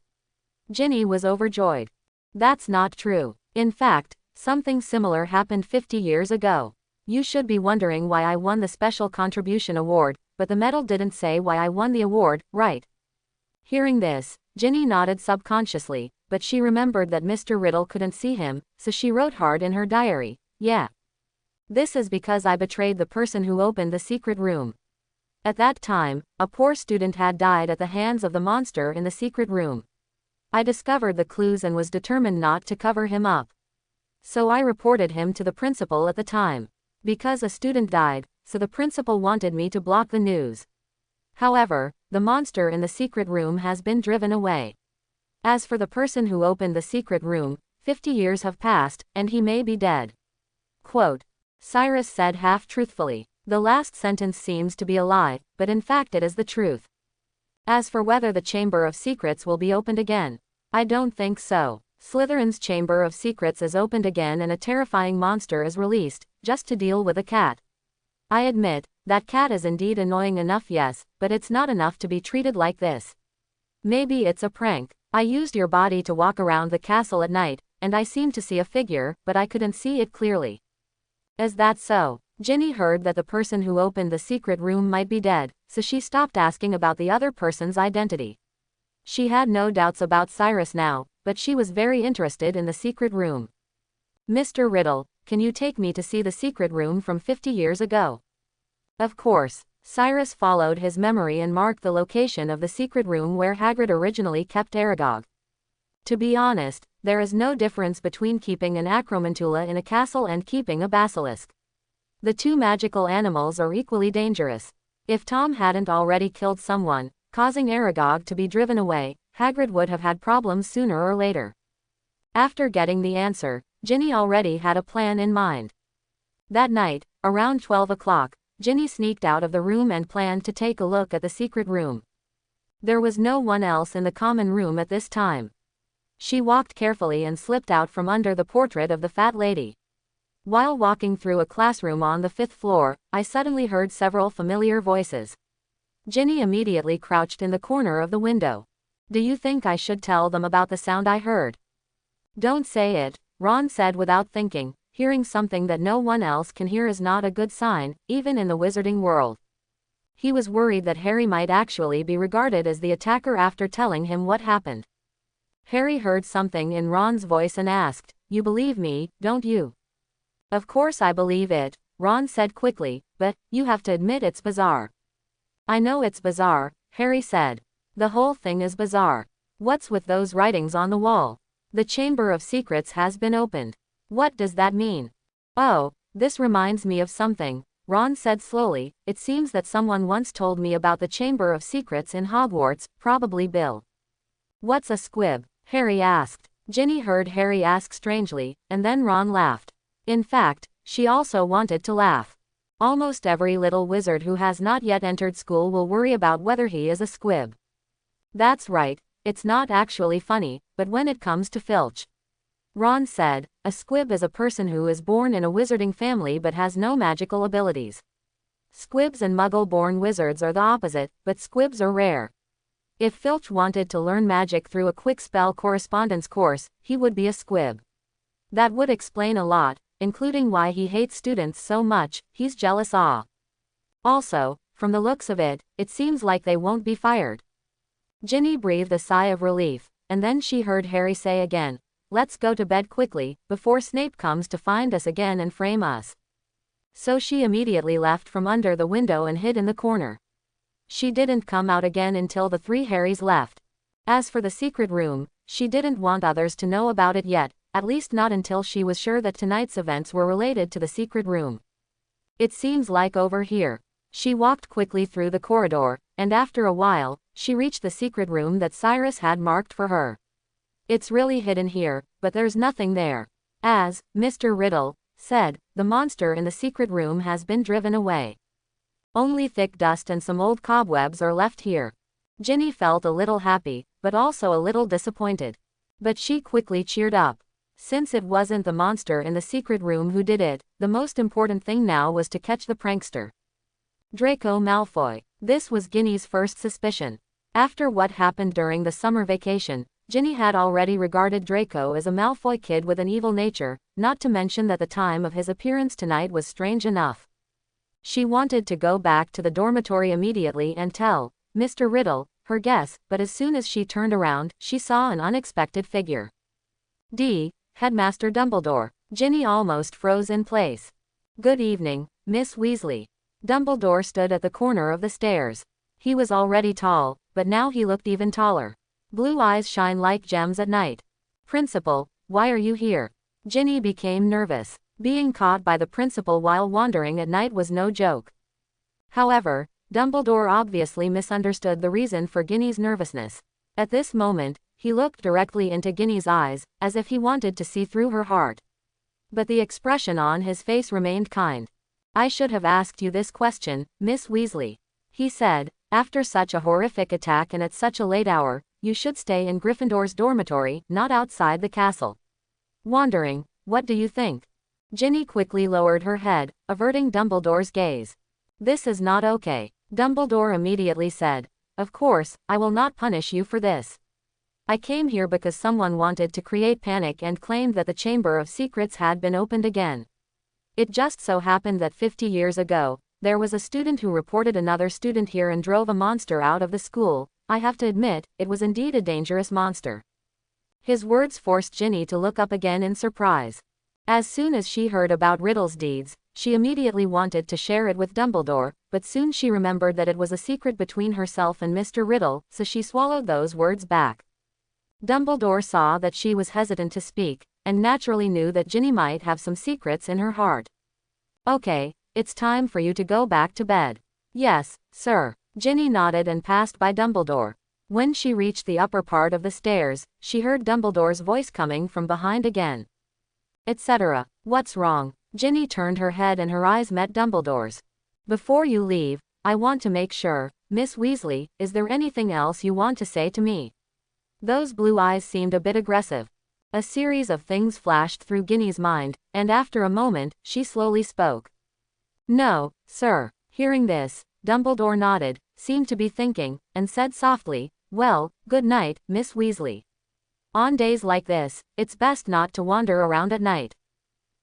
Ginny was overjoyed. That's not true. In fact, something similar happened 50 years ago. You should be wondering why I won the Special Contribution Award, but the medal didn't say why I won the award, right? Hearing this, Ginny nodded subconsciously, but she remembered that Mr. Riddle couldn't see him, so she wrote hard in her diary, yeah. This is because I betrayed the person who opened the secret room. At that time, a poor student had died at the hands of the monster in the secret room. I discovered the clues and was determined not to cover him up. So I reported him to the principal at the time. Because a student died, so the principal wanted me to block the news. However, the monster in the secret room has been driven away. As for the person who opened the secret room, 50 years have passed, and he may be dead. Quote. Cyrus said half-truthfully. The last sentence seems to be a lie, but in fact it is the truth. As for whether the Chamber of Secrets will be opened again, I don't think so. Slytherin's Chamber of Secrets is opened again and a terrifying monster is released, just to deal with a cat. I admit, that cat is indeed annoying enough, yes, but it's not enough to be treated like this. Maybe it's a prank. I used your body to walk around the castle at night, and I seemed to see a figure, but I couldn't see it clearly. Is that so? Ginny heard that the person who opened the secret room might be dead, so she stopped asking about the other person's identity. She had no doubts about Cyrus now, but she was very interested in the secret room. Mr. Riddle, can you take me to see the secret room from 50 years ago? Of course. Cyrus followed his memory and marked the location of the secret room where Hagrid originally kept Aragog. To be honest, there is no difference between keeping an acromantula in a castle and keeping a basilisk. The two magical animals are equally dangerous. If Tom hadn't already killed someone, causing Aragog to be driven away, Hagrid would have had problems sooner or later. After getting the answer, Ginny already had a plan in mind. That night, around 12 o'clock, Ginny sneaked out of the room and planned to take a look at the secret room. There was no one else in the common room at this time. She walked carefully and slipped out from under the portrait of the fat lady. While walking through a classroom on the 5th floor, I suddenly heard several familiar voices. Ginny immediately crouched in the corner of the window. Do you think I should tell them about the sound I heard? Don't say it, Ron said without thinking. Hearing something that no one else can hear is not a good sign, even in the wizarding world. He was worried that Harry might actually be regarded as the attacker after telling him what happened. Harry heard something in Ron's voice and asked, "You believe me, don't you?" Of course I believe it, Ron said quickly, but you have to admit it's bizarre. I know it's bizarre, Harry said. The whole thing is bizarre. What's with those writings on the wall? The Chamber of Secrets has been opened. What does that mean? Oh, this reminds me of something, Ron said slowly. It seems that someone once told me about the Chamber of Secrets in Hogwarts, probably Bill. What's a squib? Harry asked. Ginny heard Harry ask strangely, and then Ron laughed. In fact, she also wanted to laugh. Almost every little wizard who has not yet entered school will worry about whether he is a squib. That's right, it's not actually funny, but when it comes to Filch. Ron said, a squib is a person who is born in a wizarding family but has no magical abilities. Squibs and muggle-born wizards are the opposite, but squibs are rare. If Filch wanted to learn magic through a quick spell correspondence course, he would be a squib. That would explain a lot, including why he hates students so much. He's jealous. Also, from the looks of it, it seems like they won't be fired. Ginny breathed a sigh of relief, and then she heard Harry say again, "Let's go to bed quickly, before Snape comes to find us again and frame us." So she immediately left from under the window and hid in the corner. She didn't come out again until the 3 Harrys left. As for the secret room, she didn't want others to know about it yet, at least not until she was sure that tonight's events were related to the secret room. It seems like over here. She walked quickly through the corridor, and after a while, she reached the secret room that Cyrus had marked for her. It's really hidden here, but there's nothing there. As Mr. Riddle said, the monster in the secret room has been driven away. Only thick dust and some old cobwebs are left here. Ginny felt a little happy, but also a little disappointed. But she quickly cheered up. Since it wasn't the monster in the secret room who did it, the most important thing now was to catch the prankster. Draco Malfoy. This was Ginny's first suspicion. After what happened during the summer vacation, Ginny had already regarded Draco as a Malfoy kid with an evil nature, not to mention that the time of his appearance tonight was strange enough. She wanted to go back to the dormitory immediately and tell Mr. Riddle her guess, but as soon as she turned around, she saw an unexpected figure. Headmaster Dumbledore. Ginny almost froze in place. "Good evening, Miss Weasley." Dumbledore stood at the corner of the stairs. He was already tall, but now he looked even taller. Blue eyes shine like gems at night. "Principal, why are you here?" Ginny became nervous. Being caught by the principal while wandering at night was no joke. However, Dumbledore obviously misunderstood the reason for Ginny's nervousness. At this moment, he looked directly into Ginny's eyes, as if he wanted to see through her heart. But the expression on his face remained kind. "I should have asked you this question, Miss Weasley," he said. "After such a horrific attack and at such a late hour, you should stay in Gryffindor's dormitory, not outside the castle." Wandering, what do you think? Ginny quickly lowered her head, averting Dumbledore's gaze. "This is not okay," Dumbledore immediately said. "Of course, I will not punish you for this. I came here because someone wanted to create panic and claimed that the Chamber of Secrets had been opened again. It just so happened that 50 years ago, there was a student who reported another student here and drove a monster out of the school. I have to admit, it was indeed a dangerous monster." His words forced Ginny to look up again in surprise. As soon as she heard about Riddle's deeds, she immediately wanted to share it with Dumbledore, but soon she remembered that it was a secret between herself and Mr. Riddle, so she swallowed those words back. Dumbledore saw that she was hesitant to speak, and naturally knew that Ginny might have some secrets in her heart. "Okay, it's time for you to go back to bed." "Yes, sir." Ginny nodded and passed by Dumbledore. When she reached the upper part of the stairs, she heard Dumbledore's voice coming from behind again. Etc. "What's wrong?" Ginny turned her head and her eyes met Dumbledore's. "Before you leave, I want to make sure, Miss Weasley, is there anything else you want to say to me?" Those blue eyes seemed a bit aggressive. A series of things flashed through Ginny's mind, and after a moment, she slowly spoke. "No, sir." Hearing this, Dumbledore nodded, seemed to be thinking, and said softly, "Well, good night, Miss Weasley. On days like this, it's best not to wander around at night."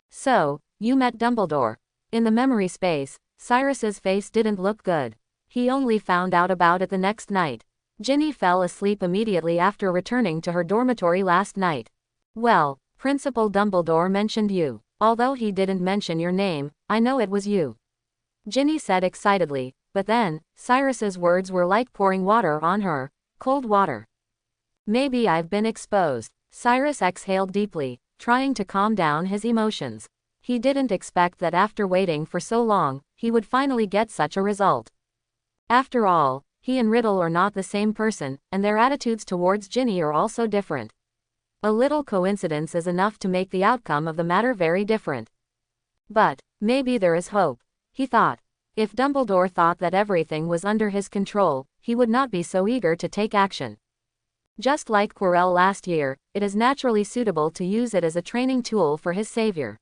"So, you met Dumbledore." In the memory space, Cyrus's face didn't look good. He only found out about it the next night. Ginny fell asleep immediately after returning to her dormitory last night. "Well, Principal Dumbledore mentioned you. Although he didn't mention your name, I know it was you," Ginny said excitedly, but then, Cyrus's words were like pouring water on her. Cold water. "Maybe I've been exposed." Cyrus exhaled deeply, trying to calm down his emotions. He didn't expect that after waiting for so long, he would finally get such a result. After all, he and Riddle are not the same person, and their attitudes towards Ginny are also different. A little coincidence is enough to make the outcome of the matter very different. But, maybe there is hope, he thought. If Dumbledore thought that everything was under his control, he would not be so eager to take action. Just like Quirrell last year, it is naturally suitable to use it as a training tool for his savior.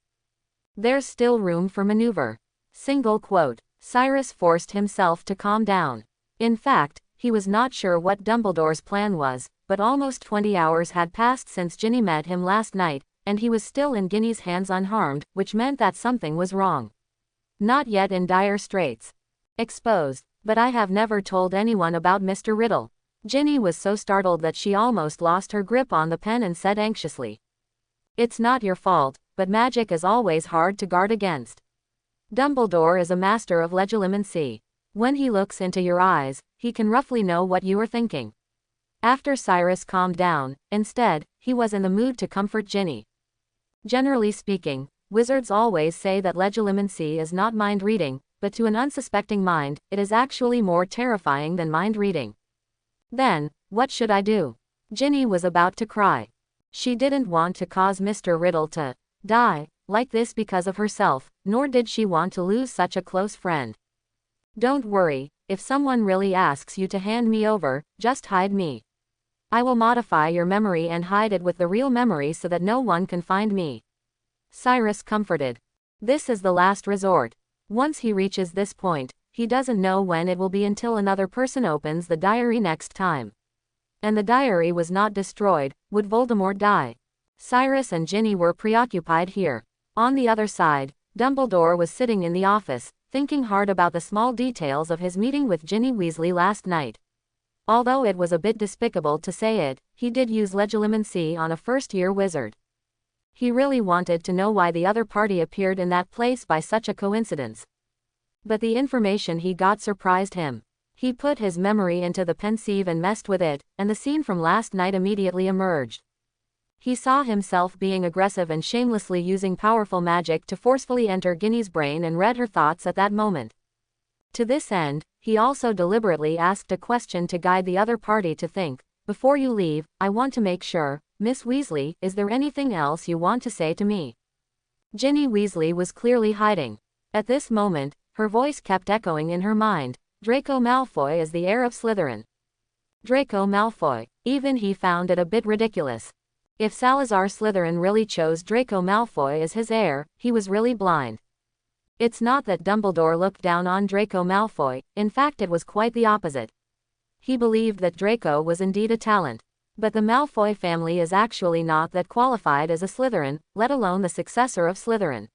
There's still room for maneuver. Single quote. Cyrus forced himself to calm down. In fact, he was not sure what Dumbledore's plan was, but almost 20 hours had passed since Ginny met him last night, and he was still in Ginny's hands unharmed, which meant that something was wrong. Not yet in dire straits. Exposed. But I have never told anyone about Mr. Riddle. Ginny was so startled that she almost lost her grip on the pen and said anxiously. "It's not your fault, but magic is always hard to guard against. Dumbledore is a master of legilimency. When he looks into your eyes, he can roughly know what you are thinking." After Cyrus calmed down, instead, he was in the mood to comfort Ginny. Generally speaking, wizards always say that legilimency is not mind reading, but to an unsuspecting mind, it is actually more terrifying than mind reading. Then, what should I do? Ginny was about to cry. She didn't want to cause Mr. Riddle to die like this because of herself, nor did she want to lose such a close friend. "Don't worry, if someone really asks you to hand me over, just hide me. I will modify your memory and hide it with the real memory so that no one can find me," Cyrus comforted. This is the last resort. Once he reaches this point, he doesn't know when it will be until another person opens the diary next time. And the diary was not destroyed. Would Voldemort die? Cyrus and Ginny were preoccupied here. On the other side, Dumbledore was sitting in the office, thinking hard about the small details of his meeting with Ginny Weasley last night. Although it was a bit despicable to say it, he did use legilimency on a first-year wizard. He really wanted to know why the other party appeared in that place by such a coincidence. But the information he got surprised him. He put his memory into the pensieve and messed with it, and the scene from last night immediately emerged. He saw himself being aggressive and shamelessly using powerful magic to forcefully enter Ginny's brain and read her thoughts at that moment. To this end, he also deliberately asked a question to guide the other party to think. "Before you leave, I want to make sure, Miss Weasley, is there anything else you want to say to me?" Ginny Weasley was clearly hiding. At this moment, her voice kept echoing in her mind. Draco Malfoy is the heir of Slytherin. Draco Malfoy. Even he found it a bit ridiculous. If Salazar Slytherin really chose Draco Malfoy as his heir, he was really blind. It's not that Dumbledore looked down on Draco Malfoy, in fact it was quite the opposite. He believed that Draco was indeed a talent. But the Malfoy family is actually not that qualified as a Slytherin, let alone the successor of Slytherin.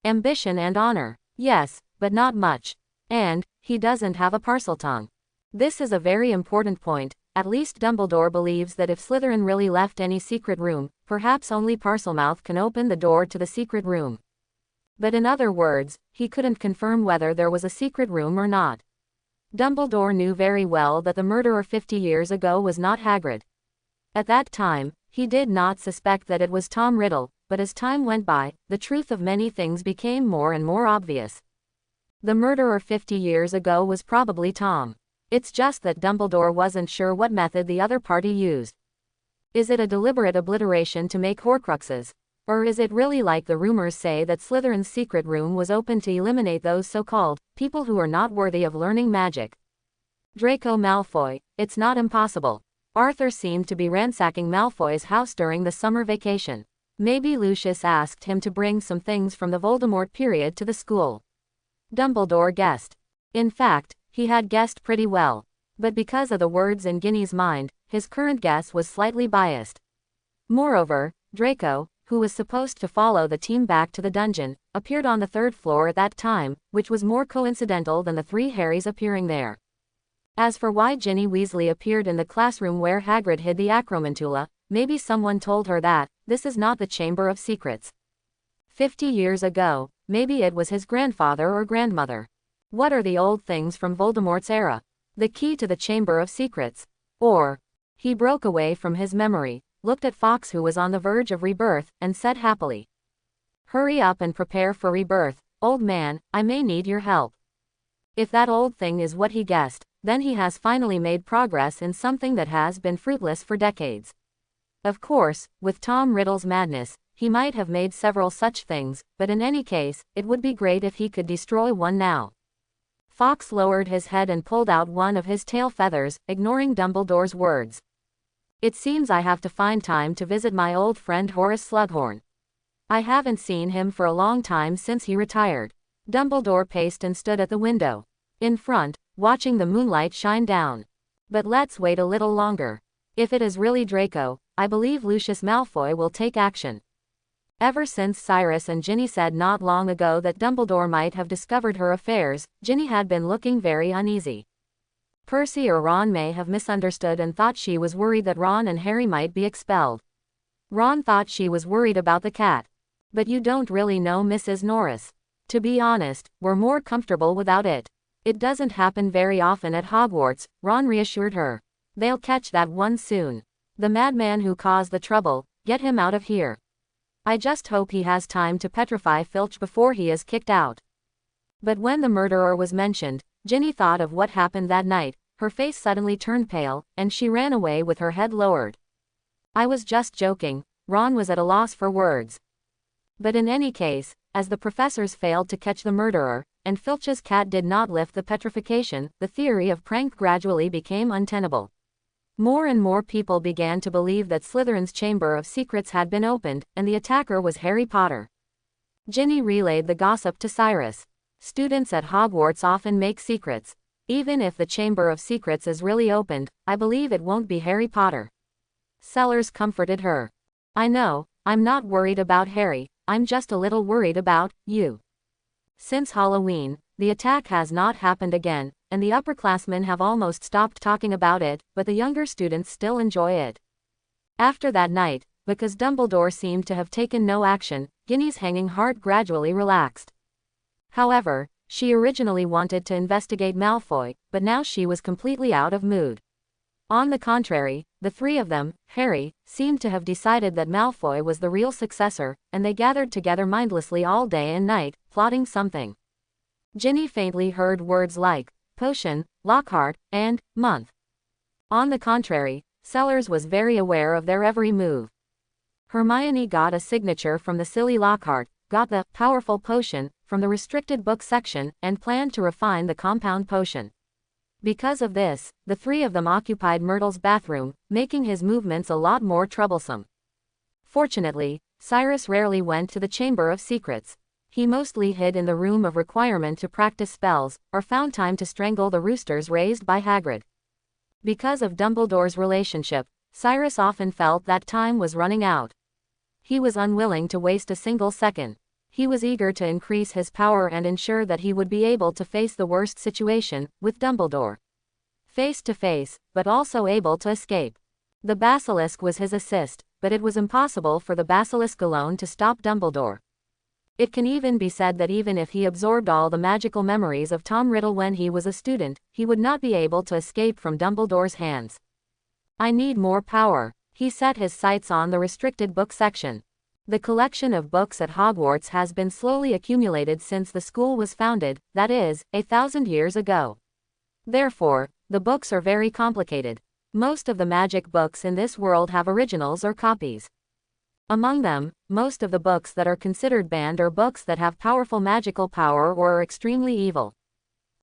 Ambition and honor. Yes, but not much. And, he doesn't have a parseltongue. This is a very important point. At least Dumbledore believes that if Slytherin really left any secret room, perhaps only Parselmouth can open the door to the secret room. But in other words, he couldn't confirm whether there was a secret room or not. Dumbledore knew very well that the murderer 50 years ago was not Hagrid. At that time, he did not suspect that it was Tom Riddle, but as time went by, the truth of many things became more and more obvious. The murderer 50 years ago was probably Tom. It's just that Dumbledore wasn't sure what method the other party used. Is it a deliberate obliteration to make Horcruxes? Or is it really like the rumors say that Slytherin's secret room was open to eliminate those so-called people who are not worthy of learning magic? Draco Malfoy, it's not impossible. Arthur seemed to be ransacking Malfoy's house during the summer vacation. Maybe Lucius asked him to bring some things from the Voldemort period to the school. Dumbledore guessed. In fact, he had guessed pretty well. But because of the words in Ginny's mind, his current guess was slightly biased. Moreover, Draco, who was supposed to follow the team back to the dungeon, appeared on the 3rd floor at that time, which was more coincidental than the 3 Harrys appearing there. As for why Ginny Weasley appeared in the classroom where Hagrid hid the Acromantula, maybe someone told her that this is not the Chamber of Secrets. 50 years ago, maybe it was his grandfather or grandmother. What are the old things from Voldemort's era? The key to the Chamber of Secrets. Or, he broke away from his memory, looked at Fawkes who was on the verge of rebirth, and said happily, "Hurry up and prepare for rebirth, old man, I may need your help." If that old thing is what he guessed, then he has finally made progress in something that has been fruitless for decades. Of course, with Tom Riddle's madness, he might have made several such things, but in any case, it would be great if he could destroy one now. Fawkes lowered his head and pulled out one of his tail feathers, ignoring Dumbledore's words. "It seems I have to find time to visit my old friend Horace Slughorn. I haven't seen him for a long time since he retired." Dumbledore paced and stood at the window, in front, watching the moonlight shine down. "But let's wait a little longer. If it is really Draco, I believe Lucius Malfoy will take action." Ever since Cyrus and Ginny said not long ago that Dumbledore might have discovered her affairs, Ginny had been looking very uneasy. Percy or Ron may have misunderstood and thought she was worried that Ron and Harry might be expelled. Ron thought she was worried about the cat. "But you don't really know Mrs. Norris. To be honest, we're more comfortable without it. It doesn't happen very often at Hogwarts," Ron reassured her. "They'll catch that one soon. The madman who caused the trouble, get him out of here. I just hope he has time to petrify Filch before he is kicked out." But when the murderer was mentioned, Ginny thought of what happened that night, her face suddenly turned pale, and she ran away with her head lowered. "I was just joking." Ron was at a loss for words. But in any case, as the professors failed to catch the murderer, and Filch's cat did not lift the petrification, the theory of prank gradually became untenable. More and more people began to believe that Slytherin's Chamber of Secrets had been opened, and the attacker was Harry Potter. Ginny relayed the gossip to Cyrus. "Students at Hogwarts often make secrets. Even if the Chamber of Secrets is really opened, I believe it won't be Harry Potter." Sellers comforted her. "I know, I'm not worried about Harry, I'm just a little worried about you. Since Halloween, the attack has not happened again, and the upperclassmen have almost stopped talking about it, but the younger students still enjoy it." After that night, because Dumbledore seemed to have taken no action, Ginny's hanging heart gradually relaxed. However, she originally wanted to investigate Malfoy, but now she was completely out of mood. On the contrary, the 3 of them, Harry, seemed to have decided that Malfoy was the real successor, and they gathered together mindlessly all day and night, plotting something. Ginny faintly heard words like potion, Lockhart, and month. On the contrary, Sellers was very aware of their every move. Hermione got a signature from the silly Lockhart, got the powerful potion from the restricted book section, and planned to refine the compound potion. Because of this, the 3 of them occupied Myrtle's bathroom, making his movements a lot more troublesome. Fortunately, Cyrus rarely went to the Chamber of Secrets. He mostly hid in the room of requirement to practice spells, or found time to strangle the roosters raised by Hagrid. Because of Dumbledore's relationship, Cyrus often felt that time was running out. He was unwilling to waste a single second. He was eager to increase his power and ensure that he would be able to face the worst situation, with Dumbledore face to face, but also able to escape. The Basilisk was his assist, but it was impossible for the Basilisk alone to stop Dumbledore. It can even be said that even if he absorbed all the magical memories of Tom Riddle when he was a student, he would not be able to escape from Dumbledore's hands. I need more power. He set his sights on the restricted book section. The collection of books at Hogwarts has been slowly accumulated since the school was founded, that is, 1,000 years ago. Therefore, the books are very complicated. Most of the magic books in this world have originals or copies. Among them, most of the books that are considered banned are books that have powerful magical power or are extremely evil.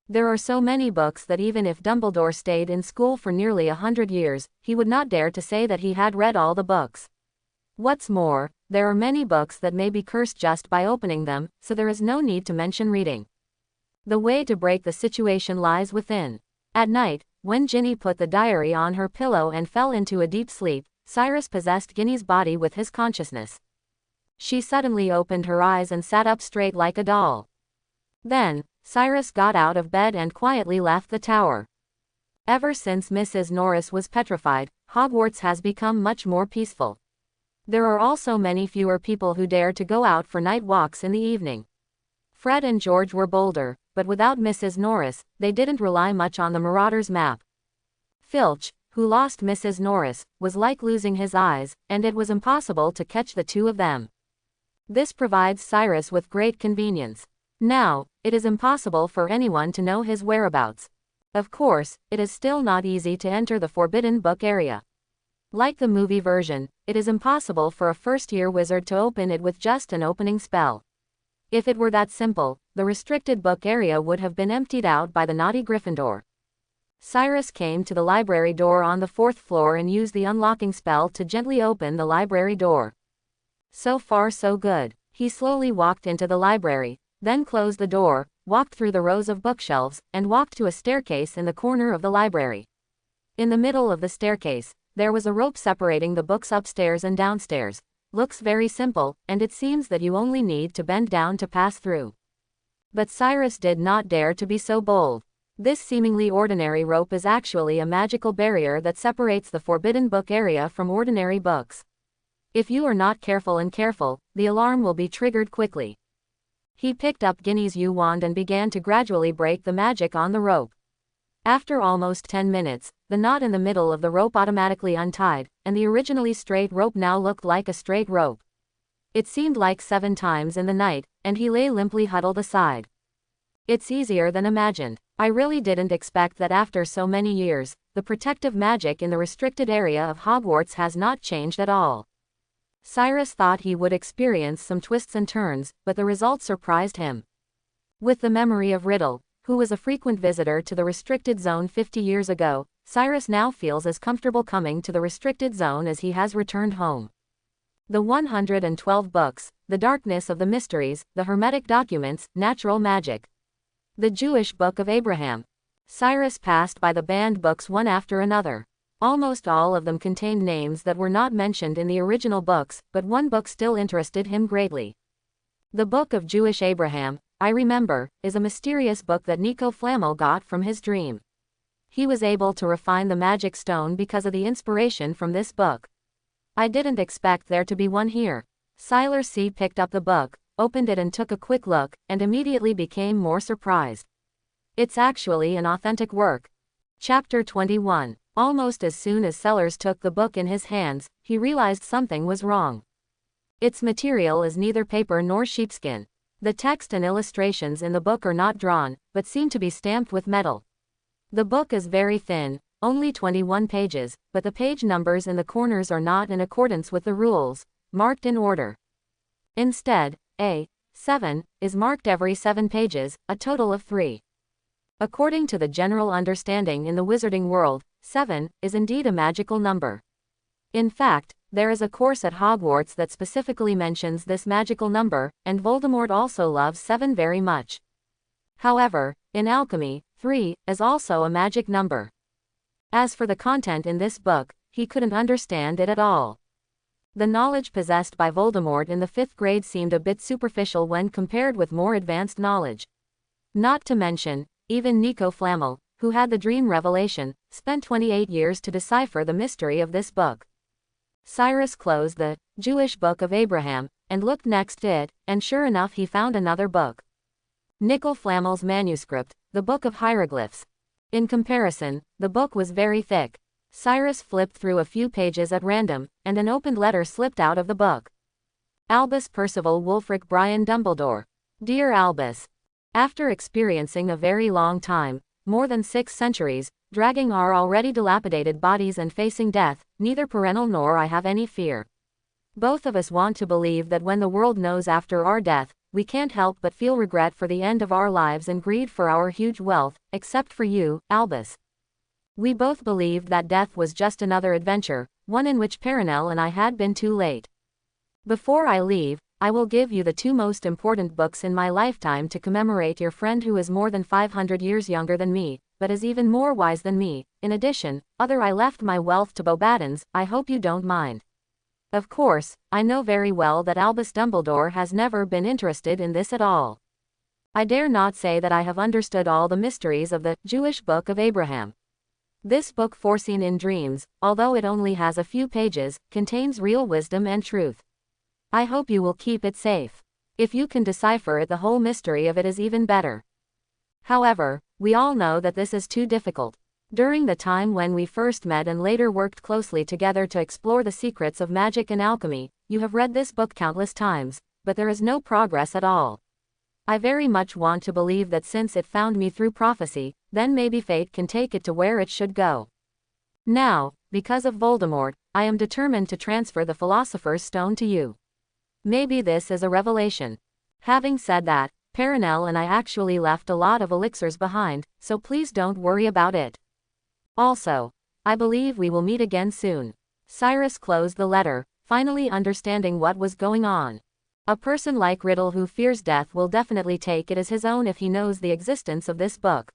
There are so many books that even if Dumbledore stayed in school for nearly 100 years, he would not dare to say that he had read all the books. What's more, there are many books that may be cursed just by opening them, so there is no need to mention reading. The way to break the situation lies within. At night, when Ginny put the diary on her pillow and fell into a deep sleep, Cyrus possessed Ginny's body with his consciousness. She suddenly opened her eyes and sat up straight like a doll. Then, Cyrus got out of bed and quietly left the tower. Ever since Mrs. Norris was petrified, Hogwarts has become much more peaceful. There are also many fewer people who dare to go out for night walks in the evening. Fred and George were bolder, but without Mrs. Norris, they didn't rely much on the Marauders map. Filch, who lost Mrs. Norris, was like losing his eyes, and it was impossible to catch the two of them. This provides Cyrus with great convenience. Now, it is impossible for anyone to know his whereabouts. Of course, it is still not easy to enter the Forbidden Book area. Like the movie version, it is impossible for a first-year wizard to open it with just an opening spell. If it were that simple, the restricted book area would have been emptied out by the naughty Gryffindor. Cyrus came to the library door on the 4th floor and used the unlocking spell to gently open the library door. So far so good. He slowly walked into the library, then closed the door, walked through the rows of bookshelves, and walked to a staircase in the corner of the library. In the middle of the staircase, there was a rope separating the books upstairs and downstairs. Looks very simple, and it seems that you only need to bend down to pass through. But Cyrus did not dare to be so bold. This seemingly ordinary rope is actually a magical barrier that separates the Forbidden Book area from ordinary books. If you are not careful, the alarm will be triggered quickly. He picked up Ginny's U-wand and began to gradually break the magic on the rope. After almost 10 minutes, the knot in the middle of the rope automatically untied, and the originally straight rope now looked like a straight rope. It seemed like 7 times in the night, and he lay limply huddled aside. It's easier than imagined. I really didn't expect that after so many years, the protective magic in the restricted area of Hogwarts has not changed at all. Cyrus thought he would experience some twists and turns, but the result surprised him. With the memory of Riddle, who was a frequent visitor to the restricted zone 50 years ago, Cyrus now feels as comfortable coming to the restricted zone as he has returned home. The 112 books, the darkness of the mysteries, the hermetic documents, natural magic. The Jewish Book of Abraham. Cyrus passed by the banned books one after another. Almost all of them contained names that were not mentioned in the original books, but one book still interested him greatly. The Book of Jewish Abraham, I remember, is a mysterious book that Nico Flamel got from his dream. He was able to refine the magic stone because of the inspiration from this book. I didn't expect there to be one here. Cyrus picked up the book, opened it and took a quick look, and immediately became more surprised. It's actually an authentic work. Chapter 21. Almost as soon as Sellers took the book in his hands, he realized something was wrong. Its material is neither paper nor sheepskin. The text and illustrations in the book are not drawn, but seem to be stamped with metal. The book is very thin, only 21 pages, but the page numbers in the corners are not in accordance with the rules, marked in order. Instead, A7 is marked every 7 pages, a total of 3. According to the general understanding in the wizarding world, 7 is indeed a magical number. In fact, there is a course at Hogwarts that specifically mentions this magical number, and Voldemort also loves 7 very much. However, in alchemy, 3 is also a magic number. As for the content in this book, he couldn't understand it at all. The knowledge possessed by Voldemort in the 5th grade seemed a bit superficial when compared with more advanced knowledge. Not to mention, even Nico Flamel, who had the dream revelation, spent 28 years to decipher the mystery of this book. Cyrus closed the Jewish Book of Abraham, and looked next to it, and sure enough he found another book. Nico Flamel's manuscript, the Book of Hieroglyphs. In comparison, the book was very thick. Cyrus flipped through a few pages at random, and an opened letter slipped out of the book. Albus Percival Wulfric Brian Dumbledore. Dear Albus. After experiencing a very long time, more than 6 centuries, dragging our already dilapidated bodies and facing death, neither parental nor I have any fear. Both of us want to believe that when the world knows after our death, we can't help but feel regret for the end of our lives and greed for our huge wealth, except for you, Albus. We both believed that death was just another adventure, one in which Perenelle and I had been too late. Before I leave, I will give you the 2 most important books in my lifetime to commemorate your friend who is more than 500 years younger than me, but is even more wise than me. In addition, I left my wealth to Bobaddons. I hope you don't mind. Of course, I know very well that Albus Dumbledore has never been interested in this at all. I dare not say that I have understood all the mysteries of the Jewish Book of Abraham. This book, foreseen in dreams, although it only has a few pages, contains real wisdom and truth. I hope you will keep it safe. If you can decipher it, the whole mystery of it is even better. However, we all know that this is too difficult. During the time when we first met and later worked closely together to explore the secrets of magic and alchemy, you have read this book countless times, but there is no progress at all. I very much want to believe that since it found me through prophecy, then maybe fate can take it to where it should go. Now, because of Voldemort, I am determined to transfer the Philosopher's Stone to you. Maybe this is a revelation. Having said that, Perenelle and I actually left a lot of elixirs behind, so please don't worry about it. Also, I believe we will meet again soon. Cyrus closed the letter, finally understanding what was going on. A person like Riddle who fears death will definitely take it as his own if he knows the existence of this book.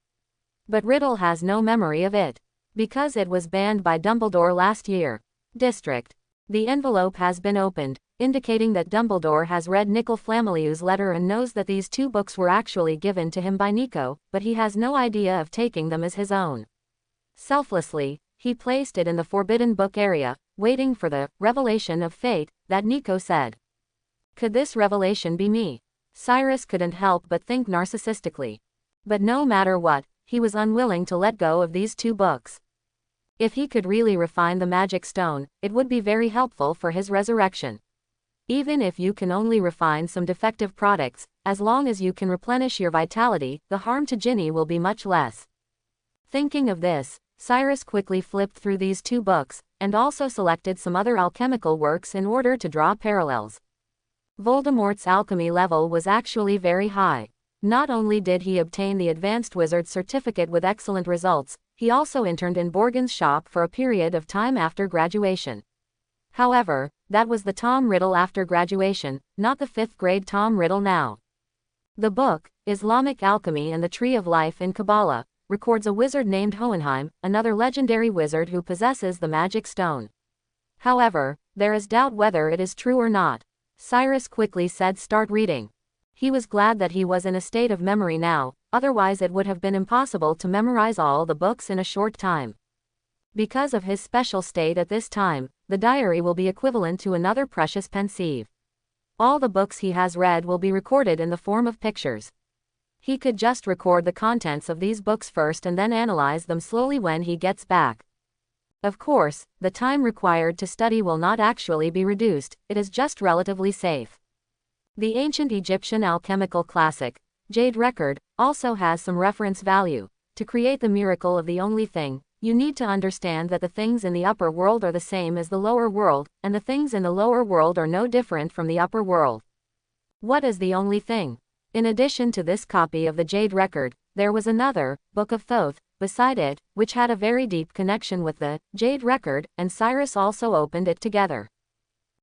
But Riddle has no memory of it, because it was banned by Dumbledore last year. District. The envelope has been opened, indicating that Dumbledore has read Nico Flameliu's letter and knows that these 2 books were actually given to him by Nico, but he has no idea of taking them as his own. Selflessly, he placed it in the forbidden book area, waiting for the revelation of fate that Nico said. Could this revelation be me? Cyrus couldn't help but think narcissistically. But no matter what, he was unwilling to let go of these 2 books. If he could really refine the magic stone, it would be very helpful for his resurrection. Even if you can only refine some defective products, as long as you can replenish your vitality, the harm to Ginny will be much less. Thinking of this, Cyrus quickly flipped through these 2 books, and also selected some other alchemical works in order to draw parallels. Voldemort's alchemy level was actually very high. Not only did he obtain the Advanced Wizard certificate with excellent results, he also interned in Borgin's shop for a period of time after graduation. However, that was the Tom Riddle after graduation, not the 5th grade Tom Riddle now. The book, Islamic Alchemy and the Tree of Life in Kabbalah, records a wizard named Hohenheim, another legendary wizard who possesses the magic stone. However, there is doubt whether it is true or not. Cyrus quickly said start reading. He was glad that he was in a state of memory now, otherwise it would have been impossible to memorize all the books in a short time. Because of his special state at this time, the diary will be equivalent to another precious pensieve. All the books he has read will be recorded in the form of pictures. He could just record the contents of these books first and then analyze them slowly when he gets back. Of course, the time required to study will not actually be reduced, it is just relatively safe. The ancient Egyptian alchemical classic, Jade Record, also has some reference value. To create the miracle of the only thing, you need to understand that the things in the upper world are the same as the lower world, and the things in the lower world are no different from the upper world. What is the only thing? In addition to this copy of the Jade Record, there was another, Book of Thoth, beside it, which had a very deep connection with the Jade Record, and Cyrus also opened it together.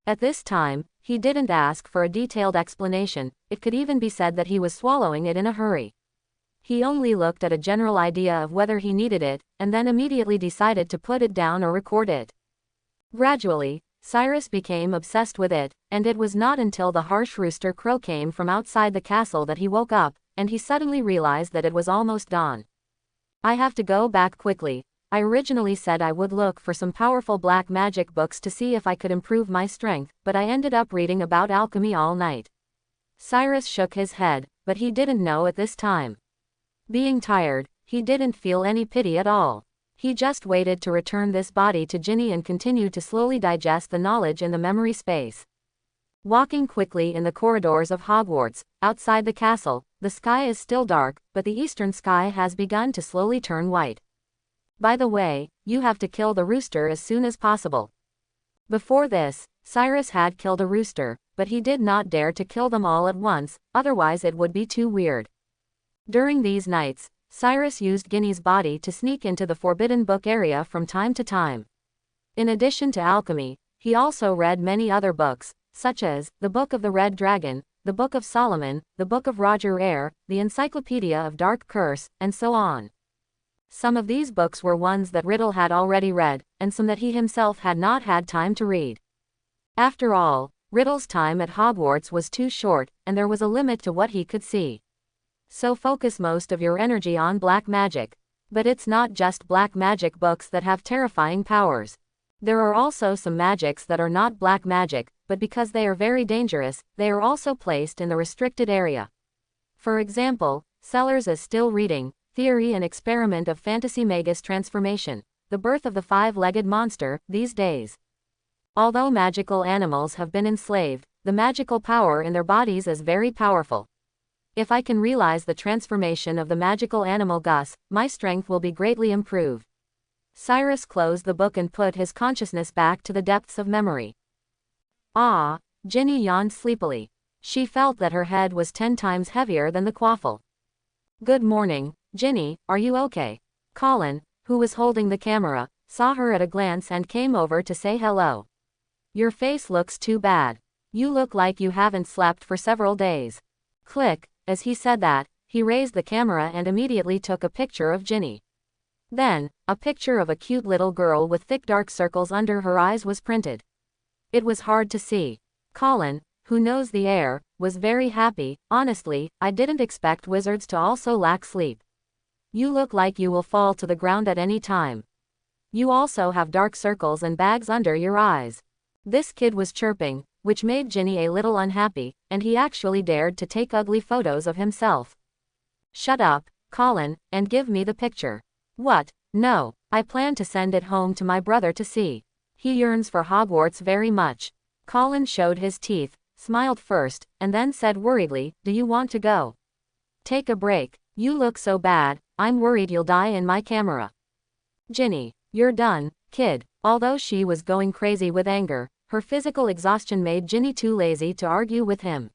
At this time, he didn't ask for a detailed explanation, it could even be said that he was swallowing it in a hurry. He only looked at a general idea of whether he needed it, and then immediately decided to put it down or record it. Gradually, Cyrus became obsessed with it, and it was not until the harsh rooster crow came from outside the castle that he woke up, and he suddenly realized that it was almost dawn. I have to go back quickly. I originally said I would look for some powerful black magic books to see if I could improve my strength, but I ended up reading about alchemy all night. Cyrus shook his head, but he didn't know at this time. Being tired, he didn't feel any pity at all. He just waited to return this body to Ginny and continued to slowly digest the knowledge in the memory space. Walking quickly in the corridors of Hogwarts, outside the castle, the sky is still dark, but the eastern sky has begun to slowly turn white. By the way, you have to kill the rooster as soon as possible. Before this, Cyrus had killed a rooster, but he did not dare to kill them all at once, otherwise it would be too weird. During these nights, Cyrus used Ginny's body to sneak into the Forbidden Book area from time to time. In addition to alchemy, he also read many other books, such as the Book of the Red Dragon, the Book of Solomon, the Book of Roger Eyre, the Encyclopedia of Dark Curse, and so on. Some of these books were ones that Riddle had already read, and some that he himself had not had time to read. After all, Riddle's time at Hogwarts was too short, and there was a limit to what he could see. So focus most of your energy on black magic. But it's not just black magic books that have terrifying powers. There are also some magics that are not black magic, but because they are very dangerous, they are also placed in the restricted area. For example, Sellers is still reading Theory and Experiment of Fantasy Magus Transformation, The Birth of the Five-Legged Monster, these days. Although magical animals have been enslaved, the magical power in their bodies is very powerful. If I can realize the transformation of the magical animal Gus, my strength will be greatly improved. Cyrus closed the book and put his consciousness back to the depths of memory. Ah, Ginny yawned sleepily. She felt that her head was 10 times heavier than the quaffle. Good morning, Ginny, are you okay? Colin, who was holding the camera, saw her at a glance and came over to say hello. Your face looks too bad. You look like you haven't slept for several days. Click. As he said that, he raised the camera and immediately took a picture of Ginny. Then, a picture of a cute little girl with thick dark circles under her eyes was printed. It was hard to see. Colin, who knows the air, was very happy. Honestly, I didn't expect wizards to also lack sleep. You look like you will fall to the ground at any time. You also have dark circles and bags under your eyes. This kid was chirping, which made Ginny a little unhappy, and he actually dared to take ugly photos of himself. Shut up, Colin, and give me the picture. What? No, I plan to send it home to my brother to see. He yearns for Hogwarts very much. Colin showed his teeth, smiled first, and then said worriedly, do you want to go? Take a break. You look so bad, I'm worried you'll die in my camera. Ginny, you're done, kid. Although she was going crazy with anger, her physical exhaustion made Ginny too lazy to argue with him.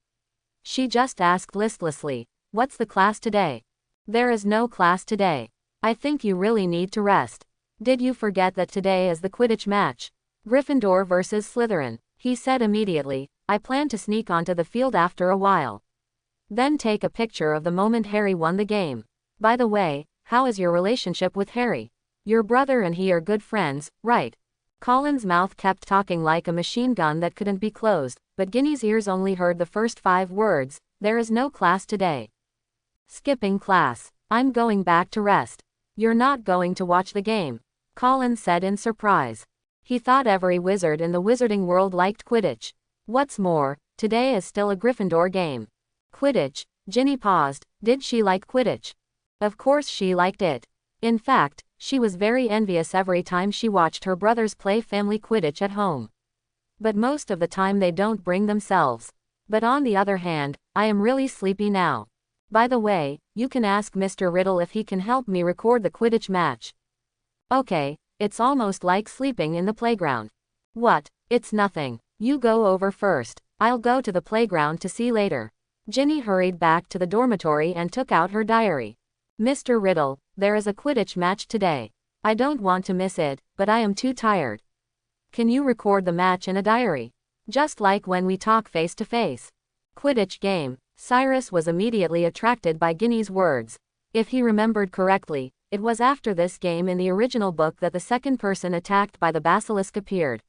She just asked listlessly, what's the class today? There is no class today. I think you really need to rest. Did you forget that today is the Quidditch match? Gryffindor versus Slytherin, he said immediately. I plan to sneak onto the field after a while. Then take a picture of the moment Harry won the game. By the way, how is your relationship with Harry? Your brother and he are good friends, right? Colin's mouth kept talking like a machine gun that couldn't be closed, but Ginny's ears only heard the first 5 words, there is no class today. Skipping class. I'm going back to rest. You're not going to watch the game, Colin said in surprise. He thought every wizard in the wizarding world liked Quidditch. What's more, today is still a Gryffindor game. Quidditch, Ginny paused, did she like Quidditch? Of course she liked it. In fact, she was very envious every time she watched her brothers play family Quidditch at home. But most of the time they don't bring themselves. But on the other hand, I am really sleepy now. By the way, you can ask Mr. Riddle if he can help me record the Quidditch match. Okay, it's almost like sleeping in the playground. What? It's nothing. You go over first. I'll go to the playground to see later. Ginny hurried back to the dormitory and took out her diary. Mr. Riddle, there is a Quidditch match today. I don't want to miss it, but I am too tired. Can you record the match in a diary? Just like when we talk face to face. Quidditch game. Cyrus was immediately attracted by Ginny's words. If he remembered correctly, it was after this game in the original book that the second person attacked by the Basilisk appeared.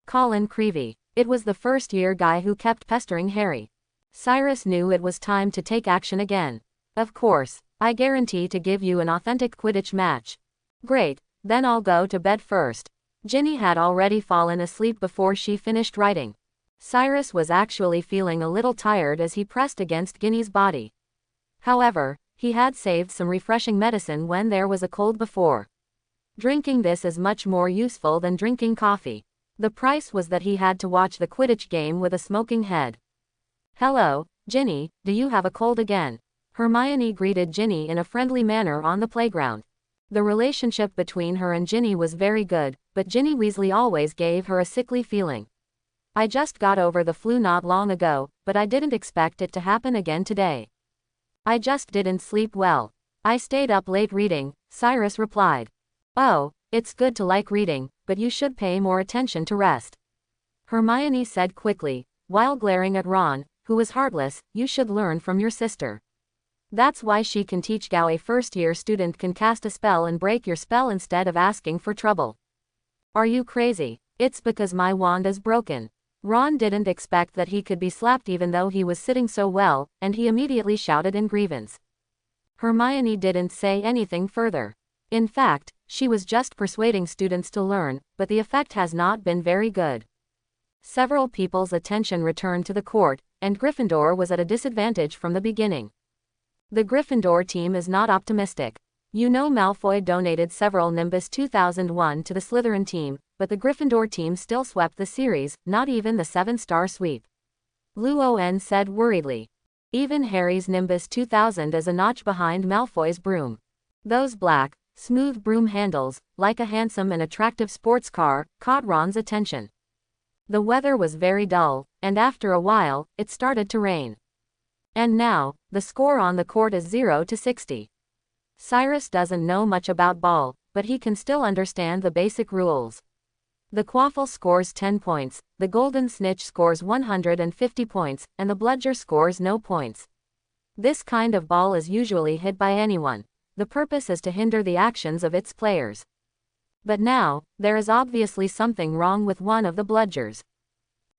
Colin Creevy. It was the first-year guy who kept pestering Harry. Cyrus knew it was time to take action again. Of course, I guarantee to give you an authentic Quidditch match. Great, then I'll go to bed first. Ginny had already fallen asleep before she finished writing. Cyrus was actually feeling a little tired as he pressed against Ginny's body. However, he had saved some refreshing medicine when there was a cold before. Drinking this is much more useful than drinking coffee. The price was that he had to watch the Quidditch game with a smoking head. Hello, Ginny, do you have a cold again? Hermione greeted Ginny in a friendly manner on the playground. The relationship between her and Ginny was very good, but Ginny Weasley always gave her a sickly feeling. I just got over the flu not long ago, but I didn't expect it to happen again today. I just didn't sleep well. I stayed up late reading, Cyrus replied. Oh, it's good to like reading, but you should pay more attention to rest. Hermione said quickly, while glaring at Ron, who was heartless. You should learn from your sister. That's why she can teach Gao. A first-year student can cast a spell and break your spell instead of asking for trouble. Are you crazy? It's because my wand is broken. Ron didn't expect that he could be slapped even though he was sitting so well, and he immediately shouted in grievance. Hermione didn't say anything further. In fact, she was just persuading students to learn, but the effect has not been very good. Several people's attention returned to the court, and Gryffindor was at a disadvantage from the beginning. The Gryffindor team is not optimistic. You know, Malfoy donated several Nimbus 2001 to the Slytherin team, but the Gryffindor team still swept the series, not even the 7-star sweep. Luon said worriedly. Even Harry's Nimbus 2000 is a notch behind Malfoy's broom. Those black, smooth broom handles, like a handsome and attractive sports car, caught Ron's attention. The weather was very dull, and after a while, it started to rain. And now, the score on the court is 0-60. Cyrus doesn't know much about ball, but he can still understand the basic rules. The Quaffle scores 10 points, the Golden Snitch scores 150 points, and the Bludger scores no points. This kind of ball is usually hit by anyone. The purpose is to hinder the actions of its players. But now, there is obviously something wrong with one of the Bludgers.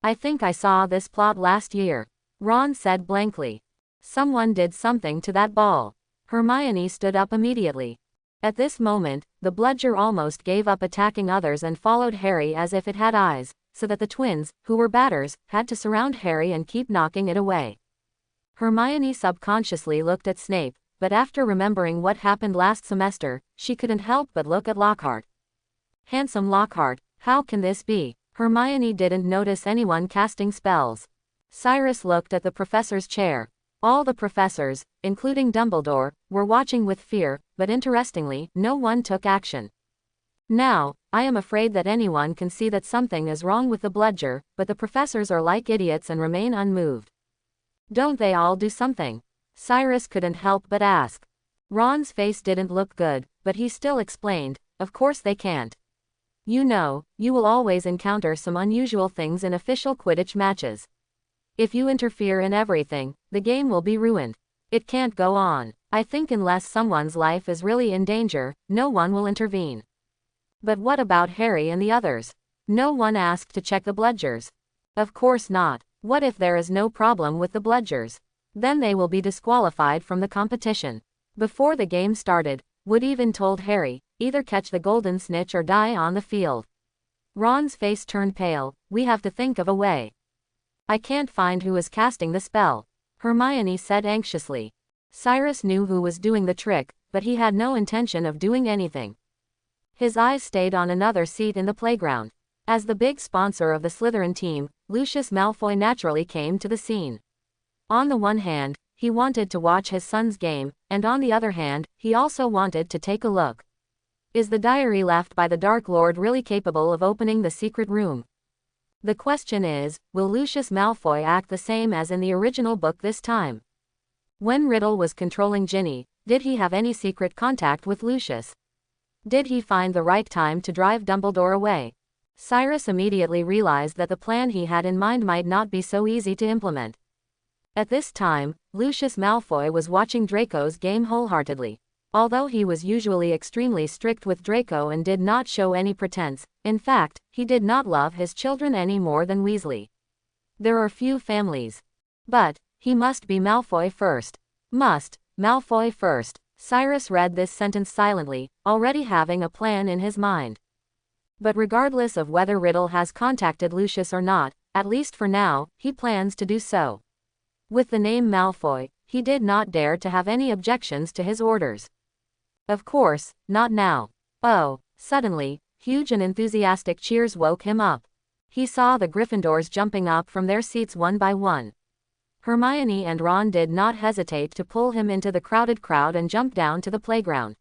I think I saw this plot last year, Ron said blankly. Someone did something to that ball. Hermione stood up immediately. At this moment, the Bludger almost gave up attacking others and followed Harry as if it had eyes, so that the twins, who were batters, had to surround Harry and keep knocking it away. Hermione subconsciously looked at Snape, but after remembering what happened last semester, she couldn't help but look at Lockhart. Handsome Lockhart, how can this be? Hermione didn't notice anyone casting spells. Cyrus looked at the professor's chair. All the professors, including Dumbledore, were watching with fear, but interestingly, no one took action. Now, I am afraid that anyone can see that something is wrong with the Bludger, but the professors are like idiots and remain unmoved. Don't they all do something? Cyrus couldn't help but ask. Ron's face didn't look good, but he still explained, of course they can't. You know, you will always encounter some unusual things in official Quidditch matches. If you interfere in everything, the game will be ruined. It can't go on. I think unless someone's life is really in danger, no one will intervene. But what about Harry and the others? No one asked to check the Bludgers. Of course not. What if there is no problem with the Bludgers? Then they will be disqualified from the competition. Before the game started, Wood even told Harry, either catch the Golden Snitch or die on the field. Ron's face turned pale. We have to think of a way. I can't find who is casting the spell, Hermione said anxiously. Cyrus knew who was doing the trick, but he had no intention of doing anything. His eyes stayed on another seat in the playground. As the big sponsor of the Slytherin team, Lucius Malfoy naturally came to the scene. On the one hand, he wanted to watch his son's game, and on the other hand, he also wanted to take a look. Is the diary left by the Dark Lord really capable of opening the secret room? The question is, will Lucius Malfoy act the same as in the original book this time? When Riddle was controlling Ginny, did he have any secret contact with Lucius? Did he find the right time to drive Dumbledore away? Cyrus immediately realized that the plan he had in mind might not be so easy to implement. At this time, Lucius Malfoy was watching Draco's game wholeheartedly. Although he was usually extremely strict with Draco and did not show any pretense, in fact, he did not love his children any more than Weasley. There are few families. But he must be Malfoy first. Must, Malfoy first. Cyrus read this sentence silently, already having a plan in his mind. But regardless of whether Riddle has contacted Lucius or not, at least for now, he plans to do so. With the name Malfoy, he did not dare to have any objections to his orders. Of course, not now. Oh, suddenly, huge and enthusiastic cheers woke him up. He saw the Gryffindors jumping up from their seats one by one. Hermione and Ron did not hesitate to pull him into the crowded crowd and jump down to the playground.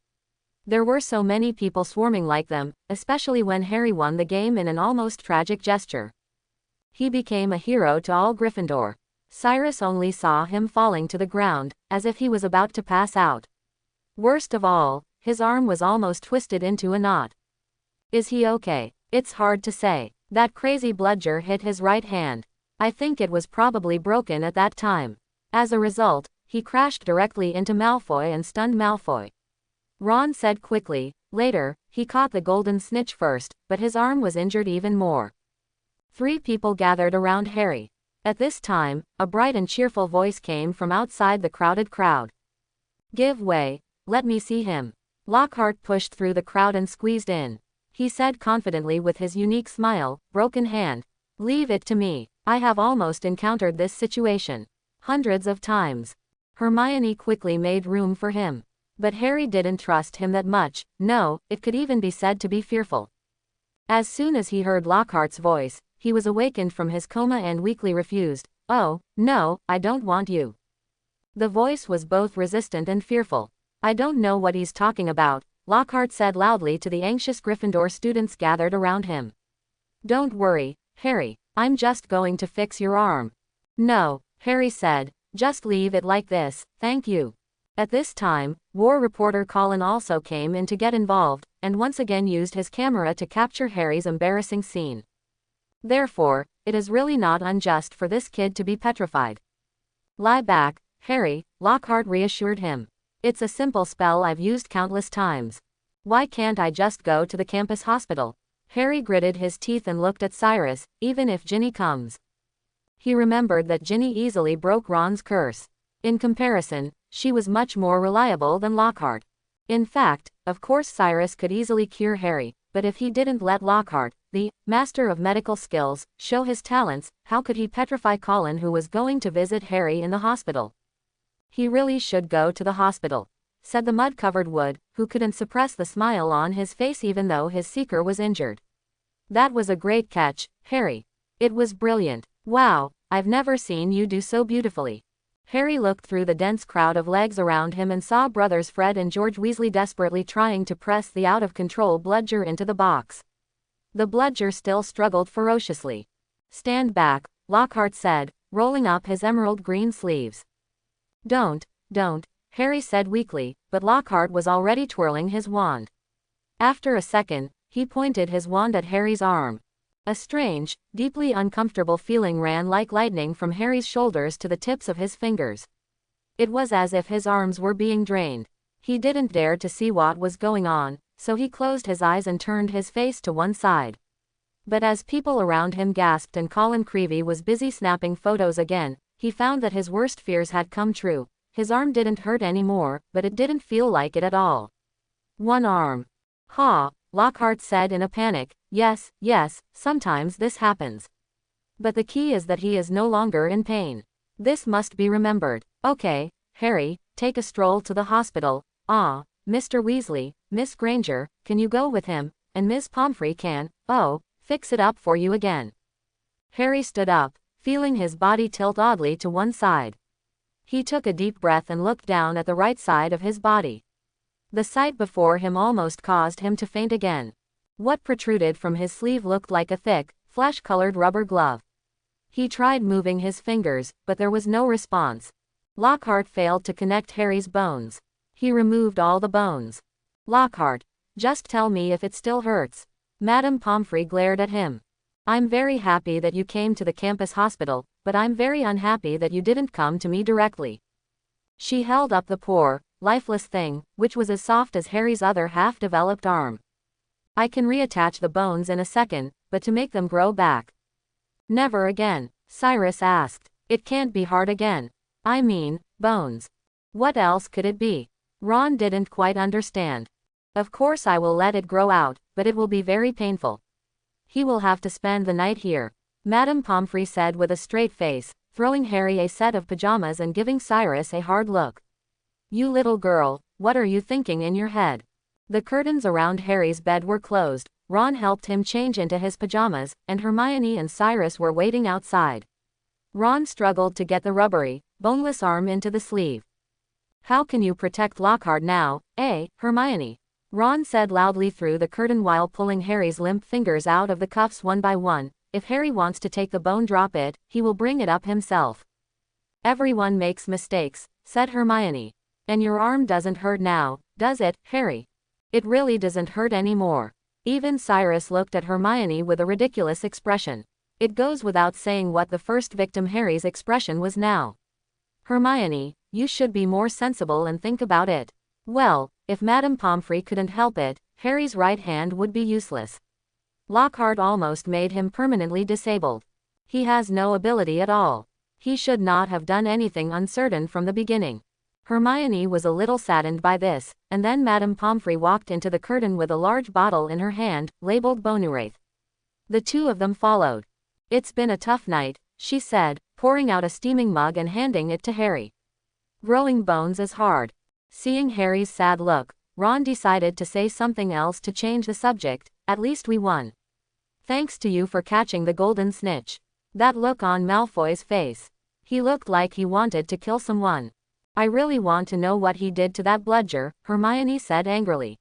There were so many people swarming like them, especially when Harry won the game in an almost tragic gesture. He became a hero to all Gryffindor. Cyrus only saw him falling to the ground, as if he was about to pass out. Worst of all, his arm was almost twisted into a knot. Is he okay? It's hard to say. That crazy bludger hit his right hand. I think it was probably broken at that time. As a result, he crashed directly into Malfoy and stunned Malfoy. Ron said quickly. Later, he caught the golden snitch first, but his arm was injured even more. 3 people gathered around Harry. At this time, a bright and cheerful voice came from outside the crowded crowd. Give way. Let me see him. Lockhart pushed through the crowd and squeezed in. He said confidently with his unique smile, broken hand. Leave it to me. I have almost encountered this situation. Hundreds of times. Hermione quickly made room for him. But Harry didn't trust him that much. No, it could even be said to be fearful. As soon as he heard Lockhart's voice, he was awakened from his coma and weakly refused. Oh, no, I don't want you. The voice was both resistant and fearful. I don't know what he's talking about, Lockhart said loudly to the anxious Gryffindor students gathered around him. Don't worry, Harry, I'm just going to fix your arm. No, Harry said, just leave it like this, thank you. At this time, war reporter Colin also came in to get involved, and once again used his camera to capture Harry's embarrassing scene. Therefore, it is really not unjust for this kid to be petrified. Lie back, Harry, Lockhart reassured him. It's a simple spell I've used countless times. Why can't I just go to the campus hospital? Harry gritted his teeth and looked at Cyrus, even if Ginny comes. He remembered that Ginny easily broke Ron's curse. In comparison, she was much more reliable than Lockhart. In fact, of course Cyrus could easily cure Harry, but if he didn't let Lockhart, the master of medical skills, show his talents, how could he petrify Colin, who was going to visit Harry in the hospital? He really should go to the hospital, said the mud-covered Wood, who couldn't suppress the smile on his face even though his seeker was injured. That was a great catch, Harry. It was brilliant. Wow, I've never seen you do so beautifully. Harry looked through the dense crowd of legs around him and saw brothers Fred and George Weasley desperately trying to press the out-of-control bludger into the box. The bludger still struggled ferociously. Stand back, Lockhart said, rolling up his emerald green sleeves. Don't, Harry said weakly, but Lockhart was already twirling his wand. After a second, he pointed his wand at Harry's arm. A strange, deeply uncomfortable feeling ran like lightning from Harry's shoulders to the tips of his fingers. It was as if his arms were being drained. He didn't dare to see what was going on, so he closed his eyes and turned his face to one side. But as people around him gasped and Colin Creevey was busy snapping photos again, he found that his worst fears had come true. His arm didn't hurt anymore, but it didn't feel like it at all. One arm. Ha, Lockhart said in a panic. Yes, sometimes this happens. But the key is that he is no longer in pain. This must be remembered. Okay, Harry, take a stroll to the hospital. Ah, Mr. Weasley, Miss Granger, can you go with him? And Miss Pomfrey can, fix it up for you again. Harry stood up, feeling his body tilt oddly to one side. He took a deep breath and looked down at the right side of his body. The sight before him almost caused him to faint again. What protruded from his sleeve looked like a thick, flesh-colored rubber glove. He tried moving his fingers, but there was no response. Lockhart failed to connect Harry's bones. He removed all the bones. Lockhart, just tell me if it still hurts. Madame Pomfrey glared at him. I'm very happy that you came to the campus hospital, but I'm very unhappy that you didn't come to me directly. She held up the poor, lifeless thing, which was as soft as Harry's other half-developed arm. I can reattach the bones in a second, but to make them grow back. Never again, Cyrus asked. It can't be hard again. I mean, bones. What else could it be? Ron didn't quite understand. Of course I will let it grow out, but it will be very painful. He will have to spend the night here, Madame Pomfrey said with a straight face, throwing Harry a set of pajamas and giving Cyrus a hard look. You little girl, what are you thinking in your head? The curtains around Harry's bed were closed, Ron helped him change into his pajamas, and Hermione and Cyrus were waiting outside. Ron struggled to get the rubbery, boneless arm into the sleeve. How can you protect Lockhart now, Hermione? Ron said loudly through the curtain while pulling Harry's limp fingers out of the cuffs one by one. If Harry wants to take the bone drop it, he will bring it up himself. Everyone makes mistakes, said Hermione. And your arm doesn't hurt now, does it, Harry? It really doesn't hurt anymore. Even Cyrus looked at Hermione with a ridiculous expression. It goes without saying what the first victim Harry's expression was now. Hermione, you should be more sensible and think about it. Well, if Madame Pomfrey couldn't help it, Harry's right hand would be useless. Lockhart almost made him permanently disabled. He has no ability at all. He should not have done anything uncertain from the beginning. Hermione was a little saddened by this, and then Madame Pomfrey walked into the curtain with a large bottle in her hand, labeled Bonuraith. The two of them followed. It's been a tough night, she said, pouring out a steaming mug and handing it to Harry. Growing bones is hard. Seeing Harry's sad look, Ron decided to say something else to change the subject. At least we won. Thanks to you for catching the golden snitch. That look on Malfoy's face. He looked like he wanted to kill someone. I really want to know what he did to that bludger, Hermione said angrily.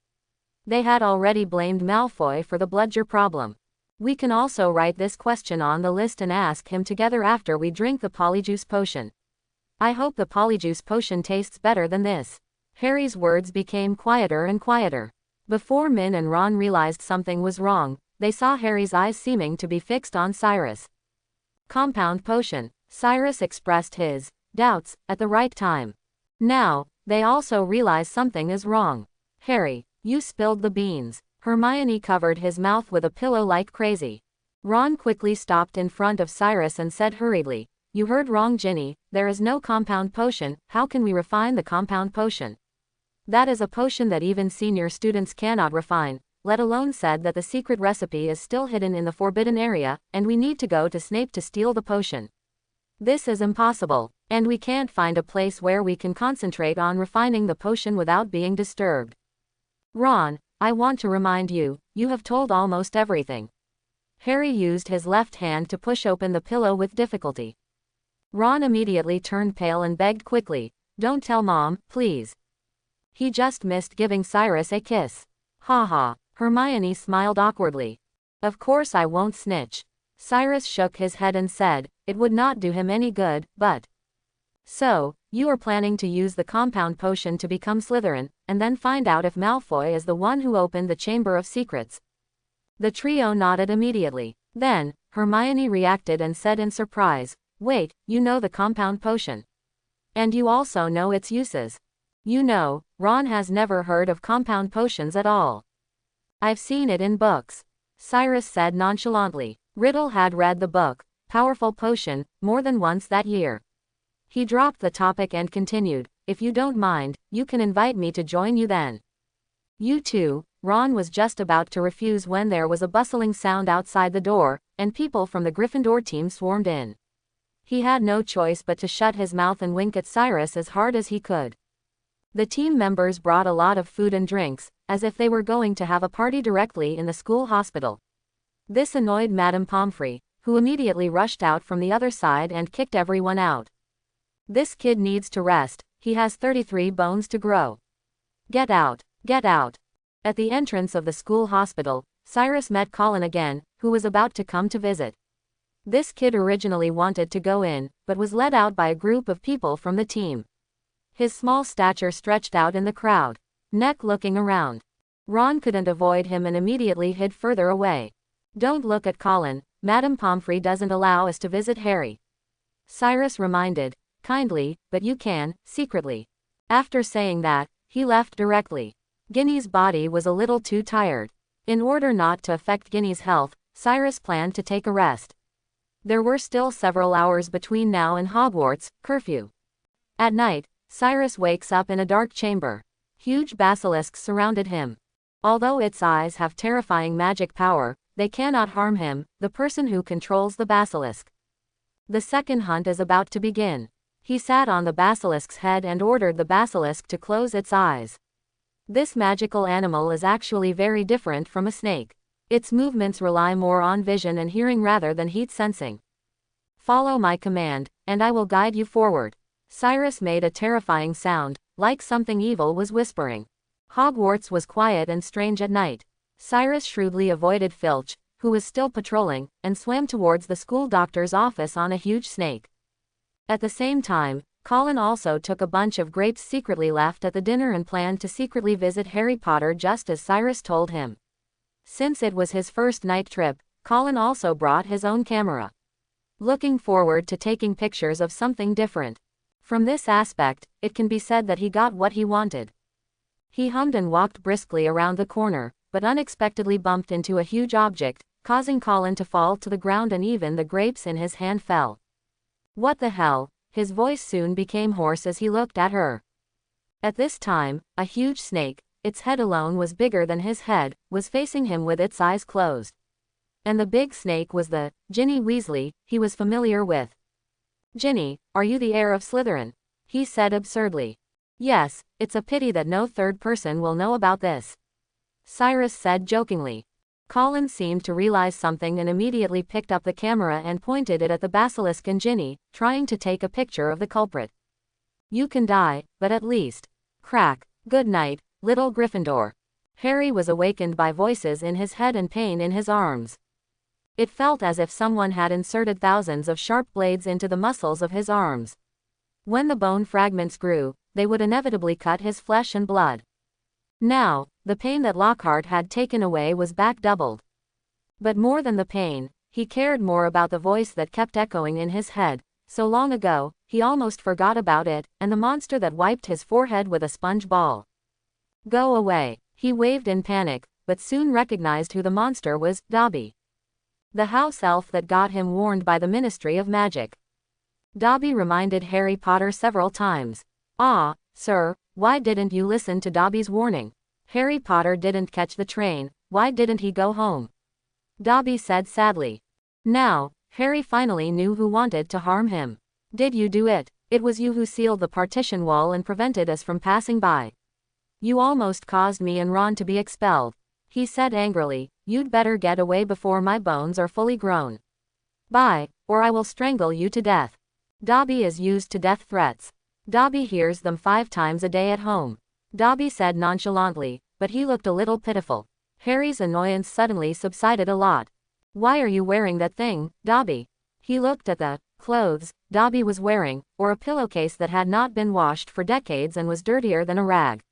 They had already blamed Malfoy for the bludger problem. We can also write this question on the list and ask him together after we drink the polyjuice potion. I hope the polyjuice potion tastes better than this. Harry's words became quieter and quieter. Before Min and Ron realized something was wrong, they saw Harry's eyes seeming to be fixed on Cyrus. Compound potion. Cyrus expressed his doubts at the right time. Now, they also realize something is wrong. Harry, you spilled the beans. Hermione covered his mouth with a pillow like crazy. Ron quickly stopped in front of Cyrus and said hurriedly, You heard wrong, Ginny, there is no compound potion. How can we refine the compound potion? That is a potion that even senior students cannot refine, let alone said that the secret recipe is still hidden in the forbidden area, and we need to go to Snape to steal the potion. This is impossible, and we can't find a place where we can concentrate on refining the potion without being disturbed. Ron, I want to remind you, you have told almost everything. Harry used his left hand to push open the pillow with difficulty. Ron immediately turned pale and begged quickly, Don't tell Mom, please. He just missed giving Cyrus a kiss. Ha ha, Hermione smiled awkwardly. Of course I won't snitch. Cyrus shook his head and said, It would not do him any good, but... So, you are planning to use the compound potion to become Slytherin, and then find out if Malfoy is the one who opened the Chamber of Secrets. The trio nodded immediately. Then, Hermione reacted and said in surprise, Wait, you know the compound potion. And you also know its uses. You know, Ron has never heard of compound potions at all. I've seen it in books. Cyrus said nonchalantly. Riddle had read the book, Powerful Potion, more than once that year. He dropped the topic and continued, If you don't mind, you can invite me to join you then. You too. Ron was just about to refuse when there was a bustling sound outside the door, and people from the Gryffindor team swarmed in. He had no choice but to shut his mouth and wink at Cyrus as hard as he could. The team members brought a lot of food and drinks, as if they were going to have a party directly in the school hospital. This annoyed Madame Pomfrey, who immediately rushed out from the other side and kicked everyone out. This kid needs to rest, he has 33 bones to grow. Get out, get out. At the entrance of the school hospital, Cyrus met Colin again, who was about to come to visit. This kid originally wanted to go in, but was led out by a group of people from the team. His small stature stretched out in the crowd, neck looking around. Ron couldn't avoid him and immediately hid further away. Don't look at Colin, Madame Pomfrey doesn't allow us to visit Harry. Cyrus reminded, kindly, but you can, secretly. After saying that, he left directly. Ginny's body was a little too tired. In order not to affect Ginny's health, Cyrus planned to take a rest. There were still several hours between now and Hogwarts curfew. At night, Cyrus wakes up in a dark chamber. Huge basilisks surrounded him. Although its eyes have terrifying magic power, they cannot harm him, the person who controls the basilisk. The second hunt is about to begin. He sat on the basilisk's head and ordered the basilisk to close its eyes. This magical animal is actually very different from a snake. Its movements rely more on vision and hearing rather than heat sensing. Follow my command, and I will guide you forward. Cyrus made a terrifying sound, like something evil was whispering. Hogwarts was quiet and strange at night. Cyrus shrewdly avoided Filch, who was still patrolling, and swam towards the school doctor's office on a huge snake. At the same time, Colin also took a bunch of grapes secretly left at the dinner and planned to secretly visit Harry Potter just as Cyrus told him. Since it was his first night trip, Colin also brought his own camera. Looking forward to taking pictures of something different. From this aspect, it can be said that he got what he wanted. He hummed and walked briskly around the corner, but unexpectedly bumped into a huge object, causing Colin to fall to the ground and even the grapes in his hand fell. What the hell? His voice soon became hoarse as he looked at her. At this time, a huge snake, its head alone was bigger than his head, was facing him with its eyes closed. And the big snake was the Ginny Weasley he was familiar with. "Ginny, are you the heir of Slytherin?" he said absurdly. "Yes, it's a pity that no third person will know about this," Cyrus said jokingly. Colin seemed to realize something and immediately picked up the camera and pointed it at the basilisk and Ginny, trying to take a picture of the culprit. "You can die, but at least. Crack. Good night, little Gryffindor." Harry was awakened by voices in his head and pain in his arms. It felt as if someone had inserted thousands of sharp blades into the muscles of his arms. When the bone fragments grew, they would inevitably cut his flesh and blood. Now, the pain that Lockhart had taken away was back doubled. But more than the pain, he cared more about the voice that kept echoing in his head. So long ago, he almost forgot about it, and the monster that wiped his forehead with a sponge ball. "Go away," he waved in panic, but soon recognized who the monster was: Dobby. The house elf that got him warned by the Ministry of Magic. Dobby reminded Harry Potter several times. "Ah, sir, why didn't you listen to Dobby's warning? Harry Potter didn't catch the train, why didn't he go home?" Dobby said sadly. Now, Harry finally knew who wanted to harm him. "Did you do it? It was you who sealed the partition wall and prevented us from passing by. You almost caused me and Ron to be expelled," he said angrily. "You'd better get away before my bones are fully grown. Bye, or I will strangle you to death." Dobby is used to death threats. Dobby hears them 5 times a day at home. Dobby said nonchalantly, but he looked a little pitiful. Harry's annoyance suddenly subsided a lot. "Why are you wearing that thing, Dobby?" He looked at the clothes Dobby was wearing, or a pillowcase that had not been washed for decades and was dirtier than a rag.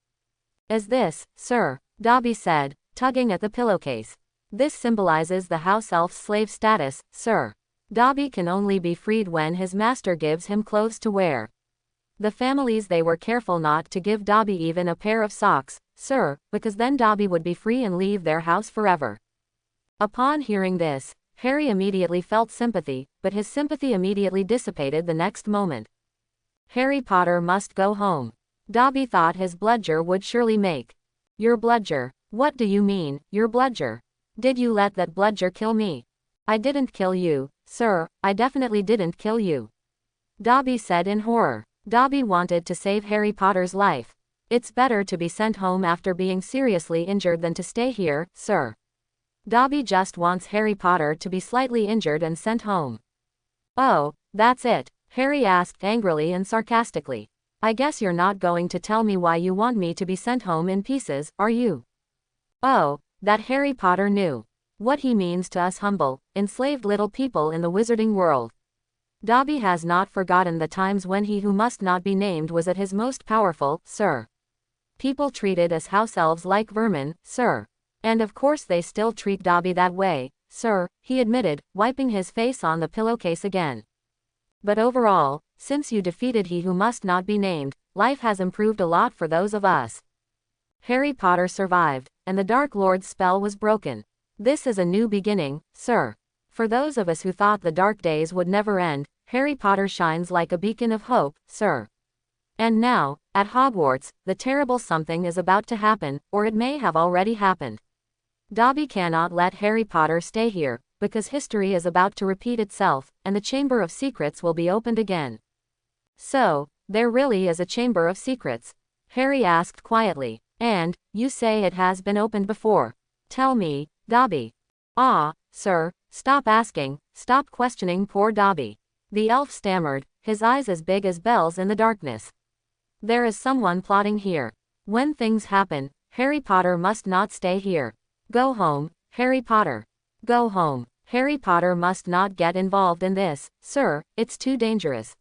"As this, sir," Dobby said, tugging at the pillowcase. "This symbolizes the house elf's slave status, sir. Dobby can only be freed when his master gives him clothes to wear. The families they were careful not to give Dobby even a pair of socks, sir, because then Dobby would be free and leave their house forever." Upon hearing this, Harry immediately felt sympathy, but his sympathy immediately dissipated the next moment. Harry Potter must go home. Dobby thought his bludger would surely make. "Your bludger? What do you mean, your bludger? Did you let that bludger kill me?" "I didn't kill you, sir, I definitely didn't kill you," Dobby said in horror. Dobby wanted to save Harry Potter's life. "It's better to be sent home after being seriously injured than to stay here, sir." Dobby just wants Harry Potter to be slightly injured and sent home. "Oh, that's it?" Harry asked angrily and sarcastically. "I guess you're not going to tell me why you want me to be sent home in pieces, are you?" Oh, that Harry Potter knew what he means to us humble, enslaved little people in the wizarding world. Dobby has not forgotten the times when he who must not be named was at his most powerful, sir. People treated as house elves like vermin, sir. And of course they still treat Dobby that way, sir, he admitted, wiping his face on the pillowcase again. But overall, since you defeated he who must not be named, life has improved a lot for those of us. Harry Potter survived, and the Dark Lord's spell was broken. This is a new beginning, sir. For those of us who thought the dark days would never end, Harry Potter shines like a beacon of hope, sir. And now, at Hogwarts, the terrible something is about to happen, or it may have already happened. Dobby cannot let Harry Potter stay here, because history is about to repeat itself, and the Chamber of Secrets will be opened again. So, there really is a Chamber of Secrets? Harry asked quietly. And, you say it has been opened before. Tell me, Dobby. Ah, sir, stop asking, stop questioning poor Dobby. The elf stammered, his eyes as big as bells in the darkness. There is someone plotting here. When things happen, Harry Potter must not stay here. Go home, Harry Potter. Go home. Harry Potter must not get involved in this, sir, it's too dangerous.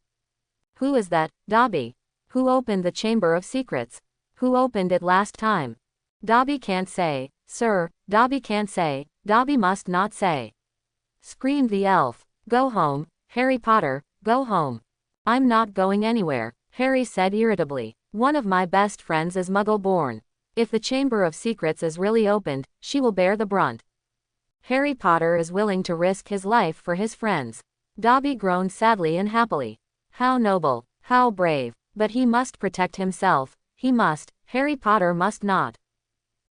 Who is that, Dobby? Who opened the Chamber of Secrets? Who opened it last time? Dobby can't say, sir, Dobby can't say, Dobby must not say. Screamed the elf. Go home, Harry Potter, go home. I'm not going anywhere, Harry said irritably. One of my best friends is Muggle-born. If the Chamber of Secrets is really opened, she will bear the brunt. Harry Potter is willing to risk his life for his friends. Dobby groaned sadly and happily. How noble, how brave, but he must protect himself, he must, Harry Potter must not.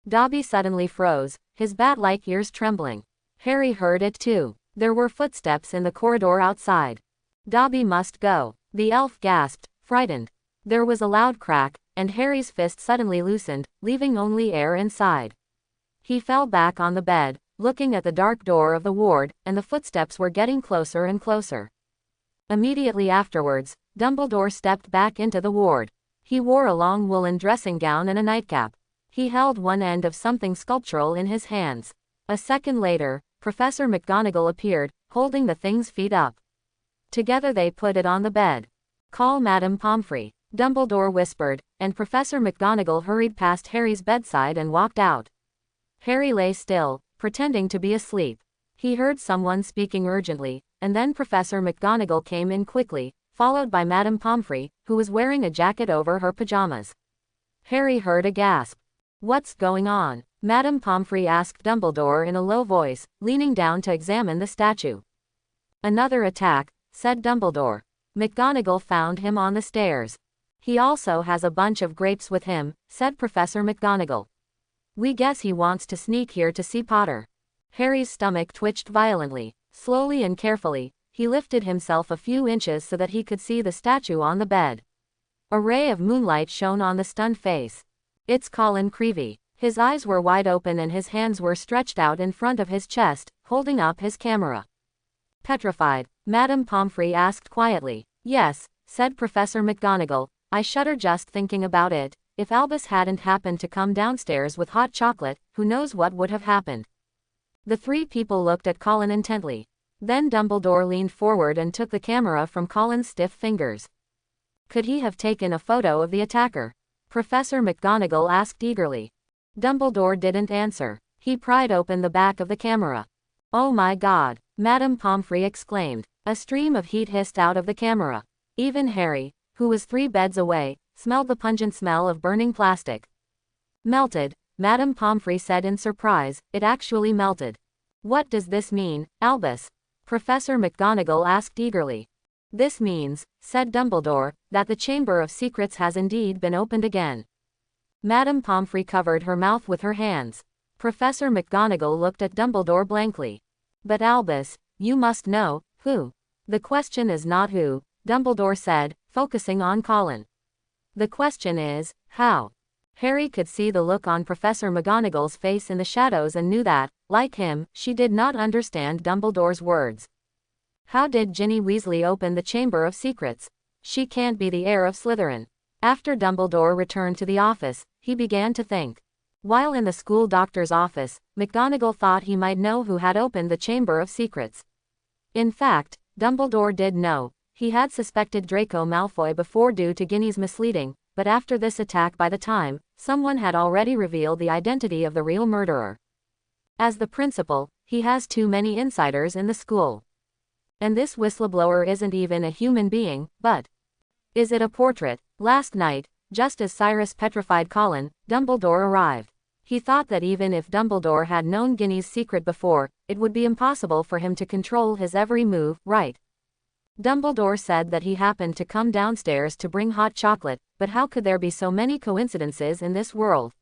Dobby suddenly froze, his bat-like ears trembling. Harry heard it too. There were footsteps in the corridor outside. Dobby must go. The elf gasped, frightened. There was a loud crack, and Harry's fist suddenly loosened, leaving only air inside. He fell back on the bed, looking at the dark door of the ward, and the footsteps were getting closer and closer. Immediately afterwards, Dumbledore stepped back into the ward. He wore a long woolen dressing gown and a nightcap. He held one end of something sculptural in his hands. A second later, Professor McGonagall appeared, holding the thing's feet up. Together they put it on the bed. Call Madame Pomfrey, Dumbledore whispered, and Professor McGonagall hurried past Harry's bedside and walked out. Harry lay still, pretending to be asleep. He heard someone speaking urgently, and then Professor McGonagall came in quickly, followed by Madame Pomfrey, who was wearing a jacket over her pajamas. Harry heard a gasp. What's going on? Madame Pomfrey asked Dumbledore in a low voice, leaning down to examine the statue. Another attack, said Dumbledore. McGonagall found him on the stairs. He also has a bunch of grapes with him, said Professor McGonagall. We guess he wants to sneak here to see Potter. Harry's stomach twitched violently. Slowly and carefully, he lifted himself a few inches so that he could see the statue on the bed. A ray of moonlight shone on the stunned face. It's Colin Creevey. His eyes were wide open and his hands were stretched out in front of his chest, holding up his camera. Petrified, Madame Pomfrey asked quietly. Yes, said Professor McGonagall, I shudder just thinking about it. If Albus hadn't happened to come downstairs with hot chocolate, who knows what would have happened. The three people looked at Colin intently. Then Dumbledore leaned forward and took the camera from Colin's stiff fingers. Could he have taken a photo of the attacker? Professor McGonagall asked eagerly. Dumbledore didn't answer. He pried open the back of the camera. Oh my God, Madame Pomfrey exclaimed. A stream of heat hissed out of the camera. Even Harry, who was 3 beds away, smelled the pungent smell of burning plastic. Melted, Madame Pomfrey said in surprise, it actually melted. What does this mean, Albus? Professor McGonagall asked eagerly. This means, said Dumbledore, that the Chamber of Secrets has indeed been opened again. Madame Pomfrey covered her mouth with her hands. Professor McGonagall looked at Dumbledore blankly. But Albus, you must know, who? The question is not who, Dumbledore said, focusing on Colin. The question is, how? Harry could see the look on Professor McGonagall's face in the shadows and knew that, like him, she did not understand Dumbledore's words. How did Ginny Weasley open the Chamber of Secrets? She can't be the heir of Slytherin. After Dumbledore returned to the office, he began to think. While in the school doctor's office, McGonagall thought he might know who had opened the Chamber of Secrets. In fact, Dumbledore did know. He had suspected Draco Malfoy before due to Ginny's misleading, but after this attack by the time, someone had already revealed the identity of the real murderer. As the principal, he has too many insiders in the school. And this whistleblower isn't even a human being, but is it a portrait? Last night, just as Cyrus petrified Colin, Dumbledore arrived. He thought that even if Dumbledore had known Ginny's secret before, it would be impossible for him to control his every move, right? Dumbledore said that he happened to come downstairs to bring hot chocolate, but how could there be so many coincidences in this world?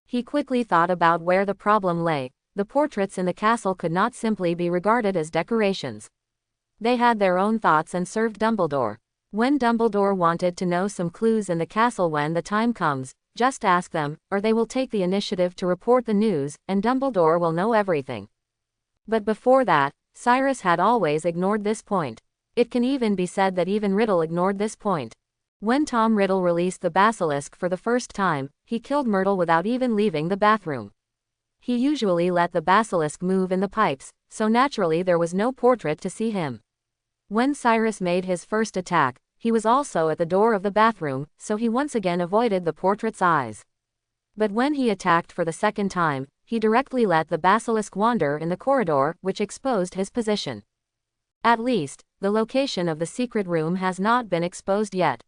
He quickly thought about where the problem lay. The portraits in the castle could not simply be regarded as decorations. They had their own thoughts and served Dumbledore. When Dumbledore wanted to know some clues in the castle when the time comes, just ask them, or they will take the initiative to report the news, and Dumbledore will know everything. But before that, Cyrus had always ignored this point. It can even be said that even Riddle ignored this point. When Tom Riddle released the Basilisk for the first time, he killed Myrtle without even leaving the bathroom. He usually let the Basilisk move in the pipes, so naturally there was no portrait to see him. When Cyrus made his first attack, he was also at the door of the bathroom, so he once again avoided the portrait's eyes. But when he attacked for the second time, he directly let the Basilisk wander in the corridor, which exposed his position. At least, the location of the secret room has not been exposed yet.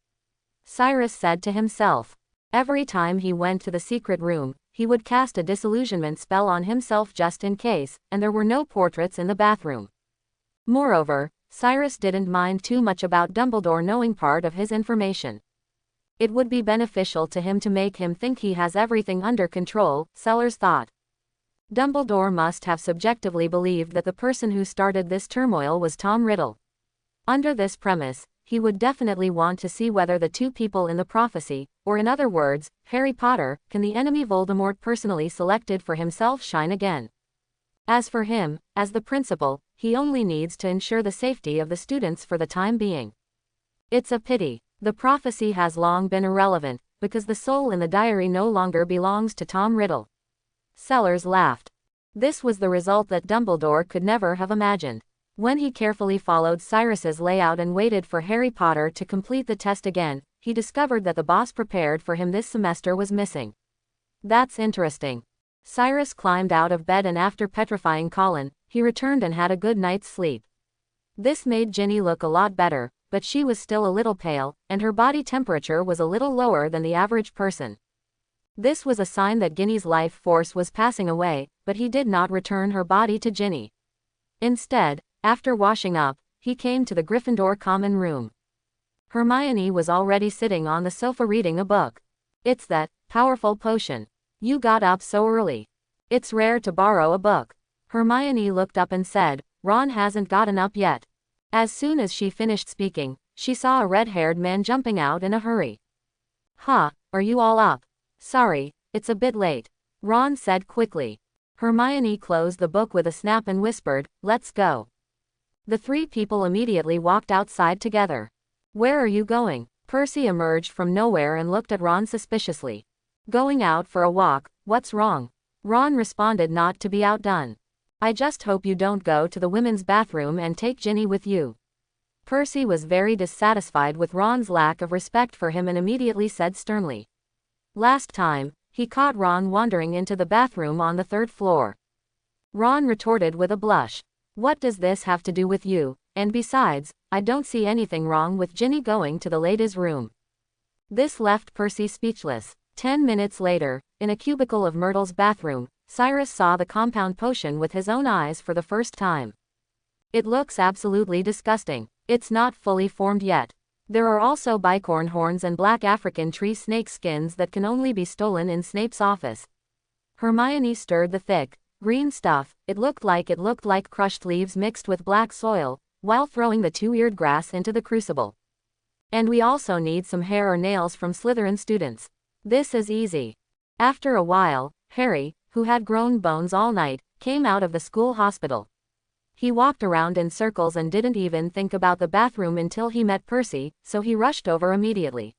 Cyrus said to himself. Every time he went to the secret room, he would cast a disillusionment spell on himself just in case, and there were no portraits in the bathroom. Moreover, Cyrus didn't mind too much about Dumbledore knowing part of his information. It would be beneficial to him to make him think he has everything under control, Sellers thought. Dumbledore must have subjectively believed that the person who started this turmoil was Tom Riddle. Under this premise, he would definitely want to see whether the two people in the prophecy, or in other words, Harry Potter, can the enemy Voldemort personally selected for himself shine again. As for him, as the principal, he only needs to ensure the safety of the students for the time being. It's a pity. The prophecy has long been irrelevant, because the soul in the diary no longer belongs to Tom Riddle. Sellers laughed. This was the result that Dumbledore could never have imagined. When he carefully followed Cyrus's layout and waited for Harry Potter to complete the test again, he discovered that the boss prepared for him this semester was missing. That's interesting. Cyrus climbed out of bed and after petrifying Colin, he returned and had a good night's sleep. This made Ginny look a lot better, but she was still a little pale, and her body temperature was a little lower than the average person. This was a sign that Ginny's life force was passing away, but he did not return her body to Ginny. Instead, after washing up, he came to the Gryffindor common room. Hermione was already sitting on the sofa reading a book. It's that powerful potion. You got up so early. It's rare to borrow a book. Hermione looked up and said, Ron hasn't gotten up yet. As soon as she finished speaking, she saw a red-haired man jumping out in a hurry. Huh, are you all up? Sorry, it's a bit late, Ron said quickly. Hermione closed the book with a snap and whispered, let's go. The three people immediately walked outside together. Where are you going? Percy emerged from nowhere and looked at Ron suspiciously. Going out for a walk, what's wrong? Ron responded not to be outdone. I just hope you don't go to the women's bathroom and take Ginny with you. Percy was very dissatisfied with Ron's lack of respect for him and immediately said sternly. Last time, he caught Ron wandering into the bathroom on the 3rd floor. Ron retorted with a blush. What does this have to do with you? And besides, I don't see anything wrong with Ginny going to the ladies' room. This left Percy speechless. 10 minutes later, in a cubicle of Myrtle's bathroom, Cyrus saw the compound potion with his own eyes for the first time. It looks absolutely disgusting. It's not fully formed yet. There are also bicorn horns and black African tree snake skins that can only be stolen in Snape's office. Hermione stirred the thick, green stuff. It looked like crushed leaves mixed with black soil, while throwing the two-eared grass into the crucible. And we also need some hair or nails from Slytherin students. This is easy. After a while, Harry, who had grown bones all night, came out of the school hospital. He walked around in circles and didn't even think about the bathroom until he met Percy, so he rushed over immediately.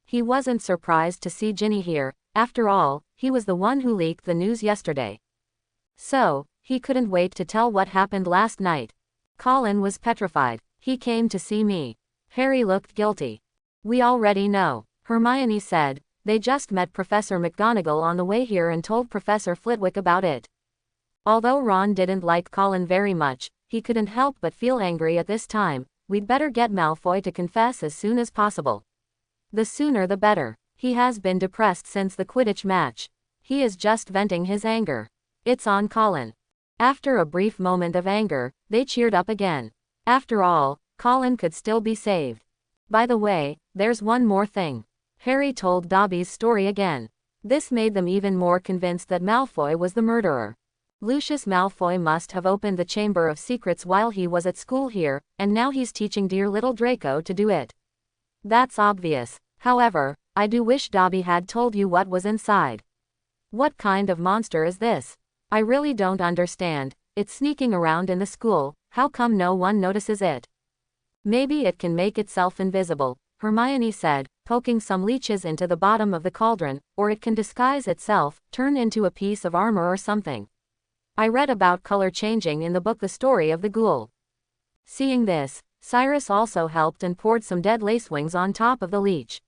He wasn't surprised to see Ginny here. After all, he was the one who leaked the news yesterday. So, he couldn't wait to tell what happened last night. Colin was petrified. He came to see me. Harry looked guilty. We already know, Hermione said. They just met Professor McGonagall on the way here and told Professor Flitwick about it. Although Ron didn't like Colin very much, he couldn't help but feel angry at this time. We'd better get Malfoy to confess as soon as possible. The sooner the better. He has been depressed since the Quidditch match. He is just venting his anger. It's on Colin. After a brief moment of anger, they cheered up again. After all, Colin could still be saved. By the way, there's one more thing. Harry told Dobby's story again. This made them even more convinced that Malfoy was the murderer. Lucius Malfoy must have opened the Chamber of Secrets while he was at school here, and now he's teaching dear little Draco to do it. That's obvious. However, I do wish Dobby had told you what was inside. What kind of monster is this? I really don't understand. It's sneaking around in the school, how come no one notices it? Maybe it can make itself invisible, Hermione said, poking some leeches into the bottom of the cauldron, or it can disguise itself, turn into a piece of armor or something. I read about color changing in the book The Story of the Ghoul. Seeing this, Cyrus also helped and poured some dead lacewings on top of the leech.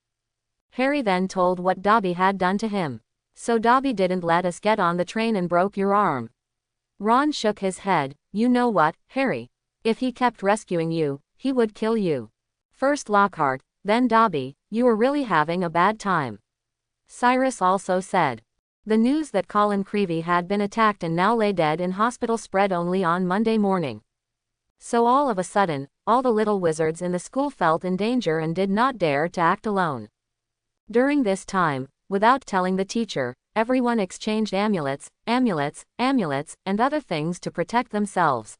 Harry then told what Dobby had done to him. So Dobby didn't let us get on the train and broke your arm. Ron shook his head. You know what, Harry? If he kept rescuing you, he would kill you. First Lockhart, then Dobby, you were really having a bad time. Cyrus also said. The news that Colin Creevey had been attacked and now lay dead in hospital spread only on Monday morning. So all of a sudden, all the little wizards in the school felt in danger and did not dare to act alone. During this time, without telling the teacher, everyone exchanged amulets, and other things to protect themselves.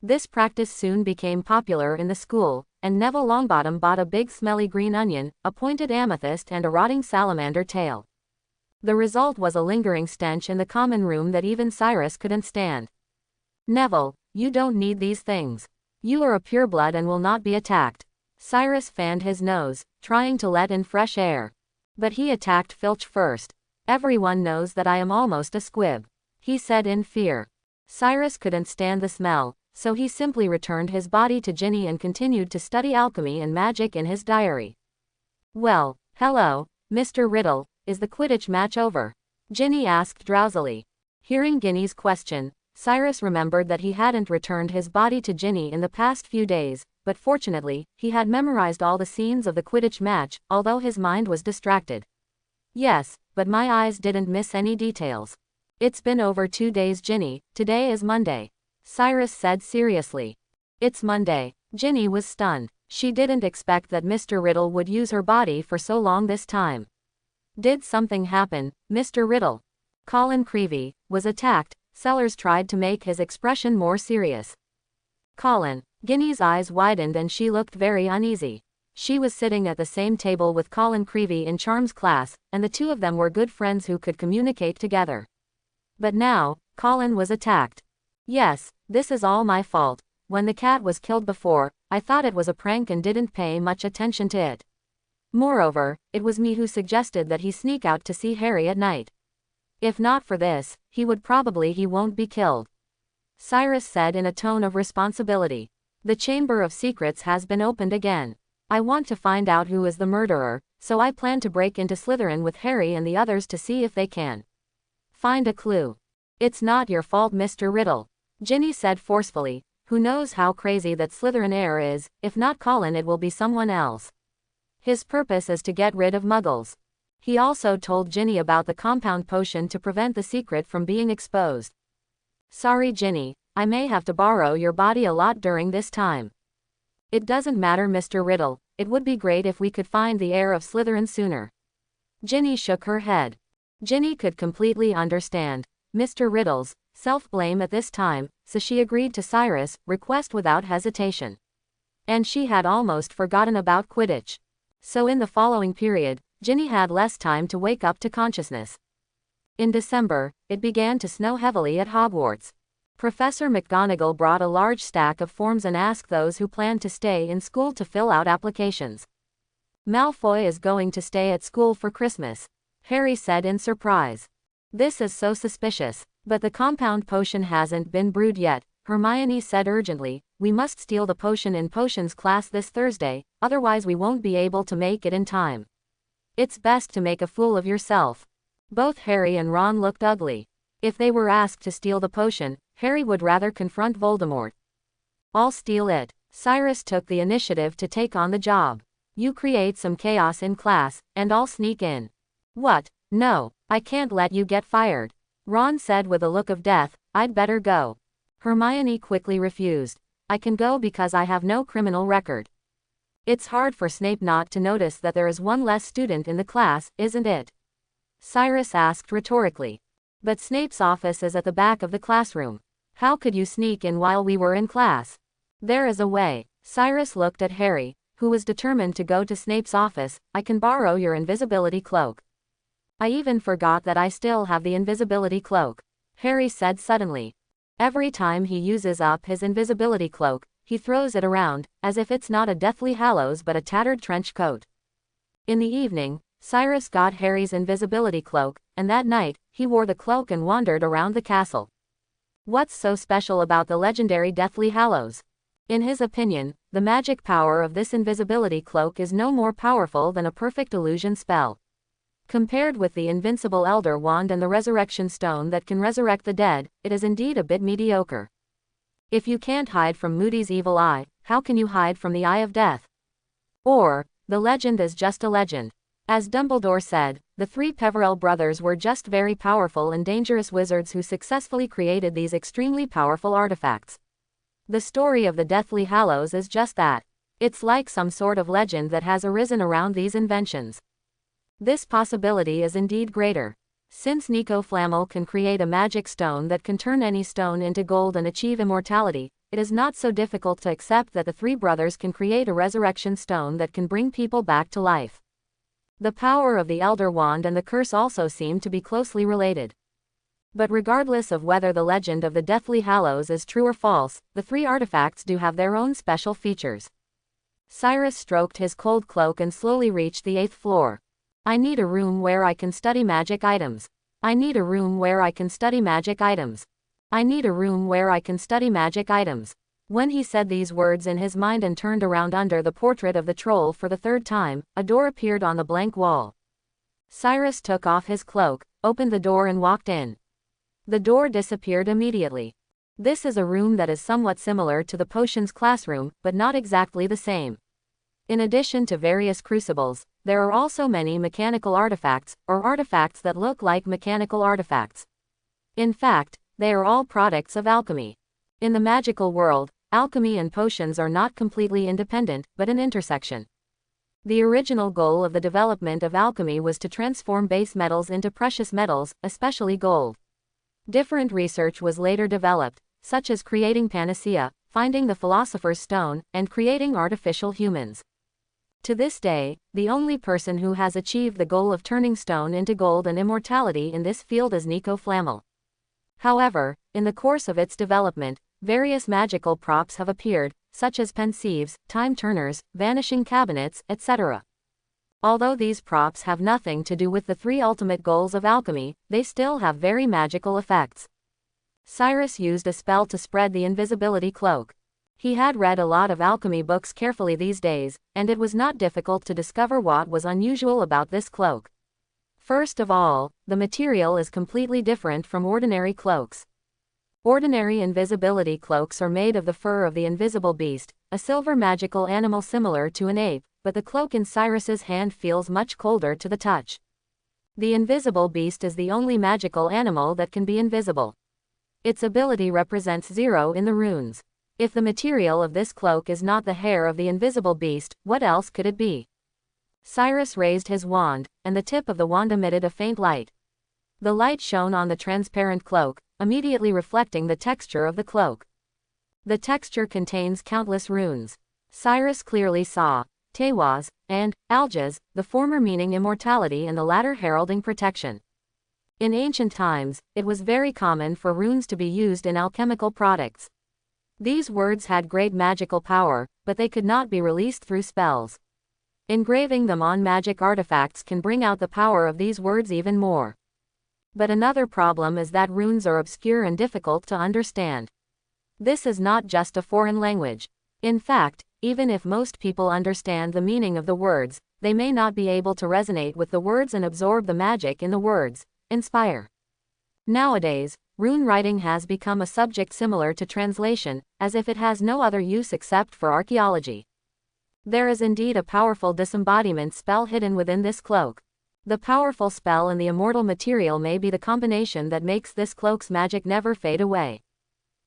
This practice soon became popular in the school, and Neville Longbottom bought a big smelly green onion, a pointed amethyst and a rotting salamander tail. The result was a lingering stench in the common room that even Cyrus couldn't stand. Neville, you don't need these things. You are a pureblood and will not be attacked. Cyrus fanned his nose, trying to let in fresh air. But he attacked Filch first. Everyone knows that I am almost a squib, he said in fear. Cyrus couldn't stand the smell, so he simply returned his body to Ginny and continued to study alchemy and magic in his diary. Well, hello, Mr. Riddle, is the Quidditch match over? Ginny asked drowsily. Hearing Ginny's question, Cyrus remembered that he hadn't returned his body to Ginny in the past few days, but fortunately, he had memorized all the scenes of the Quidditch match, although his mind was distracted. Yes, but my eyes didn't miss any details. It's been over 2 days, Ginny. Today is Monday. Cyrus said seriously. It's Monday. Ginny was stunned. She didn't expect that Mr. Riddle would use her body for so long this time. Did something happen, Mr. Riddle? Colin Creevey was attacked. Sellers tried to make his expression more serious. Colin. Ginny's eyes widened and she looked very uneasy. She was sitting at the same table with Colin Creevey in Charm's class, and the two of them were good friends who could communicate together. But now, Colin was attacked. Yes, this is all my fault. When the cat was killed before, I thought it was a prank and didn't pay much attention to it. Moreover, it was me who suggested that he sneak out to see Harry at night. If not for this, he won't be killed. Cyrus said in a tone of responsibility. The Chamber of Secrets has been opened again. I want to find out who is the murderer, so I plan to break into Slytherin with Harry and the others to see if they can find a clue. It's not your fault, Mr. Riddle, Ginny said forcefully. Who knows how crazy that Slytherin heir is? If not Colin, it will be someone else. His purpose is to get rid of muggles. He also told Ginny about the compound potion to prevent the secret from being exposed. Sorry, Ginny, I may have to borrow your body a lot during this time. It doesn't matter, Mr. Riddle. It would be great if we could find the heir of Slytherin sooner. Ginny shook her head. Ginny could completely understand Mr. Riddle's self-blame at this time, so she agreed to Cyrus' request without hesitation. And she had almost forgotten about Quidditch. So in the following period, Ginny had less time to wake up to consciousness. In December, it began to snow heavily at Hogwarts. Professor McGonagall brought a large stack of forms and asked those who planned to stay in school to fill out applications. Malfoy is going to stay at school for Christmas, Harry said in surprise. This is so suspicious. But the compound potion hasn't been brewed yet, Hermione said urgently. We must steal the potion in potions class this Thursday, otherwise we won't be able to make it in time. It's best to make a fool of yourself. Both Harry and Ron looked ugly. If they were asked to steal the potion, Harry would rather confront Voldemort. I'll steal it. Cyrus took the initiative to take on the job. You create some chaos in class, and I'll sneak in. What? No, I can't let you get fired. Ron said with a look of death. I'd better go. Hermione quickly refused. I can go because I have no criminal record. It's hard for Snape not to notice that there is one less student in the class, isn't it? Cyrus asked rhetorically. But Snape's office is at the back of the classroom. How could you sneak in while we were in class? There is a way. Cyrus looked at Harry, who was determined to go to Snape's office. I can borrow your invisibility cloak. I even forgot that I still have the invisibility cloak, Harry said suddenly. Every time he uses up his invisibility cloak, he throws it around, as if it's not a Deathly Hallows but a tattered trench coat. In the evening, Cyrus got Harry's invisibility cloak, and that night, he wore the cloak and wandered around the castle. What's so special about the legendary Deathly Hallows? In his opinion, the magic power of this invisibility cloak is no more powerful than a perfect illusion spell. Compared with the invincible Elder Wand and the Resurrection Stone that can resurrect the dead, it is indeed a bit mediocre. If you can't hide from Moody's evil eye, how can you hide from the Eye of Death? Or, the legend is just a legend. As Dumbledore said, the three Peverell brothers were just very powerful and dangerous wizards who successfully created these extremely powerful artifacts. The story of the Deathly Hallows is just that. It's like some sort of legend that has arisen around these inventions. This possibility is indeed greater. Since Nico Flamel can create a magic stone that can turn any stone into gold and achieve immortality, it is not so difficult to accept that the three brothers can create a resurrection stone that can bring people back to life. The power of the Elder Wand and the curse also seem to be closely related. But regardless of whether the legend of the Deathly Hallows is true or false, the three artifacts do have their own special features. Cyrus stroked his cold cloak and slowly reached the 8th floor. I need a room where I can study magic items. I need a room where I can study magic items. I need a room where I can study magic items. When he said these words in his mind and turned around under the portrait of the troll for the third time, a door appeared on the blank wall. Cyrus took off his cloak, opened the door and walked in. The door disappeared immediately. This is a room that is somewhat similar to the potions classroom, but not exactly the same. In addition to various crucibles, there are also many mechanical artifacts, or artifacts that look like mechanical artifacts. In fact, they are all products of alchemy. In the magical world, alchemy and potions are not completely independent, but an intersection. The original goal of the development of alchemy was to transform base metals into precious metals, especially gold. Different research was later developed, such as creating panacea, finding the Philosopher's Stone, and creating artificial humans. To this day, the only person who has achieved the goal of turning stone into gold and immortality in this field is Nico Flamel. However, in the course of its development, various magical props have appeared, such as pensieves, time turners, vanishing cabinets, etc. Although these props have nothing to do with the three ultimate goals of alchemy, they still have very magical effects. Cyrus used a spell to spread the invisibility cloak. He had read a lot of alchemy books carefully these days, and it was not difficult to discover what was unusual about this cloak. First of all, the material is completely different from ordinary cloaks. Ordinary invisibility cloaks are made of the fur of the invisible beast, a silver magical animal similar to an ape, but the cloak in Cyrus's hand feels much colder to the touch. The invisible beast is the only magical animal that can be invisible. Its ability represents 0 in the runes. If the material of this cloak is not the hair of the invisible beast, what else could it be? Cyrus raised his wand, and the tip of the wand emitted a faint light. The light shone on the transparent cloak, immediately reflecting the texture of the cloak. The texture contains countless runes. Cyrus clearly saw Tewaz and Aljas, the former meaning immortality and the latter heralding protection. In ancient times, it was very common for runes to be used in alchemical products. These words had great magical power, but they could not be released through spells. Engraving them on magic artifacts can bring out the power of these words even more. But another problem is that runes are obscure and difficult to understand. This is not just a foreign language. In fact, even if most people understand the meaning of the words, they may not be able to resonate with the words and absorb the magic in the words. Inspire. Nowadays, rune writing has become a subject similar to translation, as if it has no other use except for archaeology. There is indeed a powerful disembodiment spell hidden within this cloak. The powerful spell and the immortal material may be the combination that makes this cloak's magic never fade away.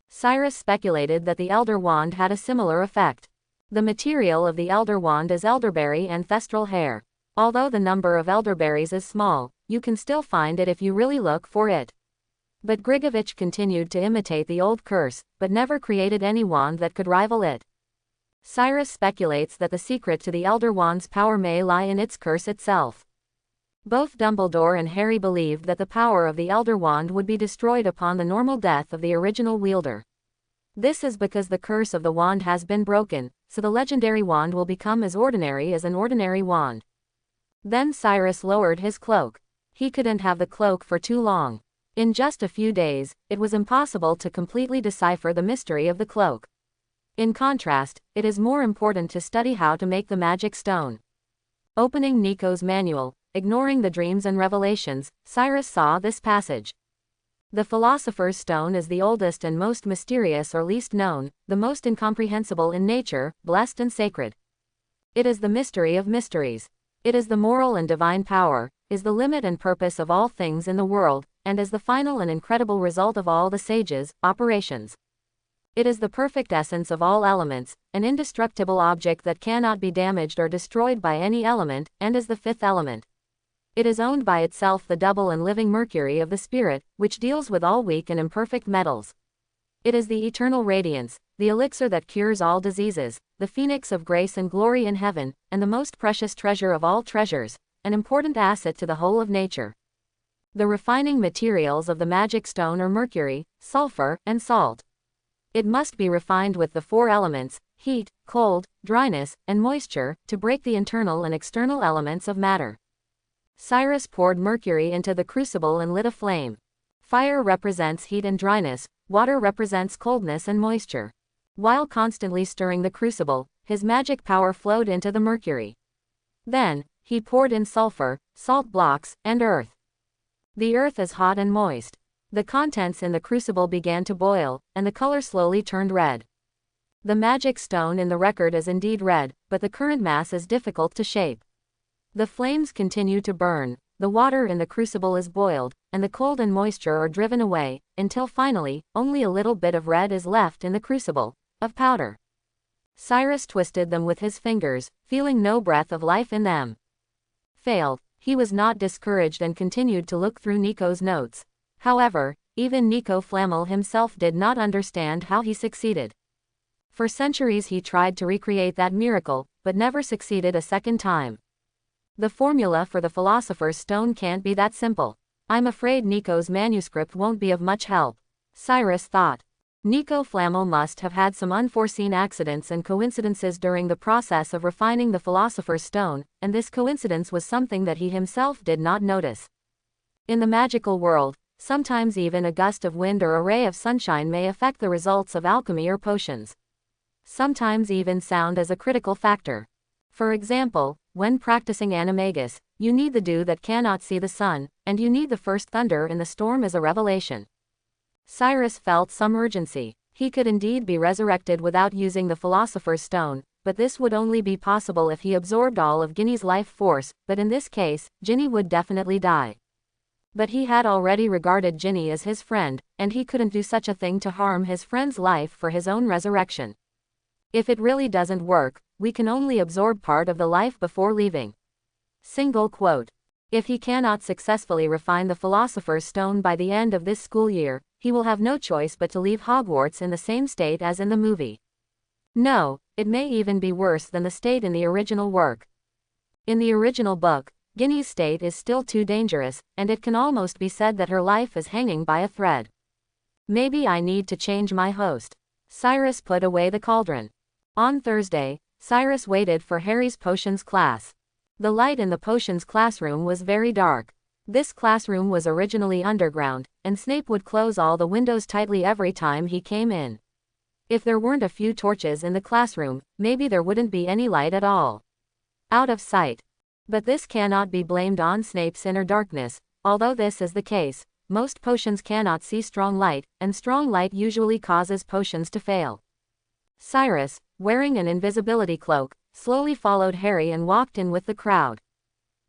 Cyrus speculated that the Elder Wand had a similar effect. The material of the Elder Wand is elderberry and thestral hair. Although the number of elderberries is small, you can still find it if you really look for it. But Grigovich continued to imitate the old curse, but never created any wand that could rival it. Cyrus speculates that the secret to the Elder Wand's power may lie in its curse itself. Both Dumbledore and Harry believed that the power of the Elder Wand would be destroyed upon the normal death of the original wielder. This is because the curse of the wand has been broken, so the legendary wand will become as ordinary as an ordinary wand. Then Cyrus lowered his cloak. He couldn't have the cloak for too long. In just a few days, it was impossible to completely decipher the mystery of the cloak. In contrast, it is more important to study how to make the magic stone. Opening Nico's manual, ignoring the dreams and revelations, Cyrus saw this passage. The Philosopher's Stone is the oldest and most mysterious or least known, the most incomprehensible in nature, blessed and sacred. It is the mystery of mysteries. It is the moral and divine power, is the limit and purpose of all things in the world, and is the final and incredible result of all the sages' operations. It is the perfect essence of all elements, an indestructible object that cannot be damaged or destroyed by any element, and is the fifth element. It is owned by itself, the double and living mercury of the spirit, which deals with all weak and imperfect metals. It is the eternal radiance, the elixir that cures all diseases, the phoenix of grace and glory in heaven, and the most precious treasure of all treasures, an important asset to the whole of nature. The refining materials of the magic stone are mercury, sulfur, and salt. It must be refined with the four elements, heat, cold, dryness, and moisture, to break the internal and external elements of matter. Cyrus poured mercury into the crucible and lit a flame. Fire represents heat and dryness, water represents coldness and moisture. While constantly stirring the crucible, his magic power flowed into the mercury. Then, he poured in sulfur, salt blocks, and earth. The earth is hot and moist. The contents in the crucible began to boil, and the color slowly turned red. The magic stone in the record is indeed red, but the current mass is difficult to shape. The flames continue to burn, the water in the crucible is boiled, and the cold and moisture are driven away, until finally, only a little bit of red is left in the crucible, of powder. Cyrus twisted them with his fingers, feeling no breath of life in them. Failed. He was not discouraged and continued to look through Nico's notes. However, even Nico Flamel himself did not understand how he succeeded. For centuries he tried to recreate that miracle, but never succeeded a second time. The formula for the Philosopher's Stone can't be that simple. I'm afraid Nico's manuscript won't be of much help, Cyrus thought. Nico Flamel must have had some unforeseen accidents and coincidences during the process of refining the Philosopher's Stone, and this coincidence was something that he himself did not notice. In the magical world, sometimes even a gust of wind or a ray of sunshine may affect the results of alchemy or potions. Sometimes even sound is a critical factor. For example, when practicing animagus, you need the dew that cannot see the sun, and you need the first thunder in the storm as a revelation. Cyrus felt some urgency. He could indeed be resurrected without using the Philosopher's Stone, but this would only be possible if he absorbed all of Ginny's life force, but in this case, Ginny would definitely die. But he had already regarded Ginny as his friend, and he couldn't do such a thing to harm his friend's life for his own resurrection. If it really doesn't work, we can only absorb part of the life before leaving. Single quote. If he cannot successfully refine the Philosopher's Stone by the end of this school year, he will have no choice but to leave Hogwarts in the same state as in the movie. No, it may even be worse than the state in the original work. In the original book, Ginny's state is still too dangerous, and it can almost be said that her life is hanging by a thread. Maybe I need to change my host. Cyrus put away the cauldron. On Thursday, Cyrus waited for Harry's potions class. The light in the potions classroom was very dark. This classroom was originally underground, and Snape would close all the windows tightly every time he came in. If there weren't a few torches in the classroom, maybe there wouldn't be any light at all. Out of sight. But this cannot be blamed on Snape's inner darkness. Although this is the case, most potions cannot see strong light, and strong light usually causes potions to fail. Cyrus, wearing an invisibility cloak, slowly followed Harry and walked in with the crowd.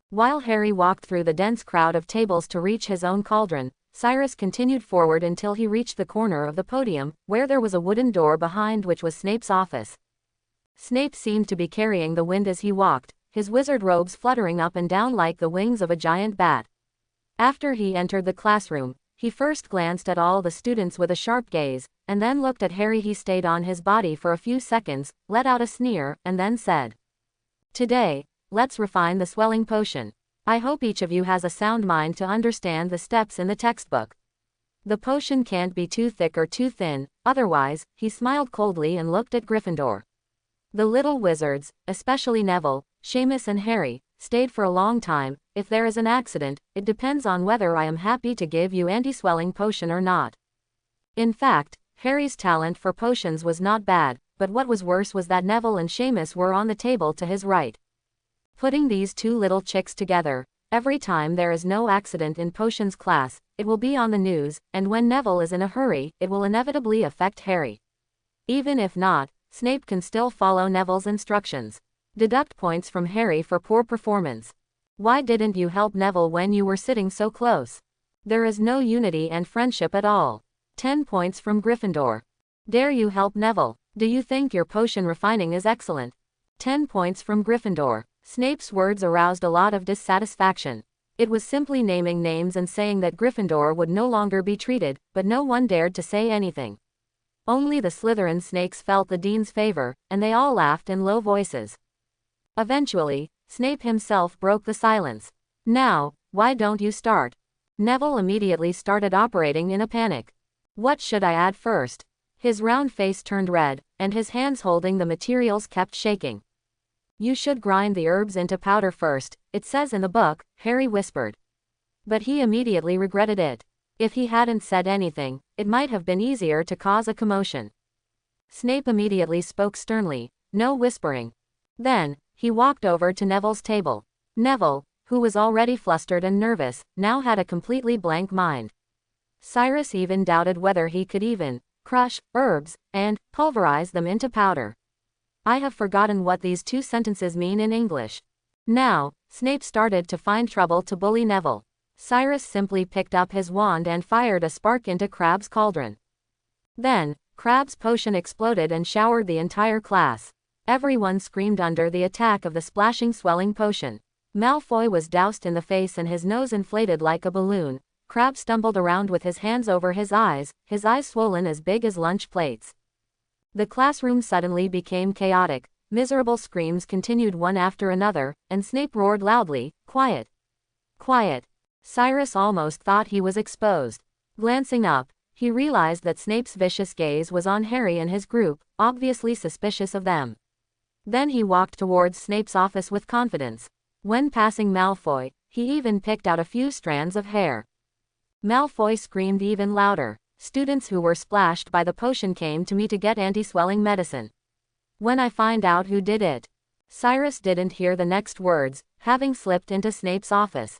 While Harry walked through the dense crowd of tables to reach his own cauldron, Cyrus continued forward until he reached the corner of the podium, where there was a wooden door behind which was Snape's office. Snape seemed to be carrying the wind as he walked, his wizard robes fluttering up and down like the wings of a giant bat. After he entered the classroom, he first glanced at all the students with a sharp gaze, and then looked at Harry. He stayed on his body for a few seconds, let out a sneer, and then said, "Today, let's refine the swelling potion. I hope each of you has a sound mind to understand the steps in the textbook. The potion can't be too thick or too thin, otherwise." He smiled coldly and looked at Gryffindor. The little wizards, especially Neville, Seamus and Harry, stayed for a long time. "If there is an accident, it depends on whether I am happy to give you anti-swelling potion or not." In fact, Harry's talent for potions was not bad, but what was worse was that Neville and Seamus were on the table to his right. Putting these two little chicks together, every time there is no accident in potions class, it will be on the news, and when Neville is in a hurry, it will inevitably affect Harry. Even if not, Snape can still follow Neville's instructions. Deduct points from Harry for poor performance. Why didn't you help Neville when you were sitting so close? There is no unity and friendship at all. 10 points from Gryffindor. Dare you help Neville? Do you think your potion refining is excellent? 10 points from Gryffindor. Snape's words aroused a lot of dissatisfaction. It was simply naming names and saying that Gryffindor would no longer be treated, but no one dared to say anything. Only the Slytherin snakes felt the dean's favor, and they all laughed in low voices. Eventually, Snape himself broke the silence. "Now, why don't you start?" Neville immediately started operating in a panic. "What should I add first?" His round face turned red, and his hands holding the materials kept shaking. "You should grind the herbs into powder first, it says in the book," Harry whispered. But he immediately regretted it. If he hadn't said anything, it might have been easier to cause a commotion. Snape immediately spoke sternly, "No whispering." Then, he walked over to Neville's table. Neville, who was already flustered and nervous, now had a completely blank mind. Cyrus even doubted whether he could even crush herbs and pulverize them into powder. I have forgotten what these two sentences mean in English. Now, Snape started to find trouble to bully Neville. Cyrus simply picked up his wand and fired a spark into Crabbe's cauldron. Then, Crabbe's potion exploded and showered the entire class. Everyone screamed under the attack of the splashing swelling potion. Malfoy was doused in the face and his nose inflated like a balloon. Crabbe stumbled around with his hands over his eyes swollen as big as lunch plates. The classroom suddenly became chaotic. Miserable screams continued one after another, and Snape roared loudly, "Quiet! Quiet!" Cyrus almost thought he was exposed. Glancing up, he realized that Snape's vicious gaze was on Harry and his group, obviously suspicious of them. Then he walked towards Snape's office with confidence. When passing Malfoy, he even picked out a few strands of hair. Malfoy screamed even louder. Students who were splashed by the potion came to me to get anti-swelling medicine. When I find out who did it. Cyrus didn't hear the next words, having slipped into Snape's office.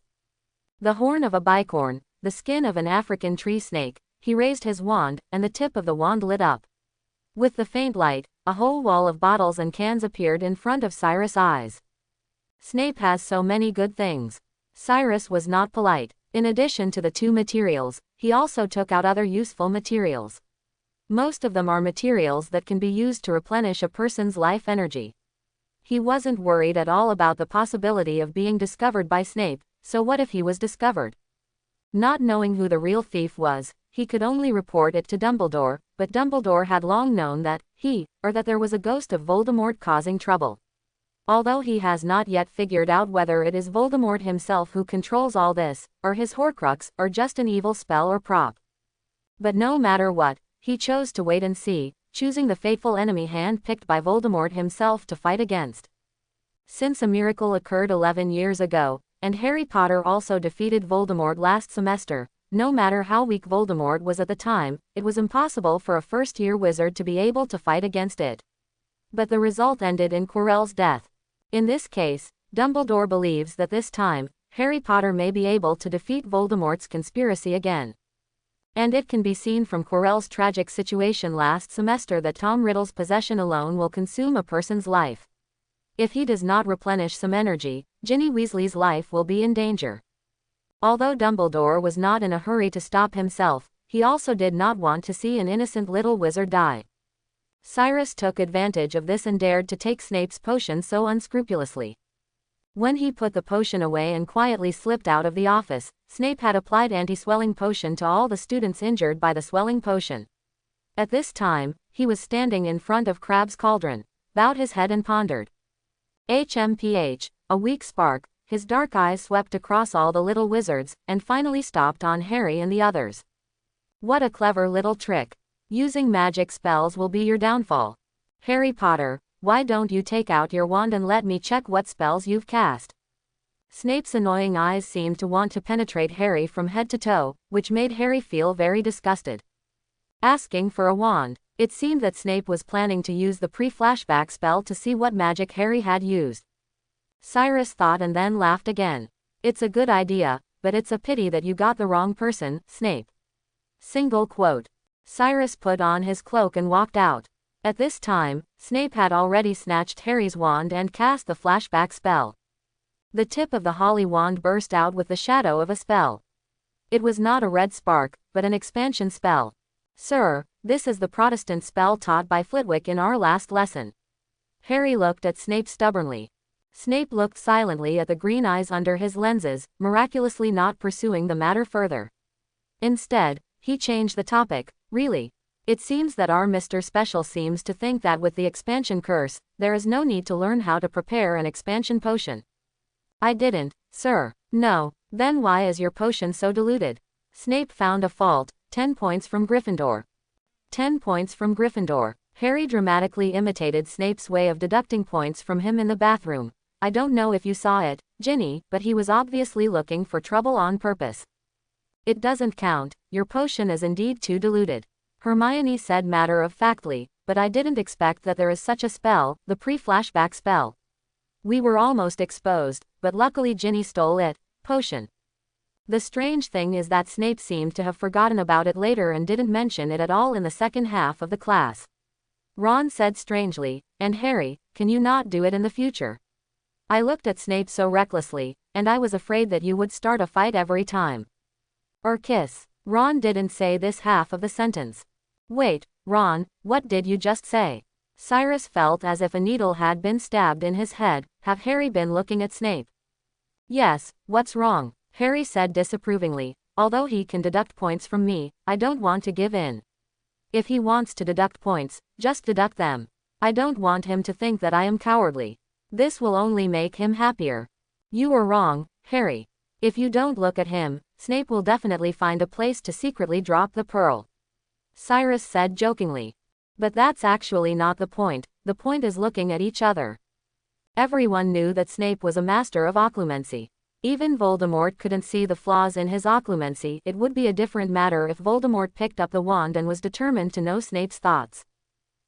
The horn of a bicorn, the skin of an African tree snake. He raised his wand, and the tip of the wand lit up. With the faint light, a whole wall of bottles and cans appeared in front of Cyrus' eyes. Snape has so many good things. Cyrus was not polite. In addition to the two materials, he also took out other useful materials. Most of them are materials that can be used to replenish a person's life energy. He wasn't worried at all about the possibility of being discovered by Snape, so what if he was discovered? Not knowing who the real thief was, he could only report it to Dumbledore, but Dumbledore had long known that that there was a ghost of Voldemort causing trouble. Although he has not yet figured out whether it is Voldemort himself who controls all this, or his Horcrux, or just an evil spell or prop. But no matter what, he chose to wait and see, choosing the fateful enemy hand-picked by Voldemort himself to fight against. Since a miracle occurred 11 years ago, and Harry Potter also defeated Voldemort last semester, no matter how weak Voldemort was at the time, it was impossible for a first-year wizard to be able to fight against it. But the result ended in Quirrell's death. In this case, Dumbledore believes that this time, Harry Potter may be able to defeat Voldemort's conspiracy again. And it can be seen from Quirrell's tragic situation last semester that Tom Riddle's possession alone will consume a person's life. If he does not replenish some energy, Ginny Weasley's life will be in danger. Although Dumbledore was not in a hurry to stop himself, he also did not want to see an innocent little wizard die. Cyrus took advantage of this and dared to take Snape's potion so unscrupulously. When he put the potion away and quietly slipped out of the office, Snape had applied anti-swelling potion to all the students injured by the swelling potion. At this time, he was standing in front of Crabbe's cauldron, bowed his head and pondered. HMPH, a weak spark, his dark eyes swept across all the little wizards, and finally stopped on Harry and the others. What a clever little trick. Using magic spells will be your downfall. Harry Potter, why don't you take out your wand and let me check what spells you've cast? Snape's annoying eyes seemed to want to penetrate Harry from head to toe, which made Harry feel very disgusted. Asking for a wand, it seemed that Snape was planning to use the pre-flashback spell to see what magic Harry had used. Cyrus thought and then laughed again. It's a good idea, but it's a pity that you got the wrong person, Snape. Single quote. Cyrus put on his cloak and walked out. At this time, Snape had already snatched Harry's wand and cast the flashback spell. The tip of the holly wand burst out with the shadow of a spell. It was not a red spark, but an expansion spell. Sir, this is the Protestant spell taught by Flitwick in our last lesson. Harry looked at Snape stubbornly. Snape looked silently at the green eyes under his lenses, miraculously not pursuing the matter further. Instead, he changed the topic. Really? It seems that our Mr. Special seems to think that with the expansion curse, there is no need to learn how to prepare an expansion potion. I didn't, sir. No. Then why is your potion so diluted? Snape found a fault. 10 points from Gryffindor. 10 points from Gryffindor. Harry dramatically imitated Snape's way of deducting points from him in the bathroom. I don't know if you saw it, Ginny, but he was obviously looking for trouble on purpose. It doesn't count. Your potion is indeed too diluted. Hermione said matter-of-factly, but I didn't expect that there is such a spell, the pre-flashback spell. We were almost exposed, but luckily Ginny stole it. Potion. The strange thing is that Snape seemed to have forgotten about it later and didn't mention it at all in the second half of the class. Ron said strangely, and Harry, can you not do it in the future? I looked at Snape so recklessly, and I was afraid that you would start a fight every time. Or kiss. Ron didn't say this half of the sentence. Wait, Ron, what did you just say? Cyrus felt as if a needle had been stabbed in his head. Have Harry been looking at Snape? Yes, what's wrong? Harry said disapprovingly. Although he can deduct points from me, I don't want to give in. If he wants to deduct points, just deduct them. I don't want him to think that I am cowardly. This will only make him happier. You are wrong, Harry. If you don't look at him, Snape will definitely find a place to secretly drop the pearl. Cyrus said jokingly. But that's actually not the point is looking at each other. Everyone knew that Snape was a master of occlumency. Even Voldemort couldn't see the flaws in his occlumency. It would be a different matter if Voldemort picked up the wand and was determined to know Snape's thoughts.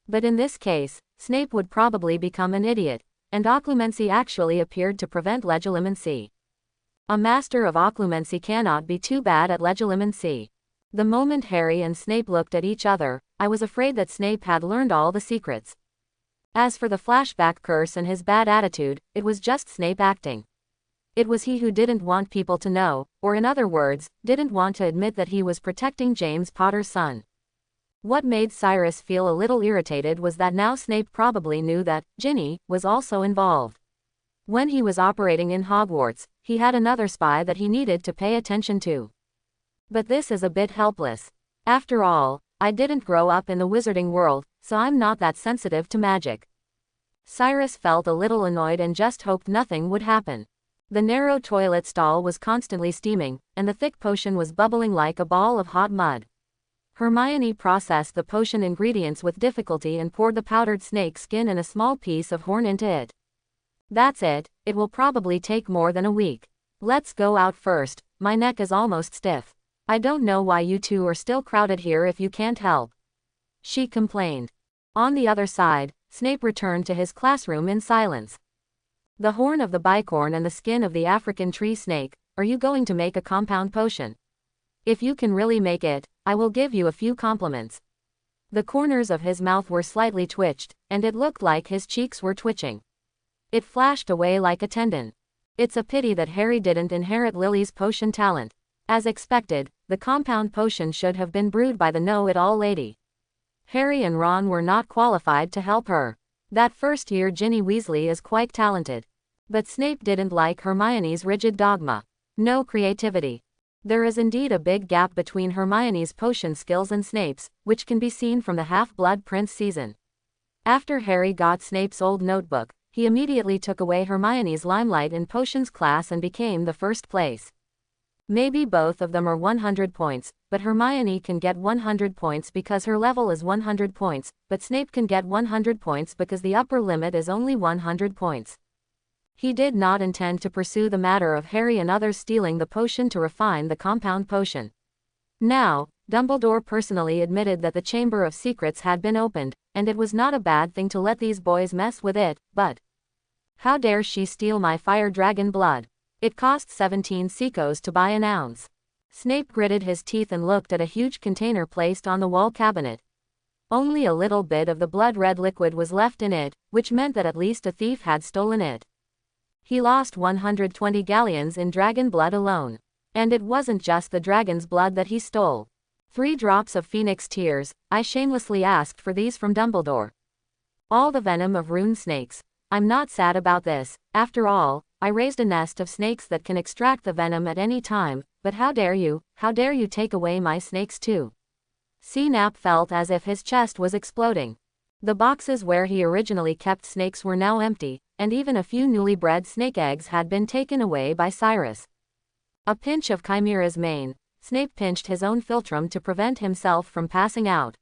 But in this case, Snape would probably become an idiot, and occlumency actually appeared to prevent legilimency. A master of occlumency cannot be too bad at legilimency. The moment Harry and Snape looked at each other, I was afraid that Snape had learned all the secrets. As for the flashback curse and his bad attitude, it was just Snape acting. It was he who didn't want people to know, or in other words, didn't want to admit that he was protecting James Potter's son. What made Cyrus feel a little irritated was that now Snape probably knew that Ginny was also involved. When he was operating in Hogwarts, he had another spy that he needed to pay attention to. But this is a bit helpless. After all, I didn't grow up in the wizarding world, so I'm not that sensitive to magic. Cyrus felt a little annoyed and just hoped nothing would happen. The narrow toilet stall was constantly steaming, and the thick potion was bubbling like a ball of hot mud. Hermione processed the potion ingredients with difficulty and poured the powdered snake skin and a small piece of horn into it. That's it, it will probably take more than a week. Let's go out first, my neck is almost stiff. I don't know why you two are still crowded here if you can't help. She complained. On the other side, Snape returned to his classroom in silence. The horn of the bicorn and the skin of the African tree snake. Are you going to make a compound potion? If you can really make it, I will give you a few compliments. The corners of his mouth were slightly twitched, and it looked like his cheeks were twitching. It flashed away like a tendon. It's a pity that Harry didn't inherit Lily's potion talent. As expected, the compound potion should have been brewed by the know-it-all lady. Harry and Ron were not qualified to help her. That first year Ginny Weasley is quite talented. But Snape didn't like Hermione's rigid dogma. No creativity. There is indeed a big gap between Hermione's potion skills and Snape's, which can be seen from the Half-Blood Prince season. After Harry got Snape's old notebook, he immediately took away Hermione's limelight in potions class and became the first place. Maybe both of them are 100 points, but Hermione can get 100 points because her level is 100 points, but Snape can get 100 points because the upper limit is only 100 points. He did not intend to pursue the matter of Harry and others stealing the potion to refine the compound potion. Now, Dumbledore personally admitted that the Chamber of Secrets had been opened, and it was not a bad thing to let these boys mess with it, but how dare she steal my fire dragon blood? It cost 17 sequos to buy an ounce. Snape gritted his teeth and looked at a huge container placed on the wall cabinet. Only a little bit of the blood-red liquid was left in it, which meant that at least a thief had stolen it. He lost 120 galleons in dragon blood alone. And it wasn't just the dragon's blood that he stole. 3 drops of phoenix tears. I shamelessly asked for these from Dumbledore. All the venom of rune snakes. I'm not sad about this. After all, I raised a nest of snakes that can extract the venom at any time, but how dare you take away my snakes too? Snap felt as if his chest was exploding. The boxes where he originally kept snakes were now empty, and even a few newly bred snake eggs had been taken away by Cyrus. A pinch of Chimera's mane. Snape pinched his own philtrum to prevent himself from passing out.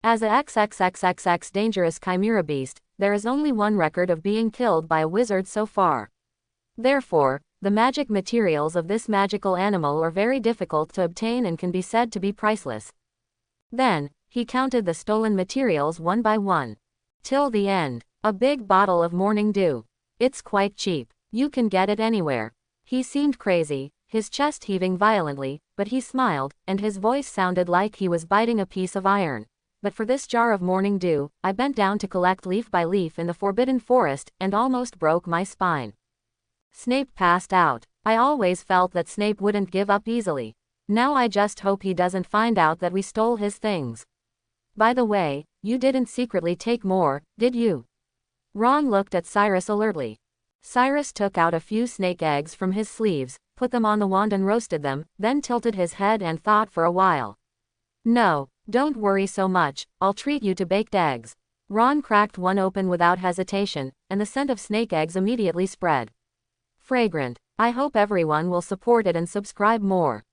As a XXXXX dangerous Chimera beast, there is only one record of being killed by a wizard so far. Therefore, the magic materials of this magical animal are very difficult to obtain and can be said to be priceless. Then, he counted the stolen materials one by one. Till the end. A big bottle of morning dew. It's quite cheap. You can get it anywhere. He seemed crazy, his chest heaving violently, but he smiled, and his voice sounded like he was biting a piece of iron. But for this jar of morning dew, I bent down to collect leaf by leaf in the Forbidden Forest, and almost broke my spine. Snape passed out. I always felt that Snape wouldn't give up easily. Now I just hope he doesn't find out that we stole his things. By the way, you didn't secretly take more, did you? Ron looked at Cyrus alertly. Cyrus took out a few snake eggs from his sleeves, put them on the wand and roasted them, then tilted his head and thought for a while. No, don't worry so much, I'll treat you to baked eggs. Ron cracked one open without hesitation, and the scent of snake eggs immediately spread. Fragrant. I hope everyone will support it and subscribe more.